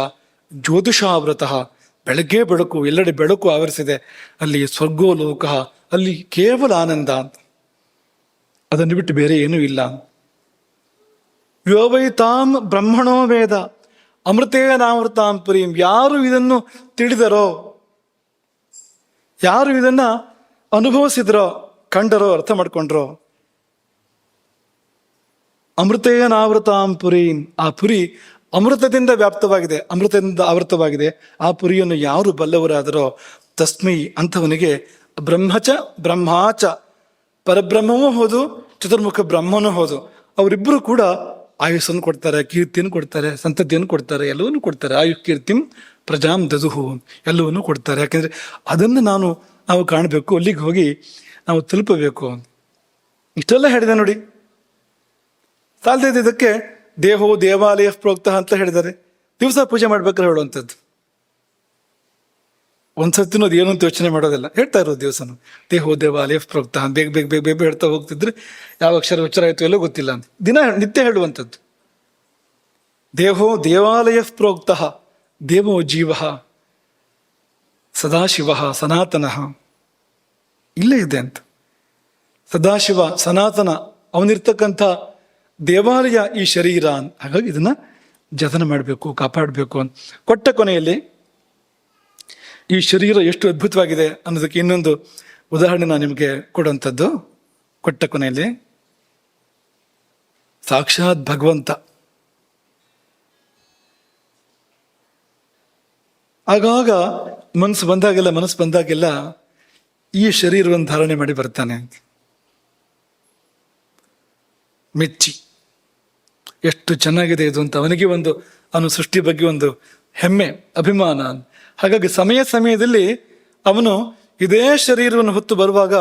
ಜ್ಯೋತಿಷಾವೃತಃ, ಬೆಳಗ್ಗೆ ಬೆಳಕು, ಎಲ್ಲೆಡೆ ಬೆಳಕು ಆವರಿಸಿದೆ. ಅಲ್ಲಿ ಸ್ವರ್ಗೋಲೋಕ, ಅಲ್ಲಿ ಕೇವಲ ಆನಂದ ಅಂತ. ಅದನ್ನು ಬಿಟ್ಟು ಬೇರೆ ಏನೂ ಇಲ್ಲ. ಯೋವೈತಾಂ ಬ್ರಹ್ಮಣೋ ವೇದ ಅಮೃತೇನಾಮೃತಾಂ ಪುರೀಂ. ಯಾರು ಇದನ್ನು ತಿಳಿದರೋ, ಯಾರು ಇದನ್ನ ಅನುಭವಿಸಿದ್ರೋ, ಕಂಡರೋ, ಅರ್ಥ ಮಾಡ್ಕೊಂಡ್ರೋ, ಅಮೃತೇನಾವೃತಾಂ ಪುರೀಂ, ಆ ಪುರಿ ಅಮೃತದಿಂದ ವ್ಯಾಪ್ತವಾಗಿದೆ, ಅಮೃತದಿಂದ ಆವೃತವಾಗಿದೆ. ಆ ಪುರಿಯನ್ನು ಯಾರು ಬಲ್ಲವರಾದರೋ ತಸ್ಮೈ, ಅಂಥವನಿಗೆ ಬ್ರಹ್ಮಚ ಬ್ರಹ್ಮಾಚ, ಪರಬ್ರಹ್ಮವೂ ಹೌದು, ಚತುರ್ಮುಖ ಬ್ರಹ್ಮನೂ ಹೌದು. ಅವರಿಬ್ಬರು ಕೂಡ ಆಯುಸ್ಸನ್ನು ಕೊಡ್ತಾರೆ, ಕೀರ್ತಿಯನ್ನು ಕೊಡ್ತಾರೆ, ಸಂತತಿಯನ್ನು ಕೊಡ್ತಾರೆ, ಎಲ್ಲವನ್ನೂ ಕೊಡ್ತಾರೆ. ಆಯುಷ್ ಕೀರ್ತಿಂ ಪ್ರಜಾಂ ದದುಹು, ಎಲ್ಲವನ್ನೂ ಕೊಡ್ತಾರೆ. ಯಾಕೆಂದ್ರೆ ಅದನ್ನು ನಾವು ಕಾಣಬೇಕು, ಅಲ್ಲಿಗೆ ಹೋಗಿ ನಾವು ತಲುಪಬೇಕು. ಇಷ್ಟೆಲ್ಲ ಹೇಳಿದೆ ನೋಡಿ. ಸಾಲ್ದೇ ಇದಕ್ಕೆ ದೇಹೋ ದೇವಾಲಯ ಪ್ರೋಕ್ತ ಅಂತ ಹೇಳಿದ್ದಾರೆ. ದಿವಸ ಪೂಜೆ ಮಾಡ್ಬೇಕಾದ್ರೆ ಹೇಳುವಂಥದ್ದು. ಒಂದ್ಸತಿನೂ ಅದು ಏನು ಅಂತ ಯೋಚನೆ ಮಾಡೋದಿಲ್ಲ, ಹೇಳ್ತಾ ಇರೋದು ದಿವಸನು. ದೇಹೋ ದೇವಾಲಯ ಪ್ರೋಕ್ತ ಬೇಗ ಬೇಗ ಬೇಗ ಬೇಗ ಹೇಳ್ತಾ ಹೋಗ್ತಿದ್ರೆ ಯಾವ ಅಕ್ಷರ ಉಚ್ಚರ ಆಯ್ತು ಎಲ್ಲೋ ಗೊತ್ತಿಲ್ಲ ಅಂತ ದಿನ ನಿತ್ಯ ಹೇಳುವಂಥದ್ದು. ದೇಹೋ ದೇವಾಲಯ ಪ್ರೋಕ್ತ ದೇವೋ ಜೀವ ಸದಾಶಿವ ಸನಾತನ, ಇಲ್ಲೇ ಇದೆ ಅಂತ. ಸದಾಶಿವ ಸನಾತನ, ಅವನಿರ್ತಕ್ಕಂಥ ದೇವಾಲಯ ಈ ಶರೀರ. ಹಾಗಾಗಿ ಇದನ್ನ ಜತನ ಮಾಡಬೇಕು, ಕಾಪಾಡಬೇಕು ಅಂತ. ಕೊಟ್ಟ ಕೊನೆಯಲ್ಲಿ ಈ ಶರೀರ ಎಷ್ಟು ಅದ್ಭುತವಾಗಿದೆ ಅನ್ನೋದಕ್ಕೆ ಇನ್ನೊಂದು ಉದಾಹರಣೆ ನಾನು ನಿಮಗೆ ಕೊಡುವಂಥದ್ದು. ಕೊಟ್ಟ ಕೊನೆಯಲ್ಲಿ ಸಾಕ್ಷಾತ್ ಭಗವಂತ ಆಗಾಗ ಮನಸ್ಸು ಬಂದಾಗೆಲ್ಲ ಈ ಶರೀರವನ್ನು ಧಾರಣೆ ಮಾಡಿ ಬರ್ತಾನೆ. ಮೆಚ್ಚಿ ಎಷ್ಟು ಚೆನ್ನಾಗಿದೆ ಇದು ಅಂತ ಅವನಿಗೆ ಅವನ ಸೃಷ್ಟಿ ಬಗ್ಗೆ ಒಂದು ಹೆಮ್ಮೆ, ಅಭಿಮಾನ. ಹಾಗಾಗಿ ಸಮಯದಲ್ಲಿ ಅವನು ಇದೇ ಶರೀರವನ್ನು ಹೊತ್ತು ಬರುವಾಗ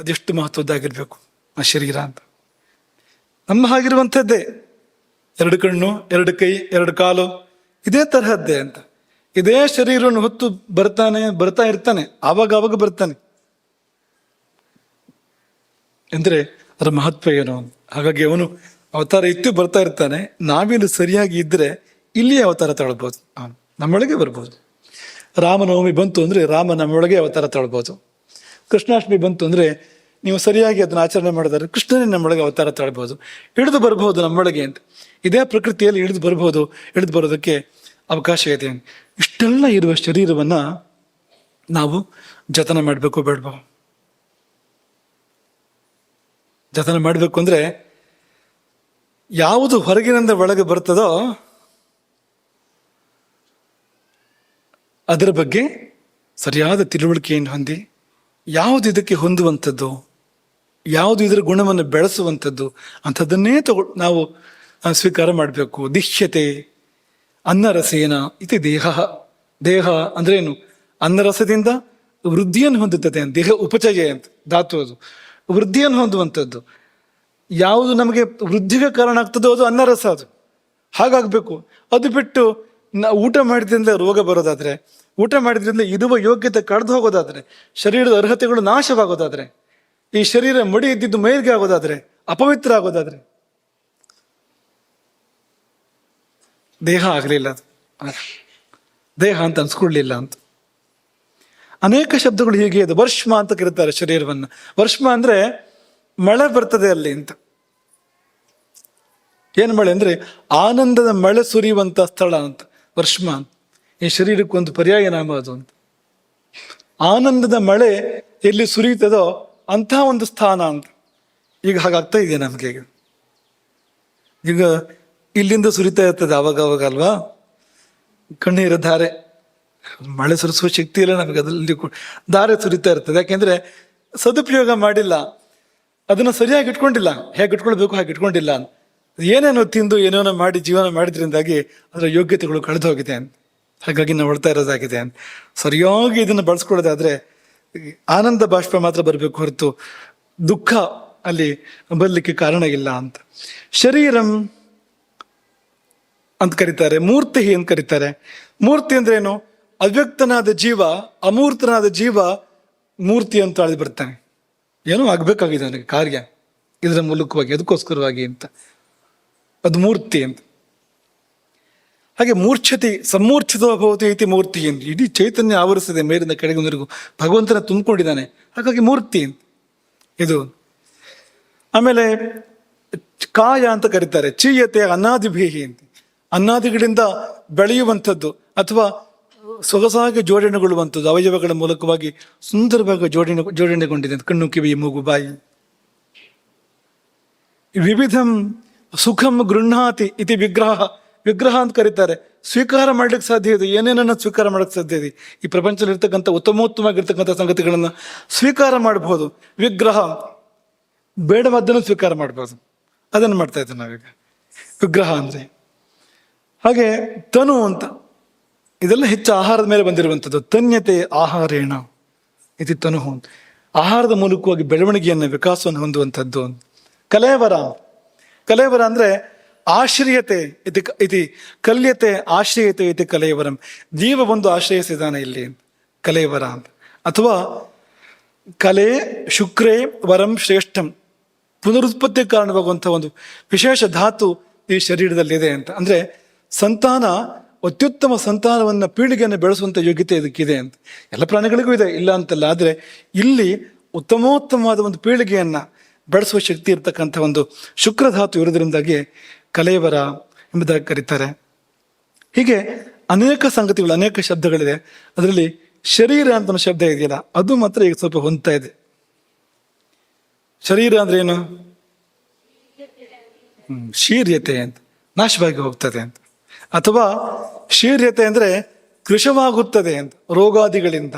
ಅದೆಷ್ಟು ಮಹತ್ವದ್ದಾಗಿರ್ಬೇಕು ಆ ಶರೀರ ಅಂತ. ನಮ್ಮ ಹಾಗಿರುವಂಥದ್ದೇ, 2 ಕಣ್ಣು, 2 ಕೈ, 2 ಕಾಲು, ಇದೇ ತರಹದ್ದೇ ಅಂತ. ಇದೇ ಶರೀರವನ್ನು ಹೊತ್ತು ಬರ್ತಾ ಇರ್ತಾನೆ, ಆವಾಗ ಬರ್ತಾನೆ ಅಂದ್ರೆ ಅದರ ಮಹತ್ವ ಏನು. ಹಾಗಾಗಿ ಅವನು ಅವತಾರ ಇತ್ತು ಬರ್ತಾ ಇರ್ತಾನೆ. ನಾವಿಲ್ಲಿ ಸರಿಯಾಗಿ ಇದ್ರೆ ಇಲ್ಲಿಯೇ ಅವತಾರ ತಗೊಳ್ಬೋದು, ನಮ್ಮೊಳಗೆ ಬರ್ಬೋದು. ರಾಮನವಮಿ ಬಂತು ಅಂದ್ರೆ ರಾಮ ನಮ್ಮೊಳಗೆ ಅವತಾರ ತಗೊಳ್ಬೋದು. ಕೃಷ್ಣಾಷ್ಟಮಿ ಬಂತು ಅಂದ್ರೆ ನೀವು ಸರಿಯಾಗಿ ಅದನ್ನ ಆಚರಣೆ ಮಾಡಿದರೆ ಕೃಷ್ಣನೇ ನಮ್ಮೊಳಗೆ ಅವತಾರ ತಗೊಳ್ಬೋದು, ಇಳಿದು ಬರ್ಬೋದು ನಮ್ಮೊಳಗೆ ಅಂತ. ಇದೇ ಪ್ರಕೃತಿಯಲ್ಲಿ ಇಳಿದು ಬರೋದಕ್ಕೆ ಅವಕಾಶ ಇದೆ. ಇಷ್ಟೆಲ್ಲ ಇರುವ ಶರೀರವನ್ನ ನಾವು ಜತನ ಮಾಡಬೇಕು ಬೇಡವಾ? ಜತನ ಮಾಡಬೇಕು ಅಂದ್ರೆ ಯಾವುದು ಹೊರಗಿನಿಂದ ಒಳಗೆ ಬರ್ತದೋ ಅದರ ಬಗ್ಗೆ ಸರಿಯಾದ ತಿಳುವಳಿಕೆಯನ್ನು ಹೊಂದಿ, ಯಾವುದು ಇದಕ್ಕೆ ಹೊಂದುವಂಥದ್ದು, ಯಾವುದು ಇದರ ಗುಣವನ್ನು ಬೆಳೆಸುವಂಥದ್ದು ಅಂಥದ್ದನ್ನೇ ನಾವು ಸ್ವೀಕಾರ ಮಾಡಬೇಕು. ದಿಶ್ಯತೆ ಅನ್ನರಸೇನ ಇತಿ ದೇಹ ಅಂದ್ರೆ ಏನು? ಅನ್ನರಸದಿಂದ ವೃದ್ಧಿಯನ್ನು ಹೊಂದುತ್ತದೆ. ದೇಹ ಉಪಚಯ ಅಂತ ಧಾತು, ಅದು ವೃದ್ಧಿಯನ್ನು ಹೊಂದುವಂಥದ್ದು. ಯಾವುದು ನಮಗೆ ವೃದ್ಧಿಗೆ ಕಾರಣ ಆಗ್ತದೋ ಅದು ಅನ್ನರಸ, ಅದು ಹಾಗಾಗಬೇಕು. ಅದು ಬಿಟ್ಟು ಊಟ ಮಾಡಿದ್ರಿಂದ ರೋಗ ಬರೋದಾದ್ರೆ, ಊಟ ಮಾಡಿದ್ರಿಂದ ಇರುವ ಯೋಗ್ಯತೆ ಕಳೆದು ಹೋಗೋದಾದ್ರೆ, ಶರೀರದ ಅರ್ಹತೆಗಳು ನಾಶವಾಗೋದಾದ್ರೆ, ಈ ಶರೀರ ಮಡಿ ಇದ್ದಿದ್ದು ಮೈಲಿಗೆ ಆಗೋದಾದ್ರೆ, ಅಪವಿತ್ರ ಆಗೋದಾದ್ರೆ, ದೇಹ ಆಗಲಿಲ್ಲ, ಅದು ದೇಹ ಅಂತ ಅನ್ಸ್ಕೊಳ್ಲಿಲ್ಲ ಅಂತ. ಅನೇಕ ಶಬ್ದಗಳು ಹೀಗೆ ಇದೆ. ವರ್ಷಮ ಅಂತ ಕರೀತಾರೆ ಶರೀರವನ್ನ. ವರ್ಷಮ ಅಂದ್ರೆ ಮಳೆ ಬರ್ತದೆ ಅಲ್ಲಿ ಅಂತ. ಏನ್ ಮಳೆ ಅಂದ್ರೆ ಆನಂದದ ಮಳೆ ಸುರಿಯುವಂತ ಸ್ಥಳ ಅಂತ ವರ್ಷಮ ಅಂತ. ಈ ಶರೀರಕ್ಕೊಂದು ಪರ್ಯಾಯ ನಾಮ ಅದು ಅಂತ. ಆನಂದದ ಮಳೆ ಎಲ್ಲಿ ಸುರಿಯುತ್ತದೋ ಅಂಥ ಒಂದು ಸ್ಥಾನ ಅಂತ. ಈಗ ಹಾಗಾಗ್ತಾ ಇದೆ ನಮ್ಗೆ. ಈಗ ಇಲ್ಲಿಂದ ಸುರಿತಾ ಇರ್ತದೆ ಅವಾಗ ಅಲ್ವಾ, ಕಣ್ಣೀರ ಧಾರೆ. ಮಳೆ ಸುರಿಸುವ ಶಕ್ತಿ ಇಲ್ಲ ನಮಗೆ, ಅದರಲ್ಲಿ ಧಾರೆ ಸುರಿತಾ ಇರ್ತದೆ. ಯಾಕೆಂದ್ರೆ ಸದುಪಯೋಗ ಮಾಡಿಲ್ಲ, ಅದನ್ನ ಸರಿಯಾಗಿ ಇಟ್ಕೊಂಡಿಲ್ಲ, ಹೇಗೆ ಇಟ್ಕೊಳ್ಬೇಕು ಹಾಗೆ ಇಟ್ಕೊಂಡಿಲ್ಲ. ಏನೇನೋ ತಿಂದು ಏನೇನೋ ಮಾಡಿ ಜೀವನ ಮಾಡಿದ್ರಿಂದಾಗಿ ಅದರ ಯೋಗ್ಯತೆಗಳು ಕಳೆದು ಹೋಗಿದೆ ಅಂತ. ಹಾಗಾಗಿ ನಾವು ಹೊಳ್ತಾ ಇರೋದಾಗಿದೆ ಅಂತ. ಸರಿಯಾಗಿ ಇದನ್ನು ಬಳಸ್ಕೊಳ್ಳೋದಾದ್ರೆ ಆನಂದ ಬಾಷ್ಪ ಮಾತ್ರ ಬರಬೇಕು ಹೊರತು ದುಃಖ ಅಲ್ಲಿ ಬರ್ಲಿಕ್ಕೆ ಕಾರಣ ಇಲ್ಲ ಅಂತ. ಶರೀರಂ ಅಂತ ಕರೀತಾರೆ, ಮೂರ್ತಿ ಅಂತ ಕರೀತಾರೆ. ಮೂರ್ತಿ ಅಂದ್ರೆ ಏನು? ಅವ್ಯಕ್ತನಾದ ಜೀವ, ಅಮೂರ್ತನಾದ ಜೀವ ಮೂರ್ತಿ ಅಂತ ಆಳಿ ಬರ್ತಾನೆ. ಏನೋ ಆಗ್ಬೇಕಾಗಿದೆ ಅವನಿಗೆ ಕಾರ್ಯ ಇದರ ಮೂಲಕವಾಗಿ, ಅದಕ್ಕೋಸ್ಕರವಾಗಿ ಅಂತ, ಅದು ಮೂರ್ತಿ ಅಂತ. ಹಾಗೆ ಮೂರ್ಛತಿ ಸಮೂರ್ಛಿತ ಭವತಿ ಐತಿ ಮೂರ್ತಿ ಅಂತ. ಇಡೀ ಚೈತನ್ಯ ಆವರಿಸಿದೆ ಮೇಲಿಂದ ಕೆಳಗಿನವರೆಗೂ, ಭಗವಂತನ ತುಂಬಿಕೊಂಡಿದ್ದಾನೆ. ಹಾಗಾಗಿ ಮೂರ್ತಿ ಅಂತ ಇದು. ಆಮೇಲೆ ಕಾಯ ಅಂತ ಕರೀತಾರೆ. ಚೀಯತೆ ಅನಾದಿಭೀಹಿ ಅಂತ. ಅನ್ನಾದಿಗಳಿಂದ ಬೆಳೆಯುವಂಥದ್ದು ಅಥವಾ ಸೊಗಸಾಗಿ ಜೋಡಣೆಗೊಳ್ಳುವಂಥದ್ದು, ಅವಯವಗಳ ಮೂಲಕವಾಗಿ ಸುಂದರವಾಗಿ ಜೋಡಣೆಗೊಂಡಿದೆ. ಕಣ್ಣು, ಕಿವಿ, ಮೂಗು, ಬಾಯಿ. ವಿವಿಧಂ ಸುಖಂ ಗೃಹಾತಿ ಇತಿ ವಿಗ್ರಹ ಅಂತ ಕರೀತಾರೆ. ಸ್ವೀಕಾರ ಮಾಡ್ಲಿಕ್ಕೆ ಸಾಧ್ಯ ಇದೆ, ಏನೇನನ್ನ ಸ್ವೀಕಾರ ಮಾಡಕ್ಕೆ ಸಾಧ್ಯ ಇದೆ. ಈ ಪ್ರಪಂಚದಲ್ಲಿ ಇರ್ತಕ್ಕಂಥ ಉತ್ತಮೋತ್ತಮವಾಗಿರ್ತಕ್ಕಂಥ ಸಂಗತಿಗಳನ್ನ ಸ್ವೀಕಾರ ಮಾಡಬಹುದು. ವಿಗ್ರಹ ಬೇಡವಾದ್ದನ್ನು ಸ್ವೀಕಾರ ಮಾಡ್ಬೋದು, ಅದನ್ನು ಮಾಡ್ತಾ ಇದ್ದೇವೆ ನಾವೀಗ ವಿಗ್ರಹ ಅಂದ್ರೆ. ಹಾಗೆ ತನು ಅಂತ, ಇದೆಲ್ಲ ಹೆಚ್ಚು ಆಹಾರದ ಮೇಲೆ ಬಂದಿರುವಂಥದ್ದು. ತನ್ಯತೆ ಆಹಾರೇಣ ಇದು ತನು. ಆಹಾರದ ಮೂಲಕವಾಗಿ ಬೆಳವಣಿಗೆಯನ್ನು, ವಿಕಾಸವನ್ನು ಹೊಂದುವಂಥದ್ದು. ಕಲೇವರ ಅಂದ್ರೆ ಆಶ್ರಯತೆ ಇತಿ ಕಲ್ಯತೆ ಆಶ್ರಯತೆ ಇತಿ ಕಲೇವರಂ. ಜೀವ ಒಂದು ಆಶ್ರಯಿಸಿದಾನೆ ಇಲ್ಲಿ ಕಲೇವರ ಅಂತ. ಅಥವಾ ಕಲೆ ಶುಕ್ರೇ ವರಂ ಶ್ರೇಷ್ಠಂ, ಪುನರುತ್ಪತ್ತಿ ಕಾರಣವಾಗುವಂತಹ ಒಂದು ವಿಶೇಷ ಧಾತು ಈ ಶರೀರದಲ್ಲಿದೆ ಅಂತ. ಅಂದ್ರೆ ಸಂತಾನ, ಅತ್ಯುತ್ತಮ ಸಂತಾನವನ್ನ, ಪೀಳಿಗೆಯನ್ನು ಬೆಳೆಸುವಂತ ಯೋಗ್ಯತೆ ಇದಕ್ಕಿದೆ ಅಂತ. ಎಲ್ಲ ಪ್ರಾಣಿಗಳಿಗೂ ಇದೆ, ಇಲ್ಲ ಅಂತಲ್ಲ. ಆದ್ರೆ ಇಲ್ಲಿ ಉತ್ತಮೋತ್ತಮವಾದ ಒಂದು ಪೀಳಿಗೆಯನ್ನ ಬೆಳೆಸುವ ಶಕ್ತಿ ಇರ್ತಕ್ಕಂಥ ಒಂದು ಶುಕ್ರಧಾತು ಇರೋದ್ರಿಂದಾಗಿ ಕಲೇವರ ಎಂಬುದಾಗಿ ಕರೀತಾರೆ. ಹೀಗೆ ಅನೇಕ ಸಂಗತಿಗಳು, ಅನೇಕ ಶಬ್ದಗಳಿದೆ. ಅದರಲ್ಲಿ ಶರೀರ ಅಂತ ಒಂದು ಶಬ್ದ ಇದೆಯಲ್ಲ, ಅದು ಮಾತ್ರ ಈಗ ಸ್ವಲ್ಪ ಹೊಂದ್ತಾ ಇದೆ. ಶರೀರ ಅಂದ್ರೆ ಏನು? ಶೀರ್ಯತೆ ಅಂತ, ನಾಶವಾಗಿ ಹೋಗ್ತದೆ ಅಂತ. ಅಥವಾ ಶೀರ್ಯತೆ ಅಂದ್ರೆ ಕೃಶವಾಗುತ್ತದೆ ಅಂತ, ರೋಗಾದಿಗಳಿಂದ.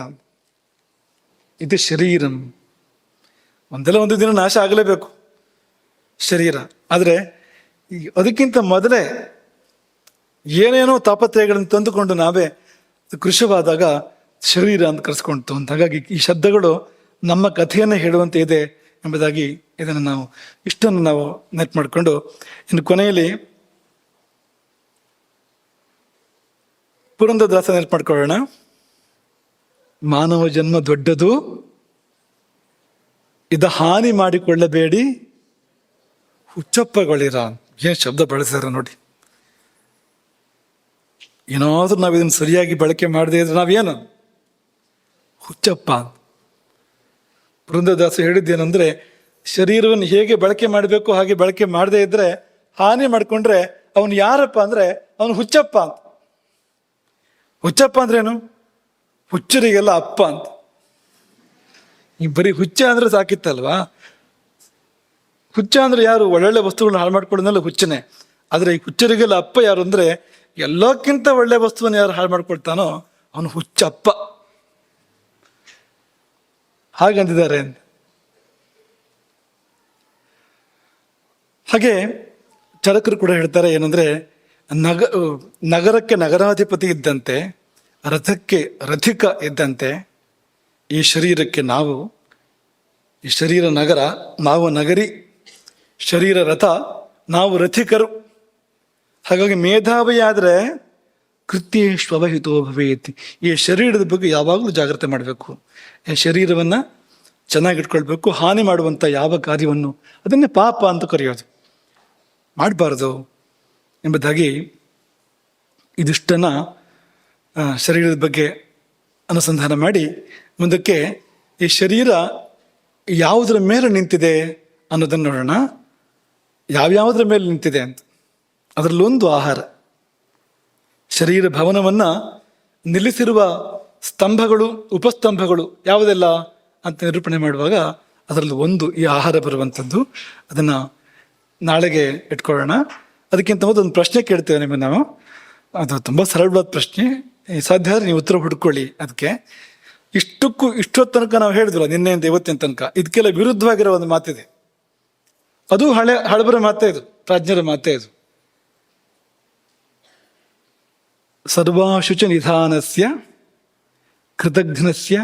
ಇದು ಶರೀರಂ. ಒಂದಲ್ಲ ಒಂದು ದಿನ ನಾಶ ಆಗಲೇಬೇಕು ಶರೀರ. ಆದರೆ ಅದಕ್ಕಿಂತ ಮೊದಲೇ ಏನೇನೋ ತಾಪತ್ರಯಗಳನ್ನು ತಂದುಕೊಂಡು ನಾವೇ ಕೃಶವಾದಾಗ ಶರೀರ ಅಂತ ಕರೆಸ್ಕೊಳ್ತು ಅಂತ. ಹಾಗಾಗಿ ಈ ಶಬ್ದಗಳು ನಮ್ಮ ಕಥೆಯನ್ನು ಹೇಳುವಂತೆ ಇದೆ ಎಂಬುದಾಗಿ ಇದನ್ನು ನಾವು ಇಷ್ಟನ್ನು ನಾವು ನೆಟ್ ಮಾಡಿಕೊಂಡು, ಇನ್ನು ಕೊನೆಯಲ್ಲಿ ಪುರಂದರದಾಸ ನೆಟ್ ಮಾಡ್ಕೊಳ್ಳೋಣ. ಮಾನವ ಜನ್ಮ ದೊಡ್ಡದು, ಇದ ಹಾನಿ ಮಾಡಿಕೊಳ್ಳಬೇಡಿ, ಹುಚ್ಚಪ್ಪಗಳಿರ. ಏನು ಶಬ್ದ ಬಳಸ್ಯಾರ ನೋಡಿ. ಏನಾದ್ರೂ ನಾವು ಇದನ್ನು ಸರಿಯಾಗಿ ಬಳಕೆ ಮಾಡದೇ ಇದ್ರೆ ನಾವೇನು ಹುಚ್ಚಪ್ಪ. ಪುರಂದರದಾಸ ಹೇಳಿದ್ದೇನೆಂದ್ರೆ, ಶರೀರವನ್ನು ಹೇಗೆ ಬಳಕೆ ಮಾಡಬೇಕು ಹಾಗೆ ಬಳಕೆ ಮಾಡದೇ ಇದ್ರೆ, ಹಾನಿ ಮಾಡಿಕೊಂಡ್ರೆ ಅವನು ಯಾರಪ್ಪ ಅಂದ್ರೆ ಅವನು ಹುಚ್ಚಪ್ಪ ಅಂತ. ಹುಚ್ಚಪ್ಪ ಅಂದ್ರೇನು? ಹುಚ್ಚರಿಗೆಲ್ಲ ಅಪ್ಪ ಅಂತ. ಈ ಬರೀ ಹುಚ್ಚ ಅಂದ್ರೆ ಸಾಕಿತ್ತಲ್ವಾ? ಹುಚ್ಚ ಅಂದ್ರೆ ಯಾರು? ಒಳ್ಳೊಳ್ಳೆ ವಸ್ತುಗಳನ್ನ ಹಾಳು ಮಾಡ್ಕೊಳ್ಳೋದಲ್ಲ ಹುಚ್ಚನೆ. ಆದ್ರೆ ಈ ಹುಚ್ಚರಿಗೆಲ್ಲ ಅಪ್ಪ ಯಾರು ಅಂದ್ರೆ, ಎಲ್ಲಕ್ಕಿಂತ ಒಳ್ಳೆ ವಸ್ತುವನ್ನು ಯಾರು ಹಾಳು ಮಾಡ್ಕೊಳ್ತಾನೋ ಅವನು ಹುಚ್ಚಪ್ಪ. ಹಾಗಂದಿದ್ದಾರೆ. ಹಾಗೆ ಚರಕರು ಕೂಡ ಹೇಳ್ತಾರೆ ಏನಂದ್ರೆ, ನಗರಕ್ಕೆ ನಗರಾಧಿಪತಿ ಇದ್ದಂತೆ, ರಥಕ್ಕೆ ರಥಿಕ ಇದ್ದಂತೆ ಈ ಶರೀರಕ್ಕೆ ನಾವು, ಈ ಶರೀರ ನಗರ, ನಾವು ನಗರಿ, ಶರೀರ ರಥ, ನಾವು ರಥಿಕರು. ಹಾಗಾಗಿ ಮೇಧಾವಿಯಾದರೆ ಕೃತ್ಯೇಶ್ವಹಿತೋ ಭವೇತ್. ಈ ಶರೀರದ ಬಗ್ಗೆ ಯಾವಾಗಲೂ ಜಾಗ್ರತೆ ಮಾಡಬೇಕು. ಈ ಶರೀರವನ್ನು ಚೆನ್ನಾಗಿಟ್ಕೊಳ್ಬೇಕು. ಹಾನಿ ಮಾಡುವಂಥ ಯಾವ ಕಾರ್ಯವನ್ನು ಅದನ್ನೇ ಪಾಪ ಅಂತ ಕರೆಯೋದು, ಮಾಡಬಾರ್ದು ಎಂಬುದಾಗಿ ಇದಿಷ್ಟನ್ನು ಶರೀರದ ಬಗ್ಗೆ ಅನುಸಂಧಾನ ಮಾಡಿ ಮುಂದಕ್ಕೆ ಈ ಶರೀರ ಯಾವುದರ ಮೇಲೆ ನಿಂತಿದೆ ಅನ್ನೋದನ್ನು ನೋಡೋಣ. ಯಾವ್ಯಾವುದರ ಮೇಲೆ ನಿಂತಿದೆ ಅಂತ. ಅದರಲ್ಲೊಂದು ಆಹಾರ. ಶರೀರ ಭವನವನ್ನು ನಿಲ್ಲಿಸಿರುವ ಸ್ತಂಭಗಳು, ಉಪಸ್ತಂಭಗಳು ಯಾವುದೆಲ್ಲ ಅಂತ ನಿರೂಪಣೆ ಮಾಡುವಾಗ ಅದರಲ್ಲಿ ಒಂದು ಈ ಆಹಾರ ಬರುವಂಥದ್ದು. ಅದನ್ನು ನಾಳೆಗೆ ಇಟ್ಕೊಳ್ಳೋಣ. ಅದಕ್ಕಿಂತ ಮೊದಲು ಒಂದು ಪ್ರಶ್ನೆ ಕೇಳ್ತೇವೆ ನಿಮಗೆ ನಾವು. ಅದು ತುಂಬ ಸರಳವಾದ ಪ್ರಶ್ನೆ, ಸಾಧ್ಯ ಆದರೆ ನೀವು ಉತ್ತರ ಹುಡ್ಕೊಳ್ಳಿ. ಅದಕ್ಕೆ ಇಷ್ಟೊತ್ತು ತನಕ ನಾವು ಹೇಳಿದ್ವಲ್ಲ, ನಿನ್ನೆಯಿಂದ ಇವತ್ತಿನ ತನಕ, ಇದಕ್ಕೆಲ್ಲ ವಿರುದ್ಧವಾಗಿರೋ ಒಂದು ಮಾತಿದೆ. ಅದು ಹಳಬರ ಮಾತೇ ಇದು, ಪ್ರಾಜ್ಞರ ಮಾತೇ ಇದು. ಸರ್ವಾಶುಚ ನಿಧಾನಸ್ಯ ಕೃತಘ್ನಸ್ಯ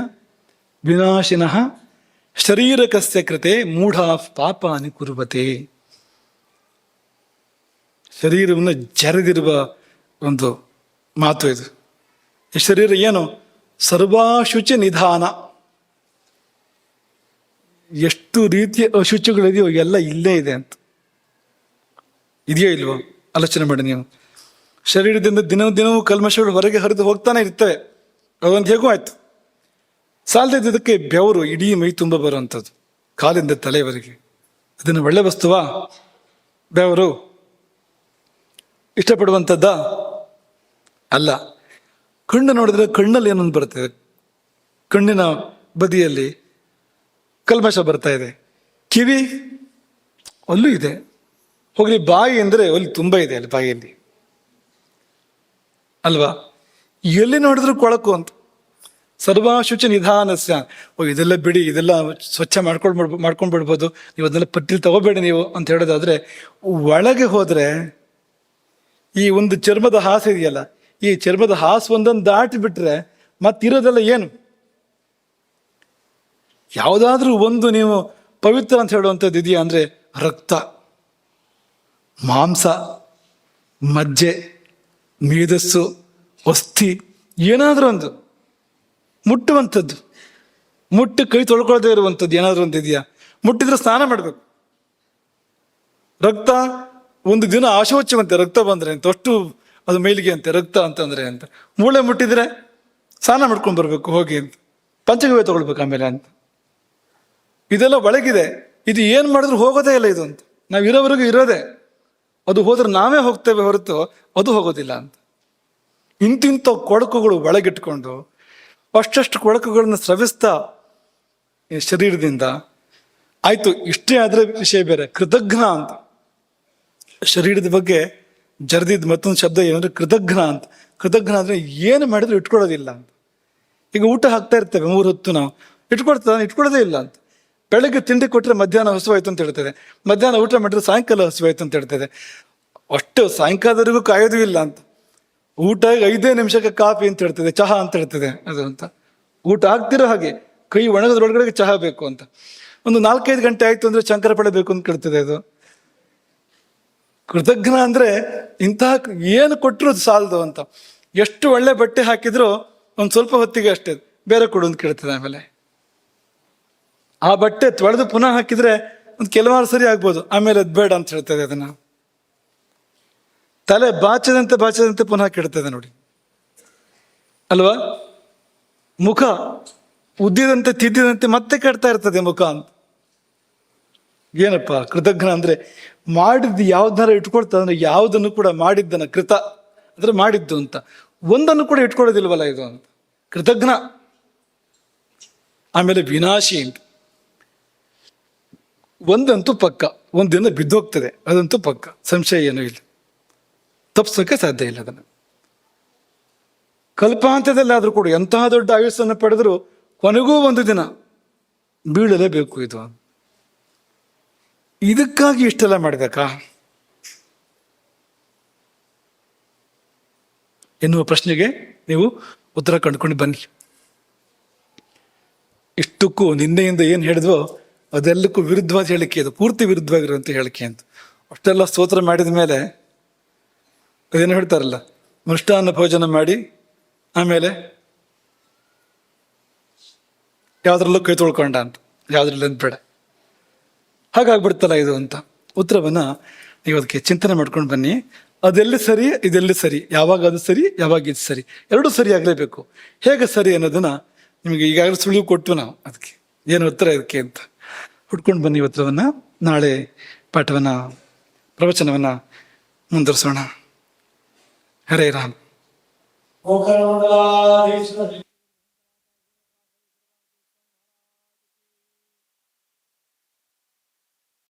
ವಿನಾಶಿನಃ ಶರೀರಕಸ್ಯ ಕೃತೆ ಮೂಢಾ ಪಾಪಾನಿ ಕುರ್ವತೆ. ಶರೀರವನ್ನು ಜರೆದಿರುವ ಒಂದು ಮಾತು ಇದು. ಈ ಶರೀರ ಏನು? ಸರ್ವಾಶುಚಿ ನಿಧಾನ. ಎಷ್ಟು ರೀತಿಯ ಅಶುಚಿಗಳಿದೆಯೋ ಎಲ್ಲ ಇಲ್ಲೇ ಇದೆ ಅಂತ. ಇದೆಯೋ ಇಲ್ವೋ ಆಲೋಚನೆ ಮಾಡಿ ನೀವು. ಶರೀರದಿಂದ ದಿನವೂ ಕಲ್ಮಶಗಳು ಹೊರಗೆ ಹರಿದು ಹೋಗ್ತಾನೆ ಇರ್ತವೆ. ಅದೊಂದು ಹೇಗೂ ಆಯ್ತು. ಸಾಲದಿದ್ದಕ್ಕೆ ಬೆವರು ಇಡೀ ಮೈ ತುಂಬ ಬರುವಂಥದ್ದು, ಕಾಲಿಂದ ತಲೆಯವರೆಗೆ. ಅದನ್ನು ಒಳ್ಳೆ ವಸ್ತುವಾ ಬೆವರು? ಇಷ್ಟಪಡುವಂಥದ್ದ ಅಲ್ಲ. ಕಣ್ಣು ನೋಡಿದ್ರೆ ಕಣ್ಣಲ್ಲಿ ಏನೊಂದು ಬರ್ತದೆ, ಕಣ್ಣಿನ ಬದಿಯಲ್ಲಿ ಕಲ್ಮಶ ಬರ್ತಾ ಇದೆ. ಕಿವಿ ಅಲ್ಲೂ ಇದೆ. ಹೋಗ್ಲಿ, ಬಾಯಿ ಅಂದರೆ ಅಲ್ಲಿ ತುಂಬ ಇದೆ, ಅಲ್ಲಿ ಬಾಯಿಯಲ್ಲಿ ಅಲ್ವಾ? ಎಲ್ಲಿ ನೋಡಿದ್ರು ಕೊಳಕು ಅಂತ. ಸರ್ವಾಶುಚಿ ನಿಧಾನಸ್ಯ. ಇದೆಲ್ಲ ಬಿಡಿ, ಇದೆಲ್ಲ ಸ್ವಚ್ಛ ಮಾಡ್ಕೊಂಡ್ಬಿಡ್ಬೋದು, ನೀವು ಅದನ್ನೆಲ್ಲ ಪಟ್ಟಿಲ್ ತಗೋಬೇಡಿ ನೀವು ಅಂತ ಹೇಳೋದಾದ್ರೆ, ಒಳಗೆ ಹೋದ್ರೆ ಈ ಒಂದು ಚರ್ಮದ ಹಾಸು ಇದೆಯಲ್ಲ, ಈ ಚರ್ಮದ ಹಾಸು ಒಂದೊಂದು ದಾಟಿ ಬಿಟ್ರೆ ಮತ್ತಿರೋದೆಲ್ಲ ಏನು? ಯಾವುದಾದ್ರೂ ಒಂದು ನೀವು ಪವಿತ್ರ ಅಂತ ಹೇಳುವಂಥದ್ದು ಇದೆಯಾ ಅಂದರೆ ರಕ್ತ, ಮಾಂಸ, ಮಜ್ಜೆ, ಮೇಧಸ್ಸು, ಅಸ್ಥಿ, ಏನಾದರೂ ಒಂದು ಮುಟ್ಟುವಂಥದ್ದು, ಮುಟ್ಟು ಕೈ ತೊಳ್ಕೊಳ್ಳದೆ ಇರುವಂಥದ್ದು ಏನಾದರೂ ಒಂದು ಇದೆಯಾ? ಮುಟ್ಟಿದ್ರೆ ಸ್ನಾನ ಮಾಡಬೇಕು. ರಕ್ತ ಒಂದು ದಿನ ಆಶೋಚ್ಯವಂತೆ, ರಕ್ತ ಬಂದರೆ ಅಂತ, ಅಷ್ಟು ಅದು ಮೇಲಿಗೆ ಅಂತೆ ರಕ್ತ ಅಂತಂದ್ರೆ ಅಂತ. ಮೂಳೆ ಮುಟ್ಟಿದ್ರೆ ಸ್ನಾನ ಮಾಡ್ಕೊಂಡು ಬರ್ಬೇಕು ಹೋಗಿ ಅಂತ, ಪಂಚಗವ್ಯ ತಗೊಳ್ಬೇಕು ಆಮೇಲೆ ಅಂತ. ಇದೆಲ್ಲ ಒಳಗಿದೆ. ಇದು ಏನು ಮಾಡಿದ್ರು ಹೋಗೋದೇ ಇಲ್ಲ ಇದು ಅಂತ. ನಾವು ಇರೋವರೆಗೂ ಇರೋದೇ, ಅದು ಹೋದ್ರೆ ನಾವೇ ಹೋಗ್ತೇವೆ ಹೊರತು ಅದು ಹೋಗೋದಿಲ್ಲ ಅಂತ. ಇಂತಿಂಥ ಕೊಳಕುಗಳು ಒಳಗಿಟ್ಕೊಂಡು ಅಷ್ಟಷ್ಟು ಕೊಳಕುಗಳನ್ನು ಸ್ರವಿಸ್ತಾ ಈ ಶರೀರದಿಂದ ಆಯ್ತು. ಇಷ್ಟೇ ಆದರೆ ವಿಷಯ ಬೇರೆ. ಕೃತಜ್ಞ ಅಂತ ಶರೀರದ ಬಗ್ಗೆ ಜರ್ದಿದ್ದು ಮತ್ತೊಂದು ಶಬ್ದ ಏನಂದ್ರೆ ಕೃತಜ್ಞ ಅಂತ. ಕೃತಜ್ಞ ಅಂದ್ರೆ ಏನು ಮಾಡಿದ್ರು ಇಟ್ಕೊಳ್ಳೋದಿಲ್ಲ ಅಂತ. ಈಗ ಊಟ ಹಾಕ್ತಾ ಇರ್ತೇವೆ 3 ಹೊತ್ತು, ನಾವು ಇಟ್ಕೊಳ್ಳೋದೇ ಇಲ್ಲ ಅಂತ. ಬೆಳಗ್ಗೆ ತಿಂಡಿ ಕೊಟ್ಟರೆ ಮಧ್ಯಾಹ್ನ ಹಸುವಾಯ್ತು ಅಂತ ಹೇಳ್ತದೆ, ಮಧ್ಯಾಹ್ನ ಊಟ ಮಾಡಿದ್ರೆ ಸಾಯಂಕಾಲ ಹಸುವಾಯ್ತು ಅಂತ ಹೇಳ್ತದೆ. ಅಷ್ಟು ಸಾಯಂಕಾಲದವರೆಗೂ ಕಾಯೋದು ಇಲ್ಲ ಅಂತ. ಊಟ 5 ನಿಮಿಷಕ್ಕೆ ಕಾಫಿ ಅಂತ ಹೇಳ್ತದೆ, ಚಹಾ ಅಂತ ಹೇಳ್ತದೆ ಅದು ಅಂತ. ಊಟ ಆಗ್ತಿರೋ ಹಾಗೆ ಕೈ ಒಣಗದ್ರೊಳಗಡೆ ಚಹಾ ಬೇಕು ಅಂತ. ಒಂದು 4-5 ಗಂಟೆ ಆಯ್ತು ಅಂದ್ರೆ ಶಂಕರಪಳೆ ಬೇಕು ಅಂತ ಕೇಳ್ತದೆ ಅದು. ಕೃತಜ್ಞ ಅಂದ್ರೆ ಇಂತಹ ಏನು ಕೊಟ್ಟರು ಸಾಲದು ಅಂತ. ಎಷ್ಟು ಒಳ್ಳೆ ಬಟ್ಟೆ ಹಾಕಿದ್ರು ಒಂದು ಸ್ವಲ್ಪ ಹೊತ್ತಿಗೆ ಅಷ್ಟೇ, ಬೇರೆ ಕೊಡು ಅಂತ ಕೇಳ್ತದೆ. ಆಮೇಲೆ ಆ ಬಟ್ಟೆ ತೊಳೆದು ಪುನಃ ಹಾಕಿದ್ರೆ ಒಂದು ಕೆಲವಾರು ಸರಿ ಆಗ್ಬೋದು, ಆಮೇಲೆ ಅದು ಬೇಡ ಅಂತ ಹೇಳ್ತದೆ. ಅದನ್ನ ತಲೆ ಬಾಚದಂತೆ ಪುನಃ ಕೆಡ್ತದೆ ನೋಡಿ ಅಲ್ವಾ. ಮುಖ ಉದ್ದಿದಂತೆ ತಿದ್ದಿದಂತೆ ಮತ್ತೆ ಕೆಡ್ತಾ ಇರ್ತದೆ ಮುಖ ಅಂತ. ಏನಪ್ಪ ಕೃತಜ್ಞ ಅಂದ್ರೆ ಮಾಡಿದ್ದು ಯಾವ್ದಾರ ಇಟ್ಕೊಳ್ತಾ ಅಂದ್ರೆ ಯಾವುದನ್ನು ಕೂಡ ಮಾಡಿದ್ದನ ಕೃತ ಅಂದ್ರೆ ಮಾಡಿದ್ದು ಅಂತ, ಒಂದನ್ನು ಕೂಡ ಇಟ್ಕೊಳ್ಳೋದಿಲ್ವಲ್ಲ ಇದು ಅಂತ ಕೃತಜ್ಞ. ಆಮೇಲೆ ವಿನಾಶಿ ಅಂತ, ಒಂದಂತೂ ಪಕ್ಕ, ಒಂದಿನ ಬಿದ್ದೋಗ್ತದೆ ಅದಂತೂ ಪಕ್ಕ, ಸಂಶಯ ಏನೂ ಇಲ್ಲ, ತಪ್ಪಿಸೋಕೆ ಸಾಧ್ಯ ಇಲ್ಲ ಅದನ್ನು. ಕಲ್ಪಾಂತ್ಯದಲ್ಲಾದ್ರೂ ಕೂಡ ಎಂತಹ ದೊಡ್ಡ ಆಯುಸ್ಸನ್ನು ಪಡೆದರೂ ಕೊನೆಗೂ ಒಂದು ದಿನ ಬೀಳಲೇಬೇಕು ಇದು. ಇದಕ್ಕಾಗಿ ಇಷ್ಟೆಲ್ಲ ಮಾಡಬೇಕಾ ಎನ್ನುವ ಪ್ರಶ್ನೆಗೆ ನೀವು ಉತ್ತರ ಕಂಡುಕೊಂಡು ಬನ್ನಿ. ಇಷ್ಟಕ್ಕೂ ನಿನ್ನೆಯಿಂದ ಏನು ಹೇಳಿದ್ವೋ ಅದೆಲ್ಲಕ್ಕೂ ವಿರುದ್ಧವಾದ ಹೇಳಿಕೆ, ಅದು ಪೂರ್ತಿ ವಿರುದ್ಧವಾಗಿರುವಂಥ ಹೇಳಿಕೆ ಅಂತ. ಅಷ್ಟೆಲ್ಲ ಸ್ತೋತ್ರ ಮಾಡಿದ ಮೇಲೆ ಅದೇನು ಹೇಳ್ತಾರಲ್ಲ, ಮೃಷ್ಟಾನ್ನ ಭೋಜನ ಮಾಡಿ ಆಮೇಲೆ ಯಾವ್ದ್ರಲ್ಲೂ ಕೈ ತೊಳ್ಕೊಂಡ ಅಂತ, ಯಾವ್ದ್ರಲ್ಲ ಬೇಡ, ಹಾಗಾಗ್ಬಿಡ್ತಲ್ಲ ಇದು ಅಂತ. ಉತ್ತರವನ್ನ ನೀವು ಅದಕ್ಕೆ ಚಿಂತನೆ ಮಾಡ್ಕೊಂಡು ಬನ್ನಿ. ಅದೆಲ್ಲಿ ಸರಿ ಇದೆಲ್ಲಿ ಸರಿ, ಯಾವಾಗ ಅದು ಸರಿ ಯಾವಾಗ ಇದು ಸರಿ, ಎರಡೂ ಸರಿ ಆಗಲೇಬೇಕು. ಹೇಗೆ ಸರಿ ಅನ್ನೋದನ್ನ ನಿಮಗೆ ಈಗಾಗಲೇ ಸುಳಿವು ಕೊಟ್ಟು ನಾವು ಅದಕ್ಕೆ ಏನು ಉತ್ತರ ಇದಕ್ಕೆ ಅಂತ ಹುಡ್ಕೊಂಡು ಬನ್ನಿ ಉತ್ತರವನ್ನ. ನಾಳೆ ಪಾಠವನ್ನ ಪ್ರವಚನವನ್ನ ಮುಂದುವರಿಸೋಣ. ಹರೇ ರಾಮ್.